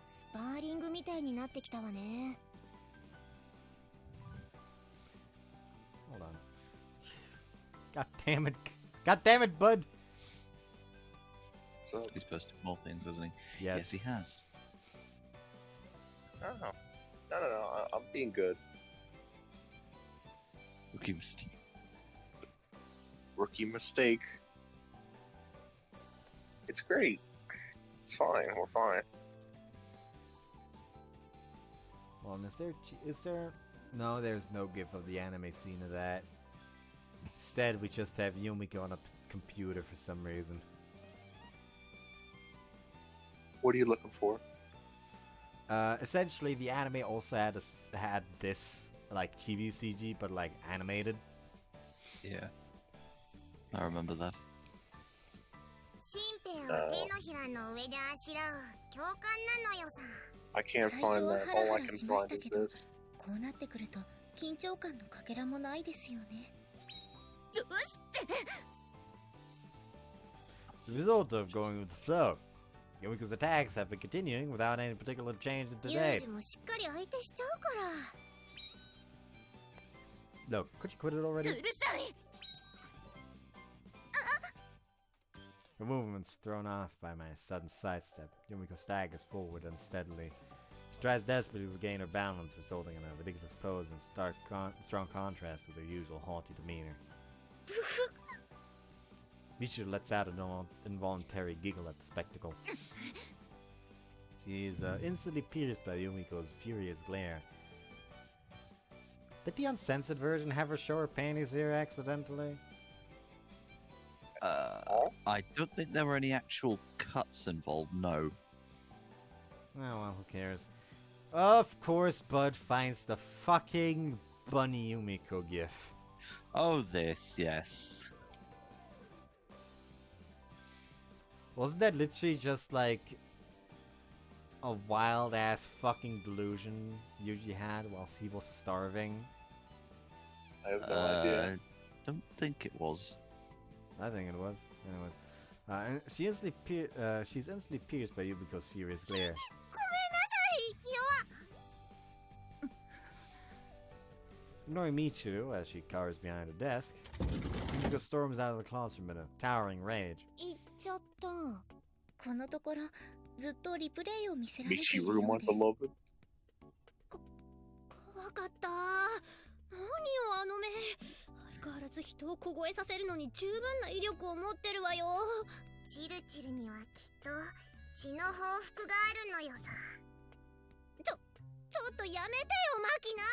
Speaker 5: Sparring みたいになってきたわね。
Speaker 1: Hold on. God damn it. God damn it, bud.
Speaker 3: So,
Speaker 2: He's supposed to do more things, isn't he?
Speaker 1: Yes.
Speaker 2: Yes, he has.
Speaker 3: I don't know. No. I'm being good.
Speaker 2: Rookie mistake.
Speaker 3: Rookie mistake. It's great. It's fine. We're fine.
Speaker 1: Well, is there... No, there's no gif of the anime scene of that. Instead, we just have Yumiko on a computer for some reason.
Speaker 3: What are you looking for?
Speaker 1: Essentially, the anime also had this, like, chibi CG, but, like, animated.
Speaker 2: Yeah. I remember that.
Speaker 5: 新兵は手のひらの上であしらう教官なのよさ。
Speaker 3: I can't find that. All I can find is this.
Speaker 5: こうなってくると緊張感のかけらもないですよね。どうして
Speaker 1: The result of going with the flow. Yumiko's attacks have been continuing without any particular change to
Speaker 5: ユー
Speaker 1: date.
Speaker 5: ジもしっかり相手しちゃうから。
Speaker 1: Look, could you quit it
Speaker 5: う
Speaker 1: already?
Speaker 5: るさい。
Speaker 1: Her movement's thrown off by my sudden sidestep. Yumiko staggers forward unsteadily. She tries desperately to regain her balance, resulting in a ridiculous pose in strong contrast with her usual haughty demeanor. Michiru lets out an involuntary giggle at the spectacle. She's instantly pierced by Yumiko's furious glare. Did the uncensored version have her show her panties here accidentally?
Speaker 2: I don't think there were any actual cuts involved, no.
Speaker 1: Oh well, who cares? Of course, Bud finds the fucking bunny Yumiko gif.
Speaker 2: Oh, this, yes.
Speaker 1: Wasn't that literally just like a wild ass fucking delusion Yuji had whilst he was starving?
Speaker 3: I have no idea.
Speaker 2: I don't think it was.
Speaker 1: I think it was. Anyways. And she's instantly pierced by Yumiko's furious glare. Ignoring Michiru as she cowers behind a desk, Yumiko storms out of the classroom in a towering rage.
Speaker 5: 言っちゃった。このところずっとリプレイを見せられている
Speaker 3: Michiru,
Speaker 5: の
Speaker 3: my
Speaker 5: です。
Speaker 3: beloved.
Speaker 5: 怖かった。何よあの目。相変わらず人を凍えさせるのに十分な威力を持ってるわよ。チルチルにはきっと血の報復があるのよさ。ちょっとやめてよマキナ。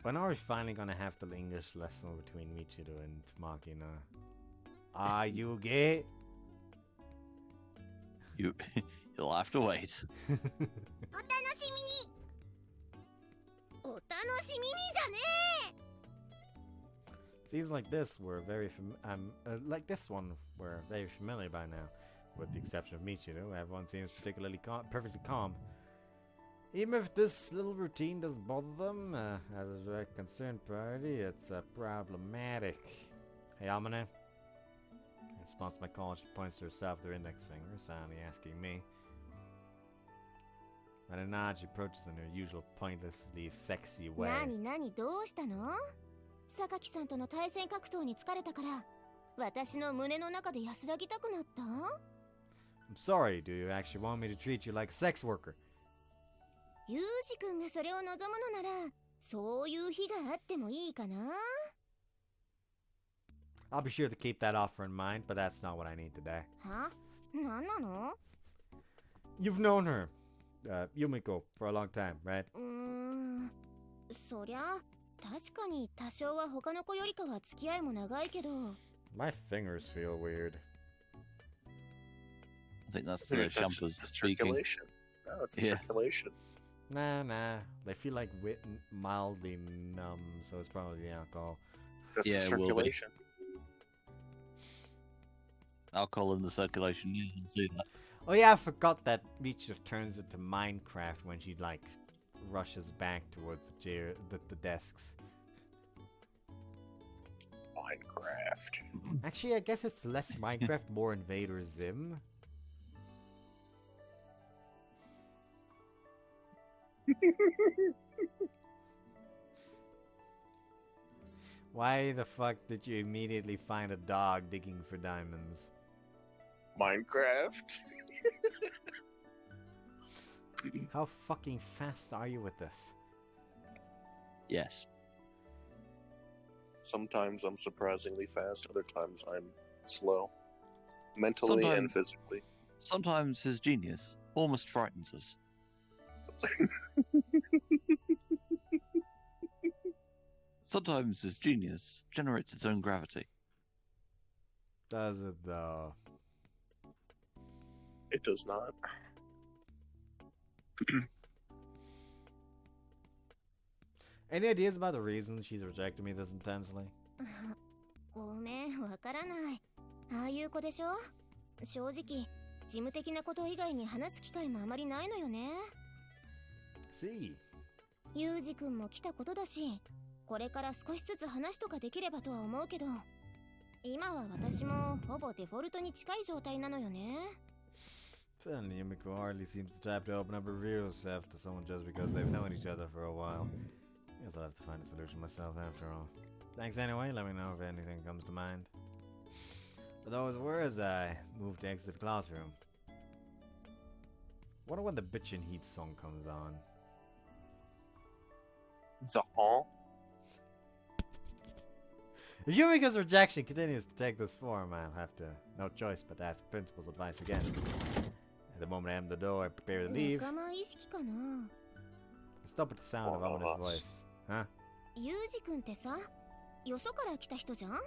Speaker 1: When are we finally gonna have the English lesson between Michiru and Makina? Are you gay?
Speaker 2: You'll have to wait.
Speaker 5: お楽しみに。お楽しみにじゃねえ。
Speaker 1: Scenes like this were like this one were very familiar by now, with the exception of Michiru. Everyone seems particularly perfectly calm. Even if this little routine doesn't bother them, as a direct concerned party, it's problematic. Hey, Amane. In response to my call, she points to herself with her index finger, silently asking me. At a nod, she approaches in her usual pointlessly sexy way.
Speaker 5: 何どうしたの？榊さんとの対戦格闘に疲れたから私の胸の中で安らぎたくなった？
Speaker 1: I'm sorry, do you actually want me to treat you like a sex worker?
Speaker 5: ユージ君がそれを望むのならそういう日があってもいいかな？
Speaker 1: I'll be sure to keep that offer in mind, but that's not what I need today.
Speaker 5: は？何なの？
Speaker 1: You've known her, Yumiko, for a long time, right?
Speaker 5: そりゃ確かに多少は他の子よりかは付き合いも長いけど。
Speaker 1: My fingers feel weird.
Speaker 2: I think that's
Speaker 3: I
Speaker 2: the
Speaker 3: think
Speaker 2: jumpers
Speaker 3: it's the
Speaker 2: speaking.
Speaker 3: circulation. No, it's the
Speaker 2: Yeah.
Speaker 3: circulation.
Speaker 1: Nah. They feel like mildly numb, so it's probably the alcohol.
Speaker 3: That's
Speaker 2: Yeah,
Speaker 3: the
Speaker 2: it will be.
Speaker 3: circulation.
Speaker 2: Alcohol in the circulation, yeah, you can see that.
Speaker 1: Oh yeah, I forgot that Michiru turns into Minecraft when she like rushes back towards the desks.
Speaker 3: Minecraft.
Speaker 1: Actually, I guess it's less Minecraft, more Invader Zim. Why the fuck did you immediately find a dog digging for diamonds?
Speaker 3: Minecraft.
Speaker 1: How fucking fast are you with this?
Speaker 2: Yes.
Speaker 3: Sometimes I'm surprisingly fast, other times I'm slow. Mentally and physically.
Speaker 2: Sometimes his genius almost frightens us. Sometimes his genius generates its own gravity.
Speaker 1: Does it though?
Speaker 3: It does not.
Speaker 1: Any ideas about the reason she's rejected me this intensely?
Speaker 5: ごめん、わからない。ああいう子でしょ？正直、事務的なこと以外に話す機会もあまりないのよね。
Speaker 1: See.
Speaker 5: ユージ君も来たことだし、これから少しずつ話とかできればとは思うけど、今は私もほぼデフォルトに近い状態なのよね。
Speaker 1: Certainly, Yumiko hardly seems the type to open up reviews after someone just because they've known each other for a while. Guess I'll have to find a solution myself after all. Thanks anyway, let me know if anything comes to mind. With those words, I moved to exit the classroom. Wonder when the Bitchin' Heat song comes on. If Yumiko's rejection continues to take this form, I'll have to, no choice but to ask the principal's advice again. At the moment I am the door, I prepare to leave.
Speaker 5: 仲間意識かな。
Speaker 1: I stop at the sound of
Speaker 3: One of
Speaker 1: ominous
Speaker 3: us.
Speaker 1: voice. Huh?
Speaker 5: ユージ君ってさ、よそから来た人じゃん。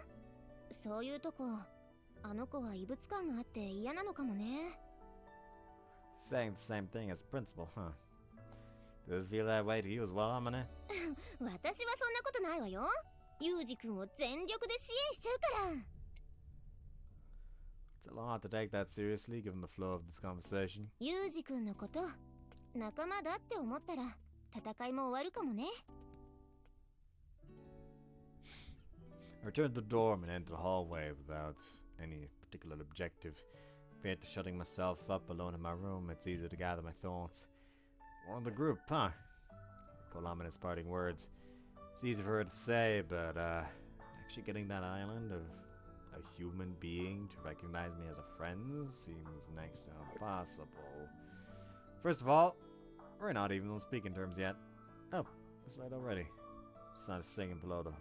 Speaker 5: そういうとこ、あの子は異物感があって嫌なのかもね。
Speaker 1: Saying the same thing as the principal, huh? Does it feel that way to you as well, Amane?
Speaker 5: 私はそんなことないわよ。ユージ君を全力で支援しちゃうから。
Speaker 1: It's a lot to take that seriously, given the flow of this conversation.
Speaker 5: ユージ君のこと、仲間だって思ったら、戦いも終わるかもね。
Speaker 1: I return to the dorm and enter the hallway without any particular objective. Compared to shutting myself up alone in my room, it's easier to gather my thoughts. One of the group, huh? Recall Amanet's parting words. It's easy for her to say, but actually getting that island of a human being to recognize me as a friend seems next to impossible. First of all, we're not even on speaking terms yet. Oh, it's light already. The sun is sinking below the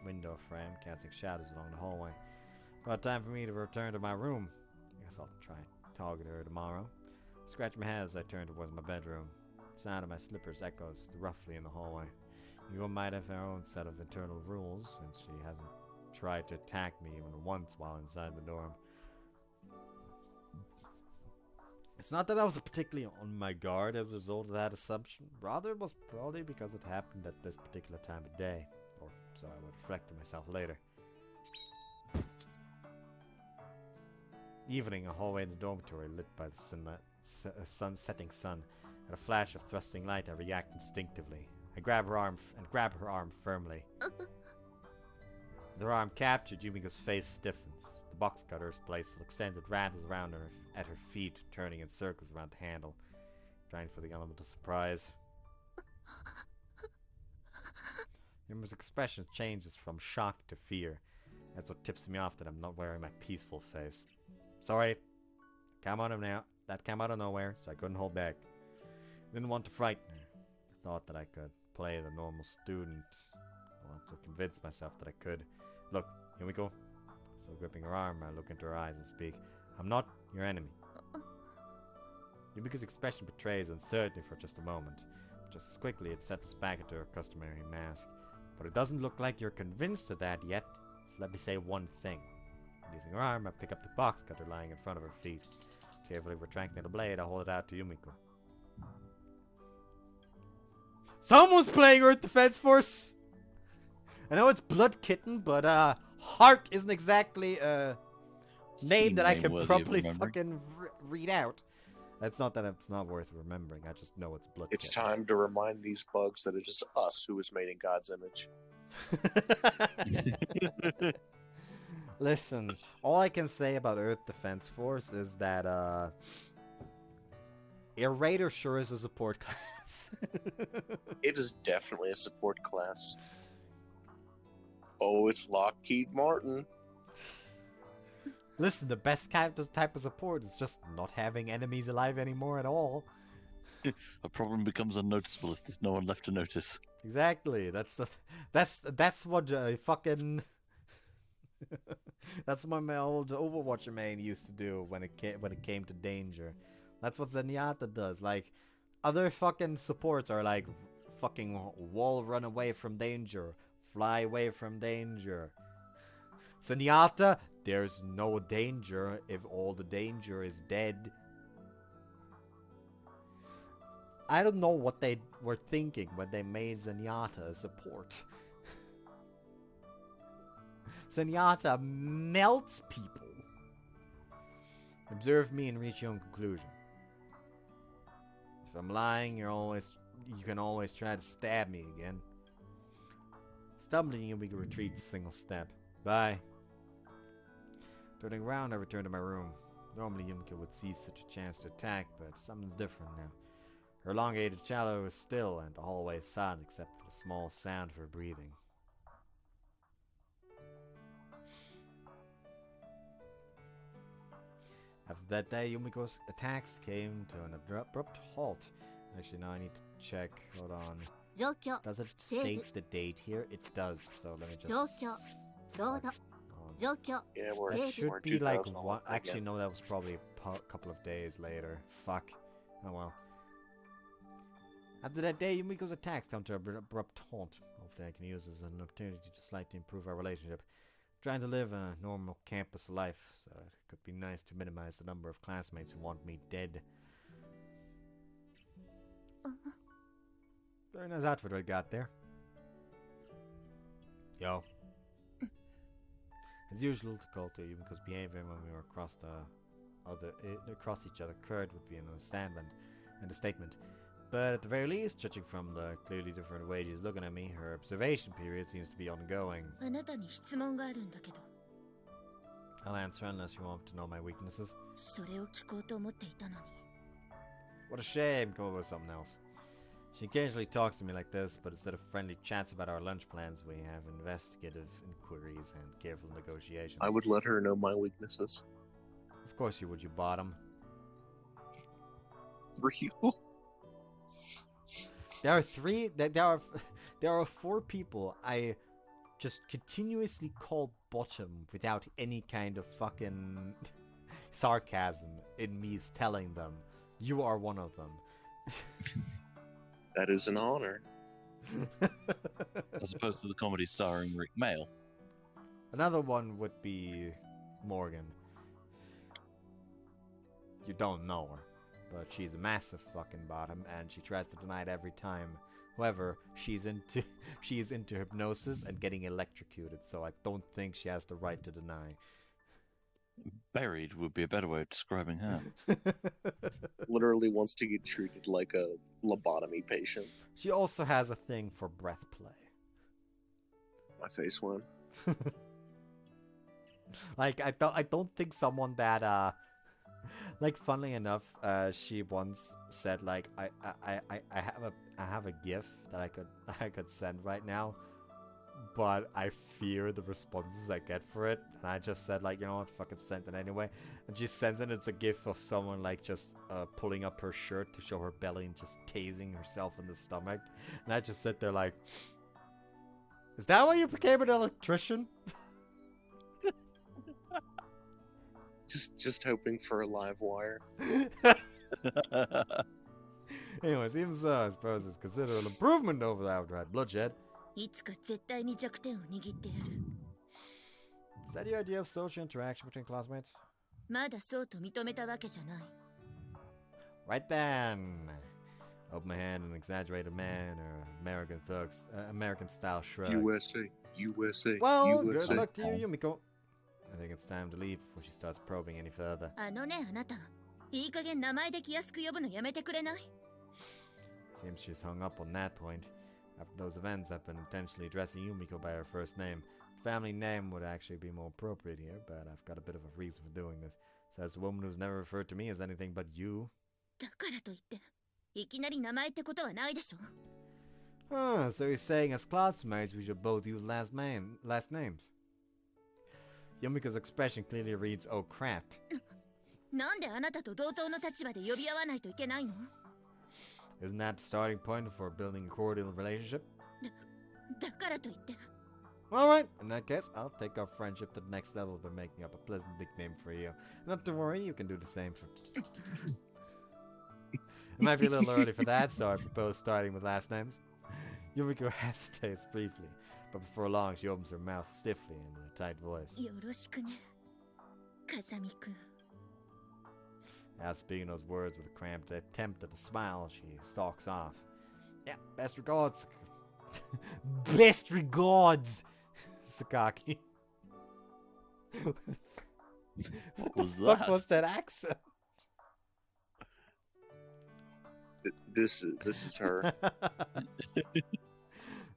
Speaker 1: window frame, casting shadows along the hallway. About time for me to return to my room. I guess I'll try and target her tomorrow. Scratch my head as I turn towards my bedroom. The sound of my slippers echoes roughly in the hallway. Yumiko might have her own set of internal rules, since she hasn't tried to attack me even once while inside the dorm. It's not that I was particularly on my guard as a result of that assumption. Rather, it was probably because it happened at this particular time of day. Or so I would reflect to myself later. Evening, a hallway in the dormitory lit by the setting sun. At a flash of thrusting light, I react instinctively. I grab her arm firmly. With her arm captured, Yumiko's face stiffens. The box cutter's place extended rattles around her at her feet, turning in circles around the handle, trying for the element of surprise. Yumiko's expression changes from shock to fear. That's what tips me off that I'm not wearing my peaceful face. Sorry. That came out of nowhere, so I couldn't hold back. Didn't want to frighten her. I thought that I could play the normal student. I wanted to convince myself that I could. Look, Yumiko. Still gripping her arm, I look into her eyes and speak. I'm not your enemy. Yumiko's expression betrays uncertainty for just a moment. But just as quickly, it settles back into her customary mask. But it doesn't look like you're convinced of that yet. So let me say one thing. Using her arm, I pick up the box cutter lying in front of her feet. Carefully retracting the blade, I hold it out to Yumiko. Someone's playing Earth Defense Force! I know it's Blood Kitten, but Heart isn't exactly a name that I can properly fucking read out. That's not that it's not worth remembering, I just know it's Blood
Speaker 3: It's
Speaker 1: Kitten.
Speaker 3: time to remind these bugs that it is us who was made in God's image.
Speaker 1: Listen, all I can say about Earth Defense Force is that a Raider sure is a support class.
Speaker 3: It is definitely a support class. Oh, it's Lockheed Martin.
Speaker 1: Listen, the best type of support is just not having enemies alive anymore at all.
Speaker 2: A problem becomes unnoticeable if there's no one left to notice.
Speaker 1: Exactly. That's what fucking. That's what my old Overwatch main used to do when it came to danger. That's what Zenyatta does. Like, other fucking supports are like fucking wall run away from danger, fly away from danger. Zenyatta, there's no danger if all the danger is dead. I don't know what they were thinking when they made Zenyatta a support. Zenyatta melts people. Observe me and reach your own conclusion. If I'm lying, you can always try to stab me again. Stumbling, we can retreat a single step. Bye. Turning around, I return to my room. Normally, Yumiko would seize such a chance to attack, but something's different now. Her elongated shadow is still, and the hallway is silent except for the small sound of her breathing. After that day, Yumiko's attacks came to an abrupt halt. Actually, now I need to check. Hold on. Does it state the date here? It does, so let me just... Hold on
Speaker 5: 状況
Speaker 3: Yeah, we're,
Speaker 1: That should
Speaker 3: we're
Speaker 1: be like
Speaker 3: 2011
Speaker 1: one. Actually,
Speaker 3: again.
Speaker 1: no, that was probably a couple of days later. Fuck. Oh well. After that day, Yumiko's attacks come to an abrupt halt. Hopefully I can use this as an opportunity to slightly improve our relationship. Trying to live a normal campus life, so it could be nice to minimize the number of classmates who want me dead. Very nice outfit I got there. Yo. As usual, to call to Yumiko's behavior when we were across each other occurred would be an understatement. But at the very least, judging from the clearly different way she's looking at me, her observation period seems to be ongoing.
Speaker 5: あなたに質問があるんだけど
Speaker 1: I'll answer unless you want to know my weaknesses.
Speaker 5: それを聞こうと思っていたのに
Speaker 1: What a shame, come up with something else. She occasionally talks to me like this, but instead of friendly chats about our lunch plans, we have investigative inquiries and careful negotiations.
Speaker 3: I would let her know my weaknesses.
Speaker 1: Of course you would, you bottom.
Speaker 3: Real?
Speaker 1: There are 4 people I just continuously call bottom without any kind of fucking sarcasm in me telling them. You are one of them.
Speaker 3: That is an honor.
Speaker 2: As opposed to the comedy starring Rick Mail.
Speaker 1: Another one would be Morgan. You don't know her, but she's a massive fucking bottom, and she tries to deny it every time. However, she is into hypnosis and getting electrocuted, so I don't think she has the right to deny.
Speaker 2: Buried would be a better way of describing her.
Speaker 3: Literally wants to get treated like a lobotomy patient.
Speaker 1: She also has a thing for breath play.
Speaker 3: My face went.
Speaker 1: Like I don't think someone that like funnily enough, she once said like I have a GIF that I could send right now, but I fear the responses I get for it, and I just said like, you know what, fucking send it anyway. And she sends it. It's a GIF of someone like just pulling up her shirt to show her belly and just tasing herself in the stomach, and I just sit there like, is that why you became an electrician?
Speaker 3: Just hoping for a live wire.
Speaker 1: Anyways, even so, I suppose it's considered an improvement over the outright bloodshed.
Speaker 5: いつか絶対に弱点を握ってやる
Speaker 1: Is that your idea of social interaction between classmates?
Speaker 5: まだそうと認めたわけじゃない
Speaker 1: Right then. Open my hand and exaggerated man or American style shrug.
Speaker 3: USA. USA.
Speaker 1: Well,
Speaker 3: USA.
Speaker 1: good luck to you, Yumiko. I think it's time to leave before she starts probing any further.
Speaker 5: あのねあなたいい加減名前で気安く呼ぶのやめてくれない
Speaker 1: Seems she's hung up on that point. After those events, I've been intentionally addressing Yumiko by her first name. Family name would actually be more appropriate here, but I've got a bit of a reason for doing this. Says a woman who's never referred to me as anything but you.
Speaker 5: だからといっていきなり名前ってことはないでしょ
Speaker 1: So you're saying as classmates we should both use last names? Yumiko's expression clearly reads, oh crap.
Speaker 5: なんであなたと同等の立場で呼び合わないといけないの
Speaker 1: Isn't that the starting point for building a cordial relationship?
Speaker 5: だからといって
Speaker 1: Alright, in that case, I'll take our friendship to the next level by making up a pleasant nickname for you. Not to worry, you can do the same for... It might be a little early for that, so I propose starting with last names. Yumiko hesitates briefly, but before long she opens her mouth stiffly and in a tight voice.
Speaker 5: よろしくね風見くん
Speaker 1: As speaking those words with a cramped attempt at a smile, she stalks off. Yeah, best regards. Best regards, Sakaki.
Speaker 2: What was
Speaker 1: the fuck
Speaker 2: that?
Speaker 1: was that accent?
Speaker 3: This is her.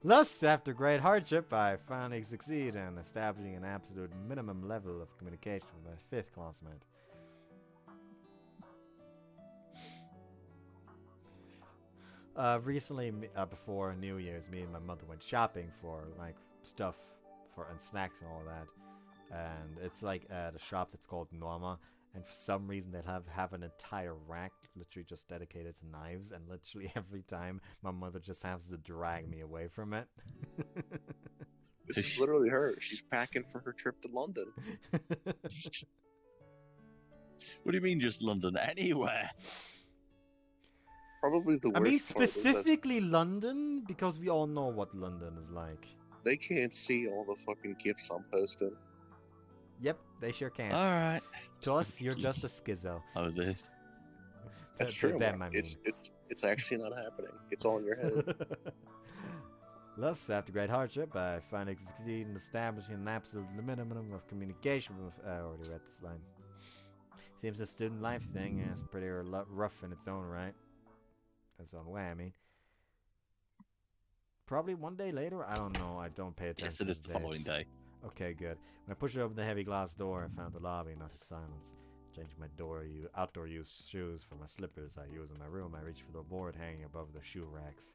Speaker 1: Thus, after great hardship, I finally succeed in establishing an absolute minimum level of communication with my 5th classmate. Recently, before New Year's, me and my mother went shopping for like stuff and snacks and all that. And it's like at a shop that's called Norma. And for some reason, they have an entire rack literally just dedicated to knives. And literally every time, my mother just has to drag me away from it.
Speaker 3: This is literally her. She's packing for her trip to London.
Speaker 2: What do you mean just London? Anywhere.
Speaker 3: Probably the worst
Speaker 1: I mean,
Speaker 3: part is that
Speaker 1: specifically London, because we all know what London is like.
Speaker 3: they can't see all the fucking gifts I'm posting.
Speaker 1: Yep, they sure can.
Speaker 2: Alright.
Speaker 1: To us, you're just a schizo.
Speaker 2: Oh, this.
Speaker 3: That's
Speaker 1: To
Speaker 3: true.
Speaker 1: them,
Speaker 3: Mark.
Speaker 1: I mean.
Speaker 3: It's actually not happening. It's all in your head.
Speaker 1: Thus, after great hardship, I finally succeed in establishing an absolute minimum of communication with... I already read this line. Seems a student life thing is pretty rough in its own right. Its own way, I mean. Probably one day later? I don't know. I don't pay attention.
Speaker 2: Yes, it is
Speaker 1: to
Speaker 2: the following
Speaker 1: dates.
Speaker 2: day.
Speaker 1: Okay, good. When I pushed open the heavy glass door, I found the lobby in utter silence. Changing my outdoor use shoes for my slippers I use in my room, I reached for the board hanging above the shoe racks.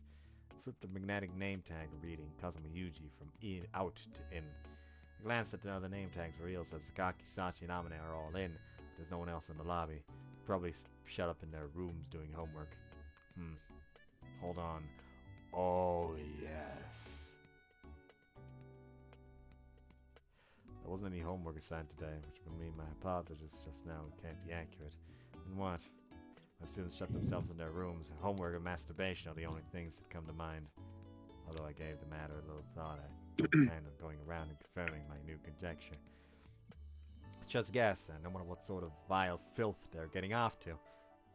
Speaker 1: Flipped the magnetic name tag reading Kazuma Yuji from out to in. I glanced at the other name tags revealed that Sakaki, Sachi, and Amane are all in. There's no one else in the lobby. Probably shut up in their rooms doing homework. Hold on. Oh, yes. There wasn't any homework assigned today, which would mean my hypothesis just now can't be accurate. And what? My students shut themselves in their rooms. Homework and masturbation are the only things that come to mind. Although I gave the matter a little thought, I kind of going around and confirming my new conjecture. It's just guess, and no matter what sort of vile filth they're getting off to,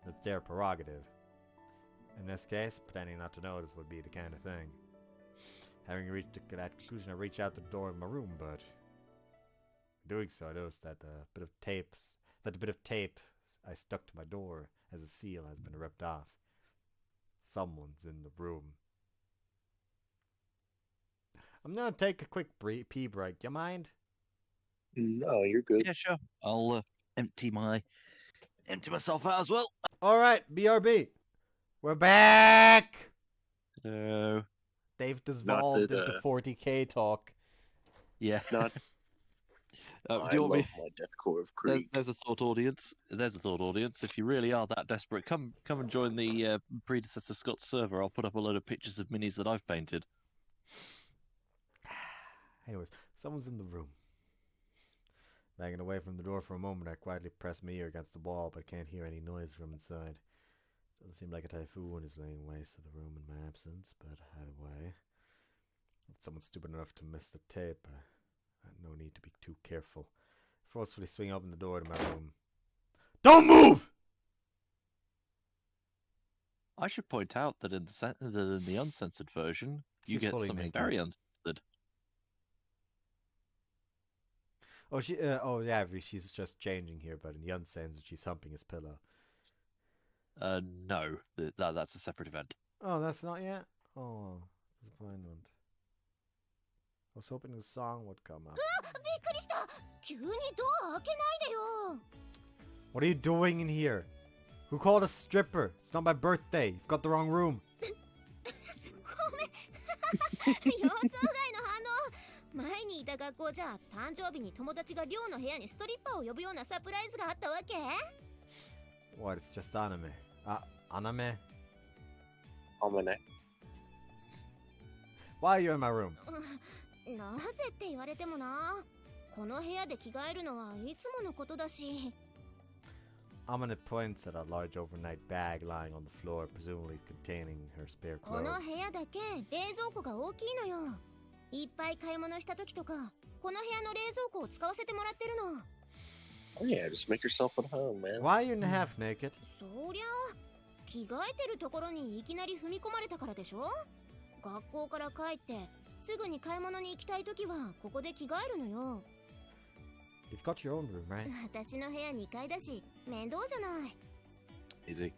Speaker 1: that's their prerogative. In this case, pretending not to notice would be the kind of thing. Having reached that conclusion, I reached out the door of my room, but doing so, I noticed that the bit of tape I stuck to my door as a seal has been ripped off. Someone's in the room. I'm gonna take a quick pee break. You mind?
Speaker 3: No, you're good.
Speaker 2: Yeah, sure. I'll empty myself out as well.
Speaker 1: All right, BRB. We're back.
Speaker 2: So,
Speaker 1: They've devolved
Speaker 3: that,
Speaker 1: into 40k talk.
Speaker 2: yeah.
Speaker 3: Not.
Speaker 2: Do
Speaker 3: I
Speaker 2: you want
Speaker 3: love
Speaker 2: me?
Speaker 3: my Deathcore of Krieg.
Speaker 2: There's a thought audience. There's a thought audience. If you really are that desperate, come and join the predecessor Scott's server. I'll put up a load of pictures of minis that I've painted.
Speaker 1: Anyways, someone's in the room. Banging away from the door for a moment, I quietly press my ear against the wall, but can't hear any noise from inside. Doesn't seem like a typhoon is laying waste to the room in my absence, but either way, if someone's stupid enough to miss the tape, I had no need to be too careful. Forcefully swing open the door to my room. Don't move!
Speaker 2: I should point out that in the uncensored version, you
Speaker 1: She's
Speaker 2: get
Speaker 1: fully
Speaker 2: something
Speaker 1: naked.
Speaker 2: very uncensored.
Speaker 1: Oh, yeah, she's just changing here, but in the uncensored, she's humping his pillow.
Speaker 2: No, that's a separate event.
Speaker 1: Oh, that's not yet? Oh, disappointment. I was hoping the song would come up.
Speaker 5: びっくりした。急にドア開けないでよ。
Speaker 1: What are you doing in here? Who called a stripper? It's not my birthday. You've got the wrong room.
Speaker 5: ごめん。予想外の反応。前にいた学校じゃ誕生日に友達が寮の部屋にストリッパーを呼ぶようなサプライズがあったわけ？
Speaker 1: What? It's just anime. Anime?
Speaker 3: Amane.
Speaker 1: Why are you in my room?
Speaker 5: なぜって言われてもな。この部屋で着替えるのはいつものことだし。
Speaker 1: Amane points at a large overnight bag lying on the floor, presumably containing her spare
Speaker 5: こ
Speaker 1: clothes.
Speaker 5: の部屋だけ冷蔵庫が大きいのよ。いっぱい買い物した時とか、この部屋の冷蔵庫を使わせてもらってるの。
Speaker 3: Oh yeah, just make yourself at home, man.
Speaker 1: Why are you in half naked?
Speaker 5: そりゃ着替えてるところにいきなり踏み込まれたからでしょ。学校から帰ってすぐに買い物に行きたい時はここで着替えるのよ。
Speaker 1: You've got your own room, right?
Speaker 5: 私の部屋2階だし面倒じゃない。
Speaker 2: Easy.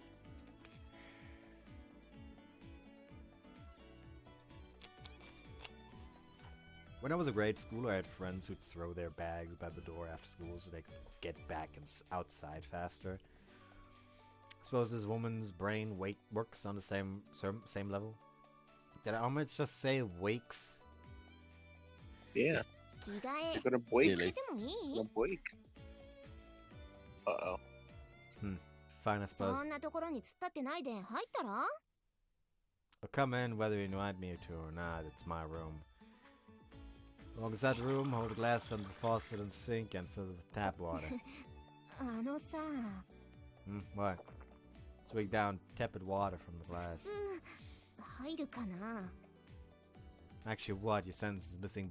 Speaker 1: When I was a grade schooler, I had friends who'd throw their bags by the door after school so they could get back outside faster. I suppose this woman's brain works on the same level. Did I almost just say wakes?
Speaker 3: Yeah,
Speaker 5: 着替え
Speaker 3: you're gonna break.
Speaker 5: でもいい？
Speaker 3: Gonna break. Uh oh.
Speaker 1: Fine, I
Speaker 5: そ
Speaker 1: suppose.
Speaker 5: んなところに突っ立ってないで入ったら？
Speaker 1: I'll come in whether you invite me to or not. It's my room. Long as that room, hold the glass under the faucet and sink and fill it with tap water.
Speaker 5: あのさ、
Speaker 1: What? Swig down tepid water from the
Speaker 5: 普
Speaker 1: glass.
Speaker 5: 通入るかな。
Speaker 1: Actually, what? Your sentence is missing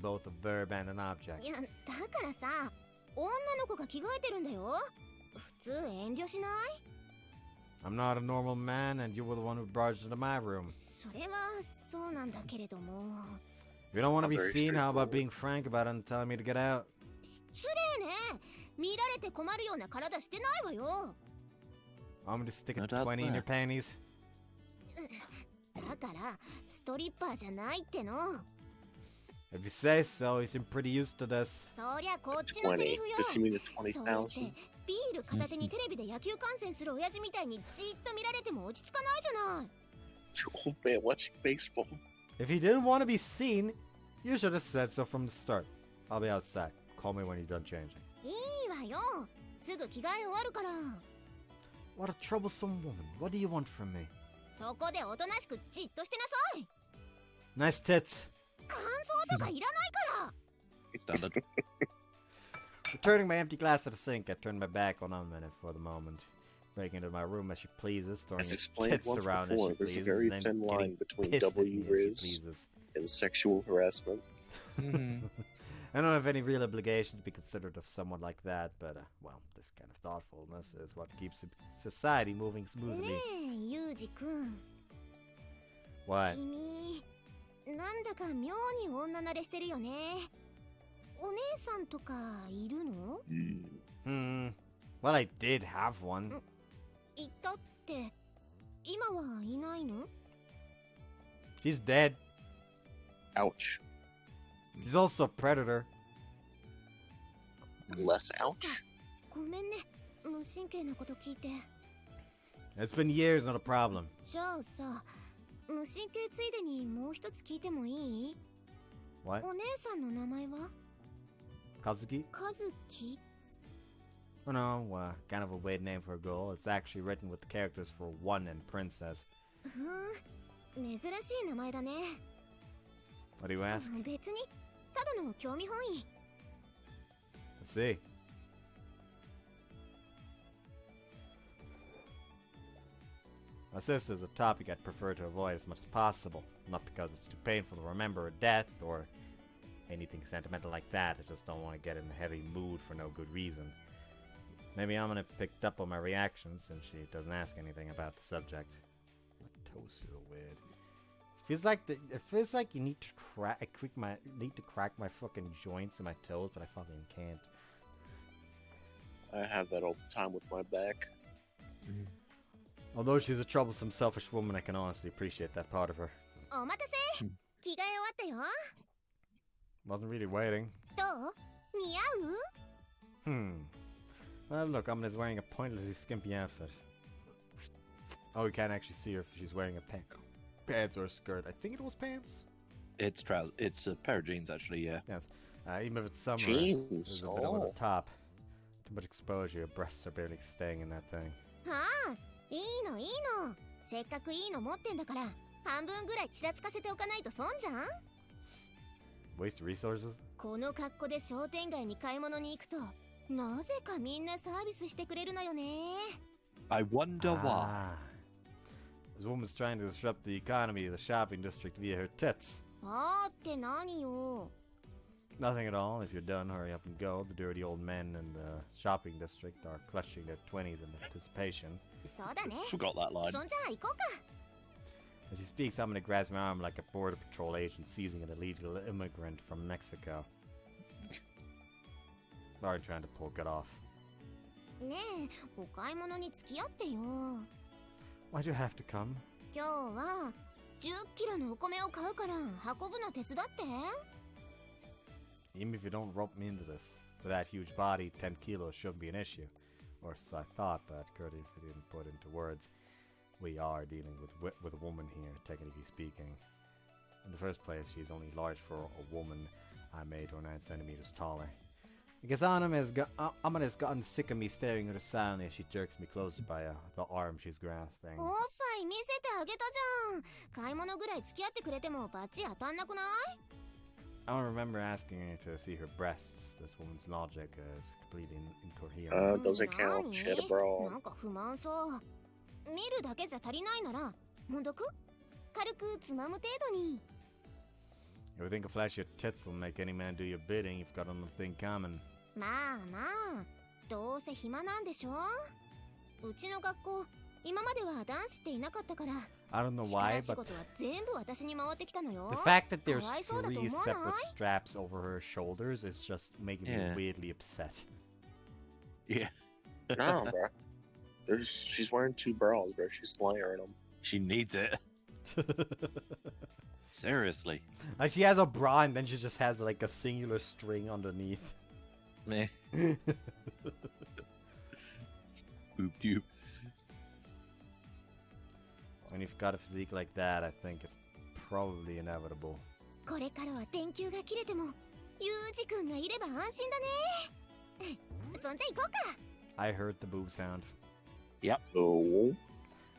Speaker 1: both a verb and an object.
Speaker 5: いや、だからさ、女の子が着替えてるんだよ。普通遠慮しない？
Speaker 1: I'm not a normal man, and you were the one who barged into my room.
Speaker 5: それはそうなんだけれども。
Speaker 1: If you don't want to be
Speaker 3: Very
Speaker 1: seen, how about
Speaker 3: straightforward.
Speaker 1: being frank about it and telling me to get out?
Speaker 5: 失礼ね。見られて困るような体してないわよ。
Speaker 1: Want me to stick a
Speaker 2: No doubt
Speaker 1: 20 in your
Speaker 2: there.
Speaker 1: panties?
Speaker 5: だからストリッパーじゃないっての。
Speaker 1: If you say so, you seem pretty used to this.
Speaker 5: そりゃこっちのセリ
Speaker 3: 20.
Speaker 5: フよ。
Speaker 3: Does he mean the
Speaker 5: そうやって
Speaker 3: 20,000?
Speaker 5: ビール片手にテレビで野球観戦する親父みたいにじっと見られても落ち着かないじゃない。
Speaker 3: Oh man, watching baseball.
Speaker 1: If you didn't want to be seen, you should have said so from the start. I'll be outside. Call me when you're done changing.
Speaker 5: いいわよ。すぐ着替え終わるから。
Speaker 1: What a troublesome woman. What do you want from me?
Speaker 5: そこでおとなしくじっとしてなさい。
Speaker 1: Nice tits.
Speaker 5: 感想とかいらないから。
Speaker 2: Standard.
Speaker 1: Returning my empty glass to the sink, I turned my back on Unminute for the moment. Breaking into my room as she pleases, throwing
Speaker 3: As
Speaker 1: her
Speaker 3: explained
Speaker 1: tits
Speaker 3: once
Speaker 1: around
Speaker 3: before,
Speaker 1: as she
Speaker 3: there's a
Speaker 1: pleases,
Speaker 3: very
Speaker 1: and then
Speaker 3: thin
Speaker 1: getting
Speaker 3: line between
Speaker 1: pissed at me as she
Speaker 3: W-Riz
Speaker 1: pleases.
Speaker 3: and sexual harassment.
Speaker 1: I don't have any real obligation to be considerate of someone like that, but, well, this kind of thoughtfulness is what keeps society moving
Speaker 5: ね
Speaker 1: smoothly.
Speaker 5: え、ユージくん。
Speaker 1: What?
Speaker 5: 君、なんだか妙に女慣れしてるよね。お姉さんとかいるの？
Speaker 1: Well, I did have one.
Speaker 5: いたって、今はいないの？
Speaker 1: She's dead.
Speaker 3: Ouch.
Speaker 1: She's also a predator.
Speaker 3: Less ouch?
Speaker 5: ごめんね、無神経なこと聞いて。
Speaker 1: It's been years, not a problem.
Speaker 5: じゃあさ、無神経ついでにもう一つ聞いてもいい？
Speaker 1: What?
Speaker 5: お姉さんの名前は？
Speaker 1: Kazuki?
Speaker 5: カズキ？
Speaker 1: Oh no, kind of a weird name for a girl. It's actually written with the characters for one and princess.
Speaker 5: 珍しい名前だね。
Speaker 1: What do you ask?
Speaker 5: 別に、ただの興味本位。
Speaker 1: Let's see. My sister's a topic I'd prefer to avoid as much as possible. Not because it's too painful to remember a death or anything sentimental like that. I just don't want to get in a heavy mood for no good reason. Maybe Amina picked up on my reactions since she doesn't ask anything about the subject. My toes feel weird. It feels like you need to crack my fucking joints in my toes, but I fucking can't.
Speaker 3: I have that all the time with my back.
Speaker 1: Although she's a troublesome, selfish woman, I can honestly appreciate that part of her.
Speaker 5: お待たせ。着替え終わったよ。
Speaker 1: Wasn't really waiting.
Speaker 5: どう？似合う？
Speaker 1: Well, look, Amina's wearing a pointlessly skimpy outfit. Oh, we can't actually see her if she's wearing a pants or a skirt. I think it was pants.
Speaker 2: It's trousers. It's a pair of jeans, actually. Yeah.
Speaker 1: Yes. Even if it's summer,
Speaker 3: Jeans.
Speaker 1: there's a bit over the
Speaker 3: Oh.
Speaker 1: top. Too much exposure. Your breasts are barely staying in that thing.
Speaker 5: はあ、いいのいいの。せっかくいいの持ってんだから、半分ぐらいちらつかせておかないと損じゃん。
Speaker 1: Waste resources?
Speaker 5: この格好で商店街に買い物に行くと、なぜかみんなサービスしてくれるのよね。
Speaker 2: I wonder why.
Speaker 1: This woman's trying to disrupt the economy of the shopping district via her tits.
Speaker 5: あーって何よ。
Speaker 1: Nothing at all. If you're done, hurry up and go. The dirty old men in the shopping district are clutching their 20s in anticipation.
Speaker 5: そうだね。
Speaker 2: Forgot that line.
Speaker 5: そんじゃあ行こうか。
Speaker 1: As she speaks, I'm gonna grasp my arm like a border patrol agent seizing an illegal immigrant from Mexico. Already trying to pull it off.
Speaker 5: ねえ、お買い物に付き合ってよ。
Speaker 1: Why'd you have to come?
Speaker 5: 今日は10キロのお米を買うから運ぶの手伝って。
Speaker 1: Even if you don't rope me into this. With that huge body, 10 kilos shouldn't be an issue. Or so I thought, but courteously didn't put into words. We are dealing with a woman here, technically speaking. In the first place, she's only large for a woman. I made her 9 centimeters taller. I guess Amina has gotten sick of me staring at her silently as she jerks me closer by the arm she's grasping.
Speaker 5: おっぱい見せてあげたじゃん。買い物ぐらい付き合ってくれてもバチ当たんなくない？
Speaker 1: I don't remember asking her to see her breasts. This woman's logic is completely incoherent.
Speaker 3: Doesn't count. She had a bra.
Speaker 5: なんか不満そう。見るだけじゃ足りないなら、もんどく？軽くつまむ程度に。
Speaker 1: If you think a flash of your tits will make any man do your bidding, you've got another thing coming.
Speaker 5: まあまあ、どうせ暇なんでしょ？うちの学校、今までは男子っていなかったから。
Speaker 1: I don't know why, but the fact that there's 3 separate straps over her shoulders is just making me weirdly upset.
Speaker 2: Yeah.
Speaker 3: No, bro. She's wearing 2 bras, bro. She's layering them.
Speaker 2: She needs it. Seriously.
Speaker 1: Like she has a bra and then she just has like a singular string underneath.
Speaker 2: Meh. Boop doop.
Speaker 1: When you've got a physique like that, I think it's probably inevitable.
Speaker 5: これからは電球が切れても、ユージ君がいれば安心だね。そんじゃ行こうか。
Speaker 1: I heard the boob sound.
Speaker 2: Yep.
Speaker 3: Oh.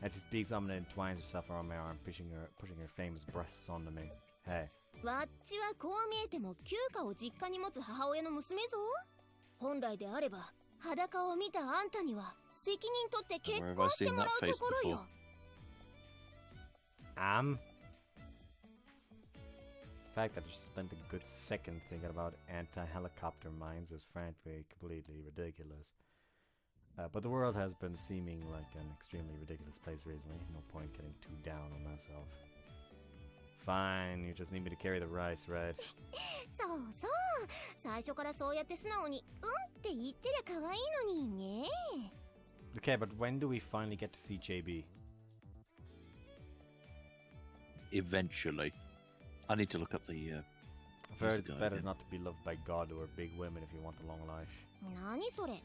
Speaker 1: And she speaks up and entwines herself around my arm, pushing her famous breasts onto me. Hey.
Speaker 5: わっちはこう見えても休暇を実家に持つ母親の娘ぞ。本来であれば、裸を見たあんたには責任取って結婚してもらうところよ。
Speaker 1: The fact that I spent a good second thinking about anti-helicopter mines is frankly completely ridiculous. But the world has been seeming like an extremely ridiculous place recently. No point getting too down on myself. Fine, you just need me to carry the rice, right?
Speaker 5: そうそう。最初からそうやって素直にって言ってりゃ可愛いのにね。
Speaker 1: Okay, but when do we finally get to see JB?
Speaker 2: Eventually. I need to look up the
Speaker 1: I've heard it's better not to be loved by God or big women if you want a long life.
Speaker 5: 何それ?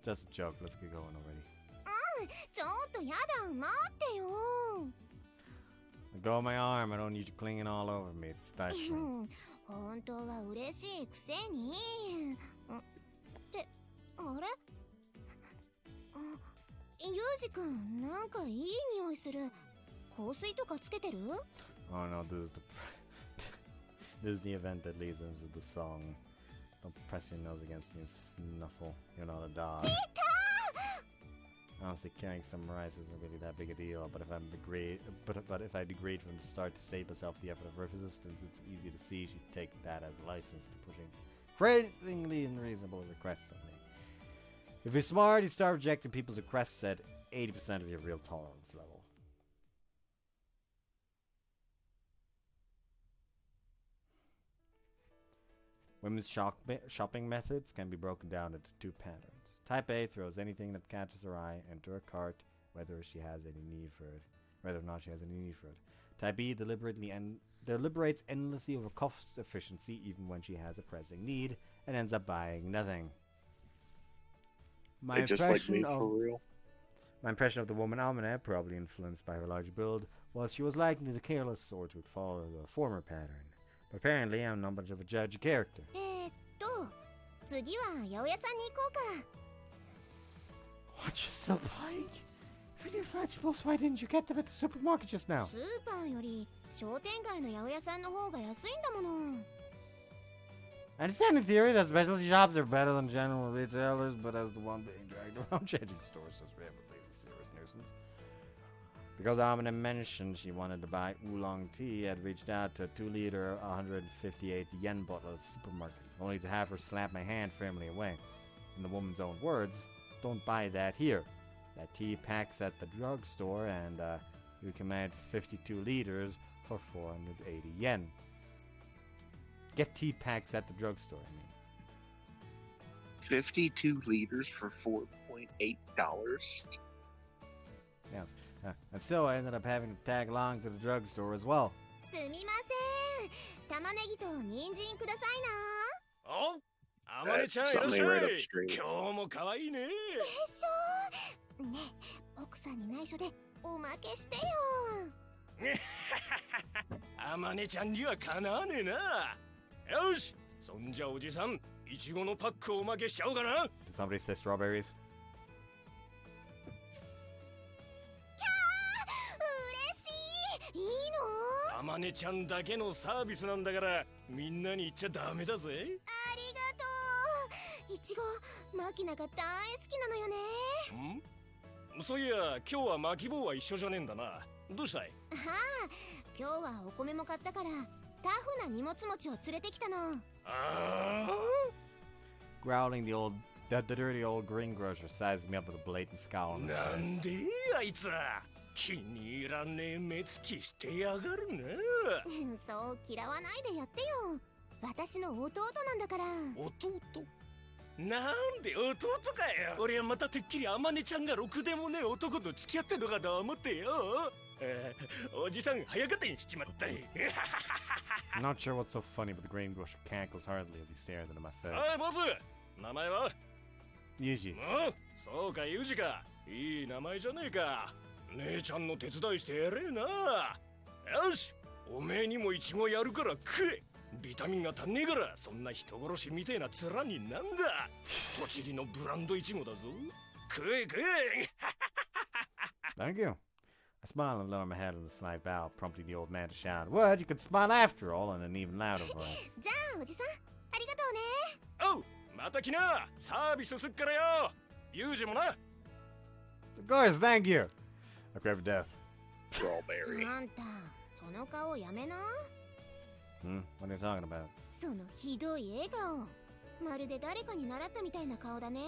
Speaker 1: Just a joke, let's get going already.
Speaker 5: ちょっとやだ、待ってよ。
Speaker 1: Let go of my arm, I don't need you clinging all over me, it's stifling.
Speaker 5: 本当は嬉しいくせに。ってあれ？ユージ君、なんかいい匂いする。香水とかつけてる？
Speaker 1: Oh no, this is the event that leads into the song. Don't press your nose against me and snuffle. You're not a dog. Honestly, carrying some rice isn't really that big a deal, but if I degrade from the start to save myself the effort of resistance, it's easy to see she'd take that as a license to pushing crazy unreasonable requests on me. If you're smart, you start rejecting people's requests at 80% of your real tolerance level. Women's shopping methods can be broken down into 2 patterns. Type A throws anything that catches her eye into her cart, whether or not she has any need for it. Type B deliberates endlessly over cost efficiency even when she has a pressing need, and ends up buying nothing. My impression of the woman Amina, probably influenced by her large build, was she was likely the careless sort who would follow the former pattern. But apparently, I'm not much of a judge of character.
Speaker 5: 次は八百屋さんに行こうか。
Speaker 1: What, you still buying? If you need vegetables, why didn't you get them at the supermarket just now?
Speaker 5: スーパーより商店街の八百屋さんの方が安いんだもの。
Speaker 1: I understand in theory that specialty shops are better than general retailers, but as the one being dragged around changing stores is rapidly a serious nuisance. Because Amina mentioned she wanted to buy oolong tea, I had reached out to a 2-liter, 158 yen bottle at the supermarket, only to have her slap my hand firmly away. In the woman's own words, don't buy that here. That tea packs at the drugstore, and you can add 52 liters for 480 yen. Get tea packs at the drugstore, I mean.
Speaker 3: 52 liters for $4.8.
Speaker 1: Yes. And so I ended up having to tag along to the drugstore as well.
Speaker 5: すみません。玉ねぎと人参くださいな。
Speaker 6: お、あまねちゃんいらっしゃい。今日も可愛いね。
Speaker 5: でしょ。ねえ、奥さんに内緒でおまけしてよ。
Speaker 6: あまねちゃんにはかなわねえな。よし、そんじゃおじさん、いちごのパックをおまけしちゃおうかな。
Speaker 1: Did somebody say strawberries?
Speaker 5: 嬉しい。いいの？
Speaker 7: アマネちゃんだけのサービスなんだからみんなに言っちゃダメだぜ。
Speaker 5: ありがとう。いちご、マキナが大好きなのよね。
Speaker 7: そういや今日はマキボウは一緒じゃねえんだな。どうしたい？
Speaker 5: ああ、今日はお米も買ったからタフな荷物持ちを連れてきたの。
Speaker 1: Growling, the dirty old greengrocer sizes me up with a blatant scowl on his
Speaker 7: なん
Speaker 1: face.
Speaker 7: であいつは気に入らねえ目つきしてやがるな。
Speaker 5: そう嫌わないでやってよ。私の弟なんだから。
Speaker 7: 弟？なんで弟かよ。俺はまたてっきりアマネちゃんがろくでもねえ男と付き合ってんのかと思ってよ。おじさん早合点しちまった。
Speaker 1: I'm not sure what's so funny, but the greengrocer cackles hardly as he stares into my face.
Speaker 7: おいボス、名前は
Speaker 1: Yuji.
Speaker 7: そうか、ユージか。いい名前じゃねえか。姉ちゃんの手伝いしてやれえな。よし、おめえにもイチゴやるから食え。ビタミンが足んねえからそんな人殺しみてえな面になんだ。栃木のブランドイチゴだぞ。食え食え。
Speaker 1: Thank you. I smile and lower my head in a slight bow, prompting the old man to shout, "What? You could smile after all," in an even louder voice.
Speaker 5: じゃあおじさん、ありがとうね。
Speaker 7: おう、また来な。サービスすっからよ。ユージもな。
Speaker 1: Of course, thank you. I crave death.
Speaker 3: Strawberry.
Speaker 5: あんた、その顔やめな。
Speaker 1: What are you talking about?
Speaker 5: そのひどい笑顔。まるで誰かに習ったみたいな顔だね。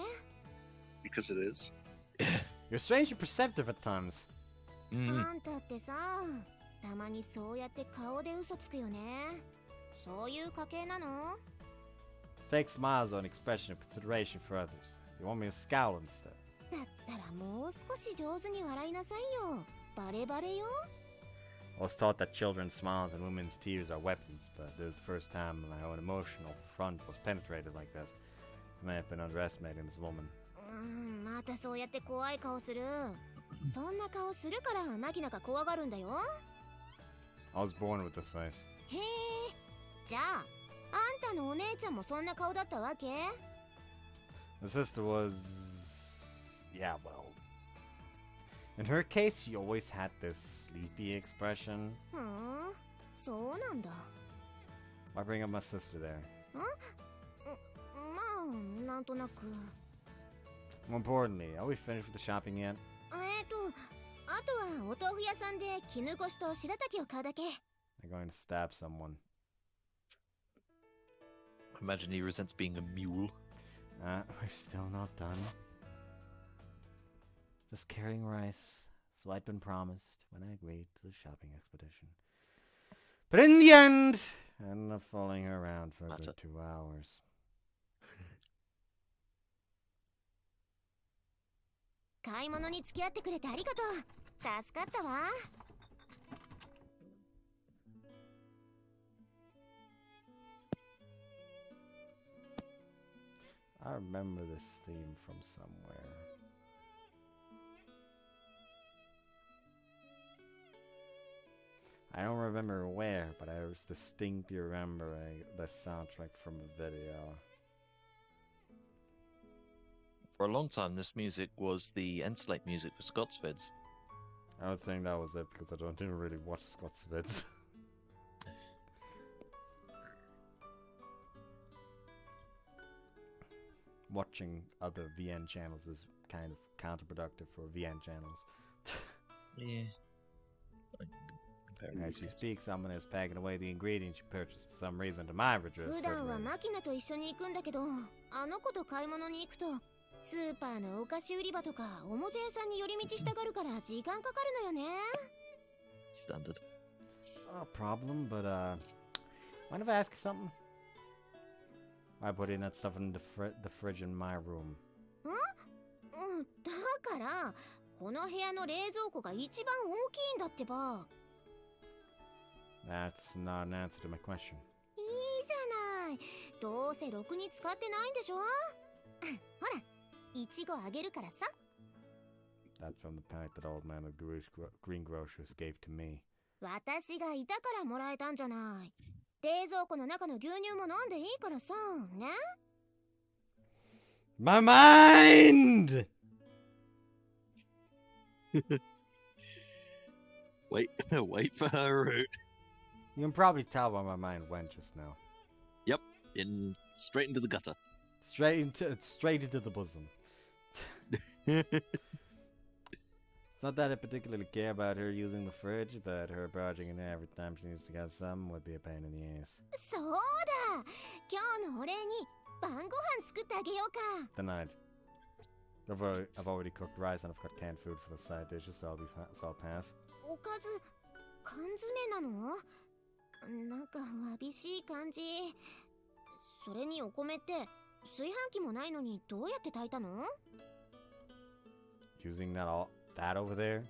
Speaker 3: Because it is.
Speaker 1: You're strangely perceptive at times.
Speaker 5: あんたってさ、たまにそうやって顔で嘘つくよね。そういう家系なの？
Speaker 1: Fake smiles are an expression of consideration for others. You want me to scowl instead?
Speaker 5: だったらもう少し上手に笑いなさいよ。バレバレよ。
Speaker 1: I was taught that children's smiles and women's tears are weapons, but this is the first time my own emotional front was penetrated like this. I may have been underestimating this woman.
Speaker 5: またそうやって怖い顔する。そんな顔するからマキナが怖がるんだよ。
Speaker 1: I was born with this face.
Speaker 5: へえ、じゃああんたのお姉ちゃんもそんな顔だったわけ？
Speaker 1: The sister was... yeah, well... In her case, she always had this sleepy expression.
Speaker 5: そうなんだ。
Speaker 1: Why bring up my sister there?
Speaker 5: まあ、なんとなく。
Speaker 1: More importantly, are we finished with the shopping yet?
Speaker 5: あとはお豆腐屋さんで絹ごしと白滝を買うだけ。
Speaker 1: I'm going to stab someone.
Speaker 2: Imagine he resents being a mule.
Speaker 1: We're still not done. Just carrying rice, so I'd been promised when I agreed to the shopping expedition. But in the end, I ended up following her around for a good 2 hours.
Speaker 5: 買い物に付き合ってくれてありがとう。助かったわ。
Speaker 1: I remember this theme from somewhere. I don't remember where, but I was distinctly remembering the soundtrack from a video.
Speaker 2: For a long time, this music was the end slate music for Scott's vids.
Speaker 1: I don't think that was it because I didn't really watch Scott's vids. Watching other VN channels is kind of counterproductive for VN channels.
Speaker 2: Yeah.
Speaker 1: As she speaks, someone is packing away the ingredients she purchased for some reason to my refrigerator.
Speaker 5: 普段はマキナと一緒に行くんだけど、あの子と買い物に行くとスーパーのお菓子売り場とかおもちゃ屋さんに寄り道したがるから時間かかるのよね。
Speaker 2: Standard.
Speaker 1: Not a problem, but mind if I ask you something? I put in that stuff in the fridge in my room.
Speaker 5: だからこの部屋の冷蔵庫が一番大きいんだってば。
Speaker 1: That's not an answer to my question.
Speaker 5: いいじゃない。どうせろくに使ってないんでしょ。ほら、いちごあげるからさ。
Speaker 1: That's from the pack that old man of greengrocers gave to me.
Speaker 5: 私がいたからもらえたんじゃない。冷蔵庫の中の牛乳も飲んでいいからさ、ね。
Speaker 1: My mind!
Speaker 2: Wait for her route.
Speaker 1: You can probably tell where my mind went just now.
Speaker 2: Straight into the gutter.
Speaker 1: Straight into the bosom. It's not that I particularly care about her using the fridge, but her barging in there every time she needs to get some would be a pain in the ass.
Speaker 5: そうだ。今日のお礼に晩ご飯作ってあげようか。
Speaker 1: Denied. I've already cooked rice and I've got canned food for the side dishes, so I'll pass.
Speaker 5: おかず缶詰なの？なんかわびしい感じ。それにお米って炊飯器もないのにどうやって炊いたの？
Speaker 1: Using that over there?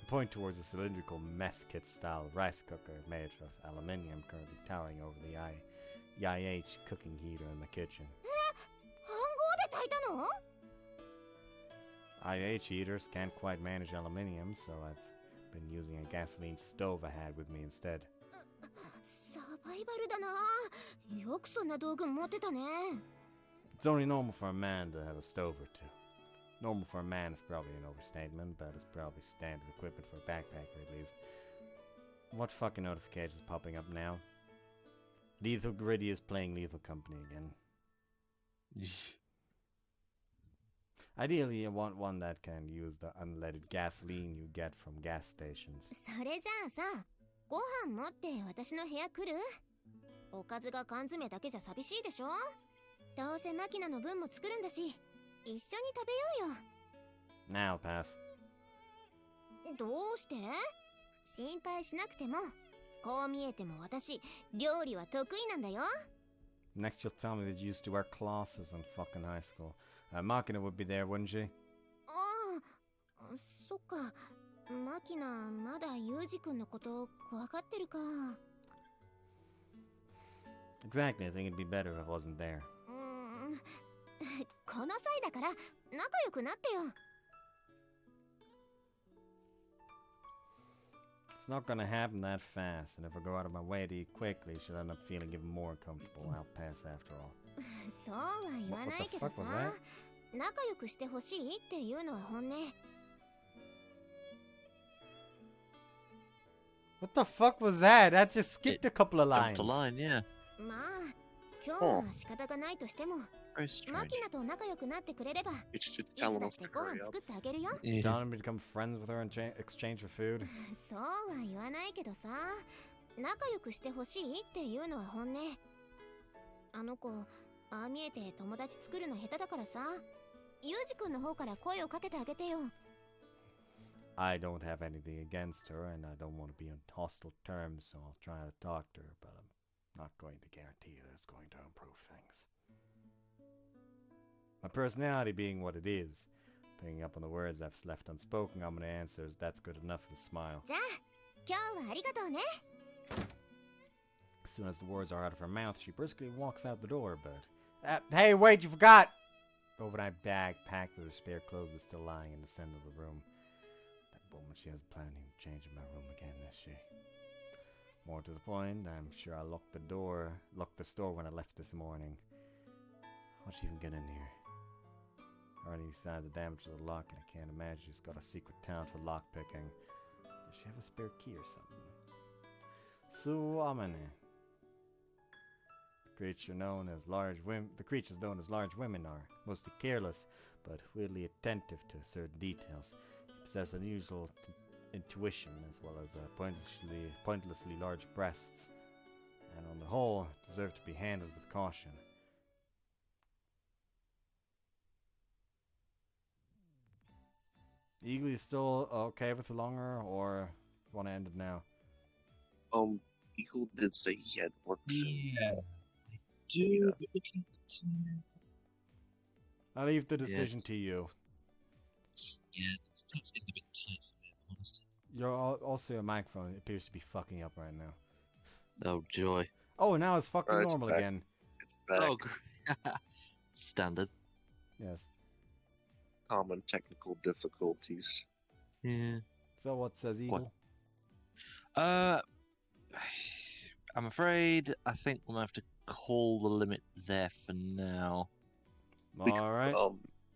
Speaker 1: Point towards a cylindrical mess kit style rice cooker made of aluminium currently towering over the IH cooking heater in the kitchen.
Speaker 5: 飯盒で炊いたの？
Speaker 1: IH heaters can't quite manage aluminium, so I've been using a gasoline stove I had with me instead.
Speaker 5: サバイバルだな。よくそんな道具持ってたね。
Speaker 1: It's only normal for a man to have a stove or two. Normal for a man is probably an overstatement, but it's probably standard equipment for a backpacker at least. What fucking notifications popping up now? Lethal Gritty is playing Lethal Company again. Ideally, you want one that can use the unleaded gasoline you get from gas stations.
Speaker 5: それじゃあさ、ご飯持って私の部屋来る？おかずが缶詰だけじゃ寂しいでしょ？どうせマキナの分も作るんだし、一緒に食べようよ。
Speaker 1: Now, pass.
Speaker 5: どうして？心配しなくても、こう見えても私、料理は得意なんだよ。
Speaker 1: Next, you'll tell me that you used to wear classes in fucking high school. Makina would be there, wouldn't she?
Speaker 5: ああ、そっか。マキナ、まだユウジ君のこと分かってるか。
Speaker 1: Exactly, I think it'd be better if I wasn't there.
Speaker 5: この際だから仲良くなってよ。
Speaker 1: It's not gonna happen that fast, and if I go out of my way to eat quickly, she'll end up feeling even more uncomfortable. I'll pass after all.
Speaker 5: そうは言わないけど
Speaker 1: What the fuck was
Speaker 5: さ、
Speaker 1: that?
Speaker 5: 仲良くしてほしいっていうのは本音。
Speaker 1: What the fuck was that? That just skipped a couple of
Speaker 2: Jumped
Speaker 1: lines.
Speaker 2: a line, yeah.
Speaker 5: まあ、今日は仕方がないとしても、
Speaker 2: Very strange.
Speaker 5: マキナと仲良くなってくれれば、い
Speaker 3: It's just
Speaker 5: つ
Speaker 3: telling
Speaker 5: だっ
Speaker 3: us
Speaker 5: て
Speaker 3: to
Speaker 5: ご
Speaker 3: hurry
Speaker 5: 飯
Speaker 3: up.
Speaker 5: 作ってあげるよ。
Speaker 2: Yeah.
Speaker 1: Telling me to become friends with her and exchange for food?
Speaker 5: そうは言わないけどさ、仲良くしてほしいっていうのは本音。あの子、ああ見えて友達作るの下手だからさ、ユウジ君の方から声をかけてあげてよ。
Speaker 1: I don't have anything against her, and I don't want to be on hostile terms, so I'll try to talk to her, but I'm not going to guarantee that it's going to improve things. My personality being what it is, picking up on the words I've left unspoken, I'm going to answer as that's good enough with a smile.
Speaker 5: じゃあ、今日はありがとうね。
Speaker 1: As soon as the words are out of her mouth, she briskly walks out the door, but... hey, wait, you forgot! Overnight bag packed with her spare clothes is still lying in the center of the room. That woman, she hasn't planned on changing my room again, has she? More to the point, I'm sure I locked the store when I left this morning. How'd she even get in here? There aren't any signs of damage to the lock, and I can't imagine she's got a secret talent for lockpicking. Does she have a spare key or something? Suamane. The creatures known as large women are mostly careless, but weirdly attentive to certain details. They possess unusual intuition as well as pointlessly large breasts, and on the whole deserve to be handled with caution. Eagle, you still okay with the longer, or want to end it now?
Speaker 3: Eagle did say he had work soon.
Speaker 2: Yeah. I do,
Speaker 3: Yeah.
Speaker 2: but looking at the time...
Speaker 1: I leave the decision to you.
Speaker 2: Yeah, the time's getting a bit tight for me, I'm honest.
Speaker 1: Also, your microphone appears to be fucking up right now.
Speaker 2: Oh, joy.
Speaker 1: Oh, now it's fucking
Speaker 3: It's
Speaker 1: normal
Speaker 3: back.
Speaker 1: again.
Speaker 3: It's back.
Speaker 2: Oh, standard.
Speaker 1: Yes.
Speaker 3: Common technical difficulties.
Speaker 2: Yeah.
Speaker 1: So what says Eagle?
Speaker 2: I'm afraid I think we'll have to call the limit there for now.
Speaker 3: We could,
Speaker 1: All right.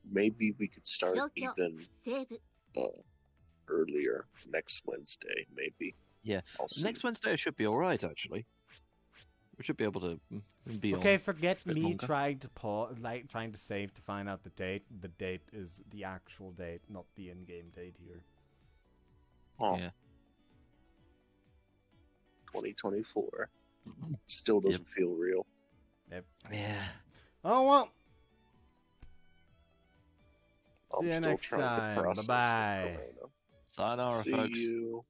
Speaker 3: Maybe we could start
Speaker 5: Yo,
Speaker 3: even
Speaker 5: セーブ。
Speaker 3: earlier next Wednesday. Maybe. I'll see.
Speaker 2: Next Wednesday should be all right, actually. We should be able to be
Speaker 1: Okay,
Speaker 2: on.
Speaker 1: forget
Speaker 2: bit
Speaker 1: me
Speaker 2: longer.
Speaker 1: trying to trying to save to find out the date. The date is the actual date, not the in-game date here.
Speaker 3: Oh,
Speaker 2: Yeah.
Speaker 3: 2024. Still doesn't feel real.
Speaker 2: Yeah.
Speaker 1: Oh well.
Speaker 3: I'm
Speaker 1: See you
Speaker 3: still
Speaker 1: next
Speaker 3: trying to
Speaker 1: time.
Speaker 3: process
Speaker 1: Bye-bye.
Speaker 3: the corona.
Speaker 2: Sayonara,
Speaker 3: See
Speaker 2: folks.
Speaker 3: you.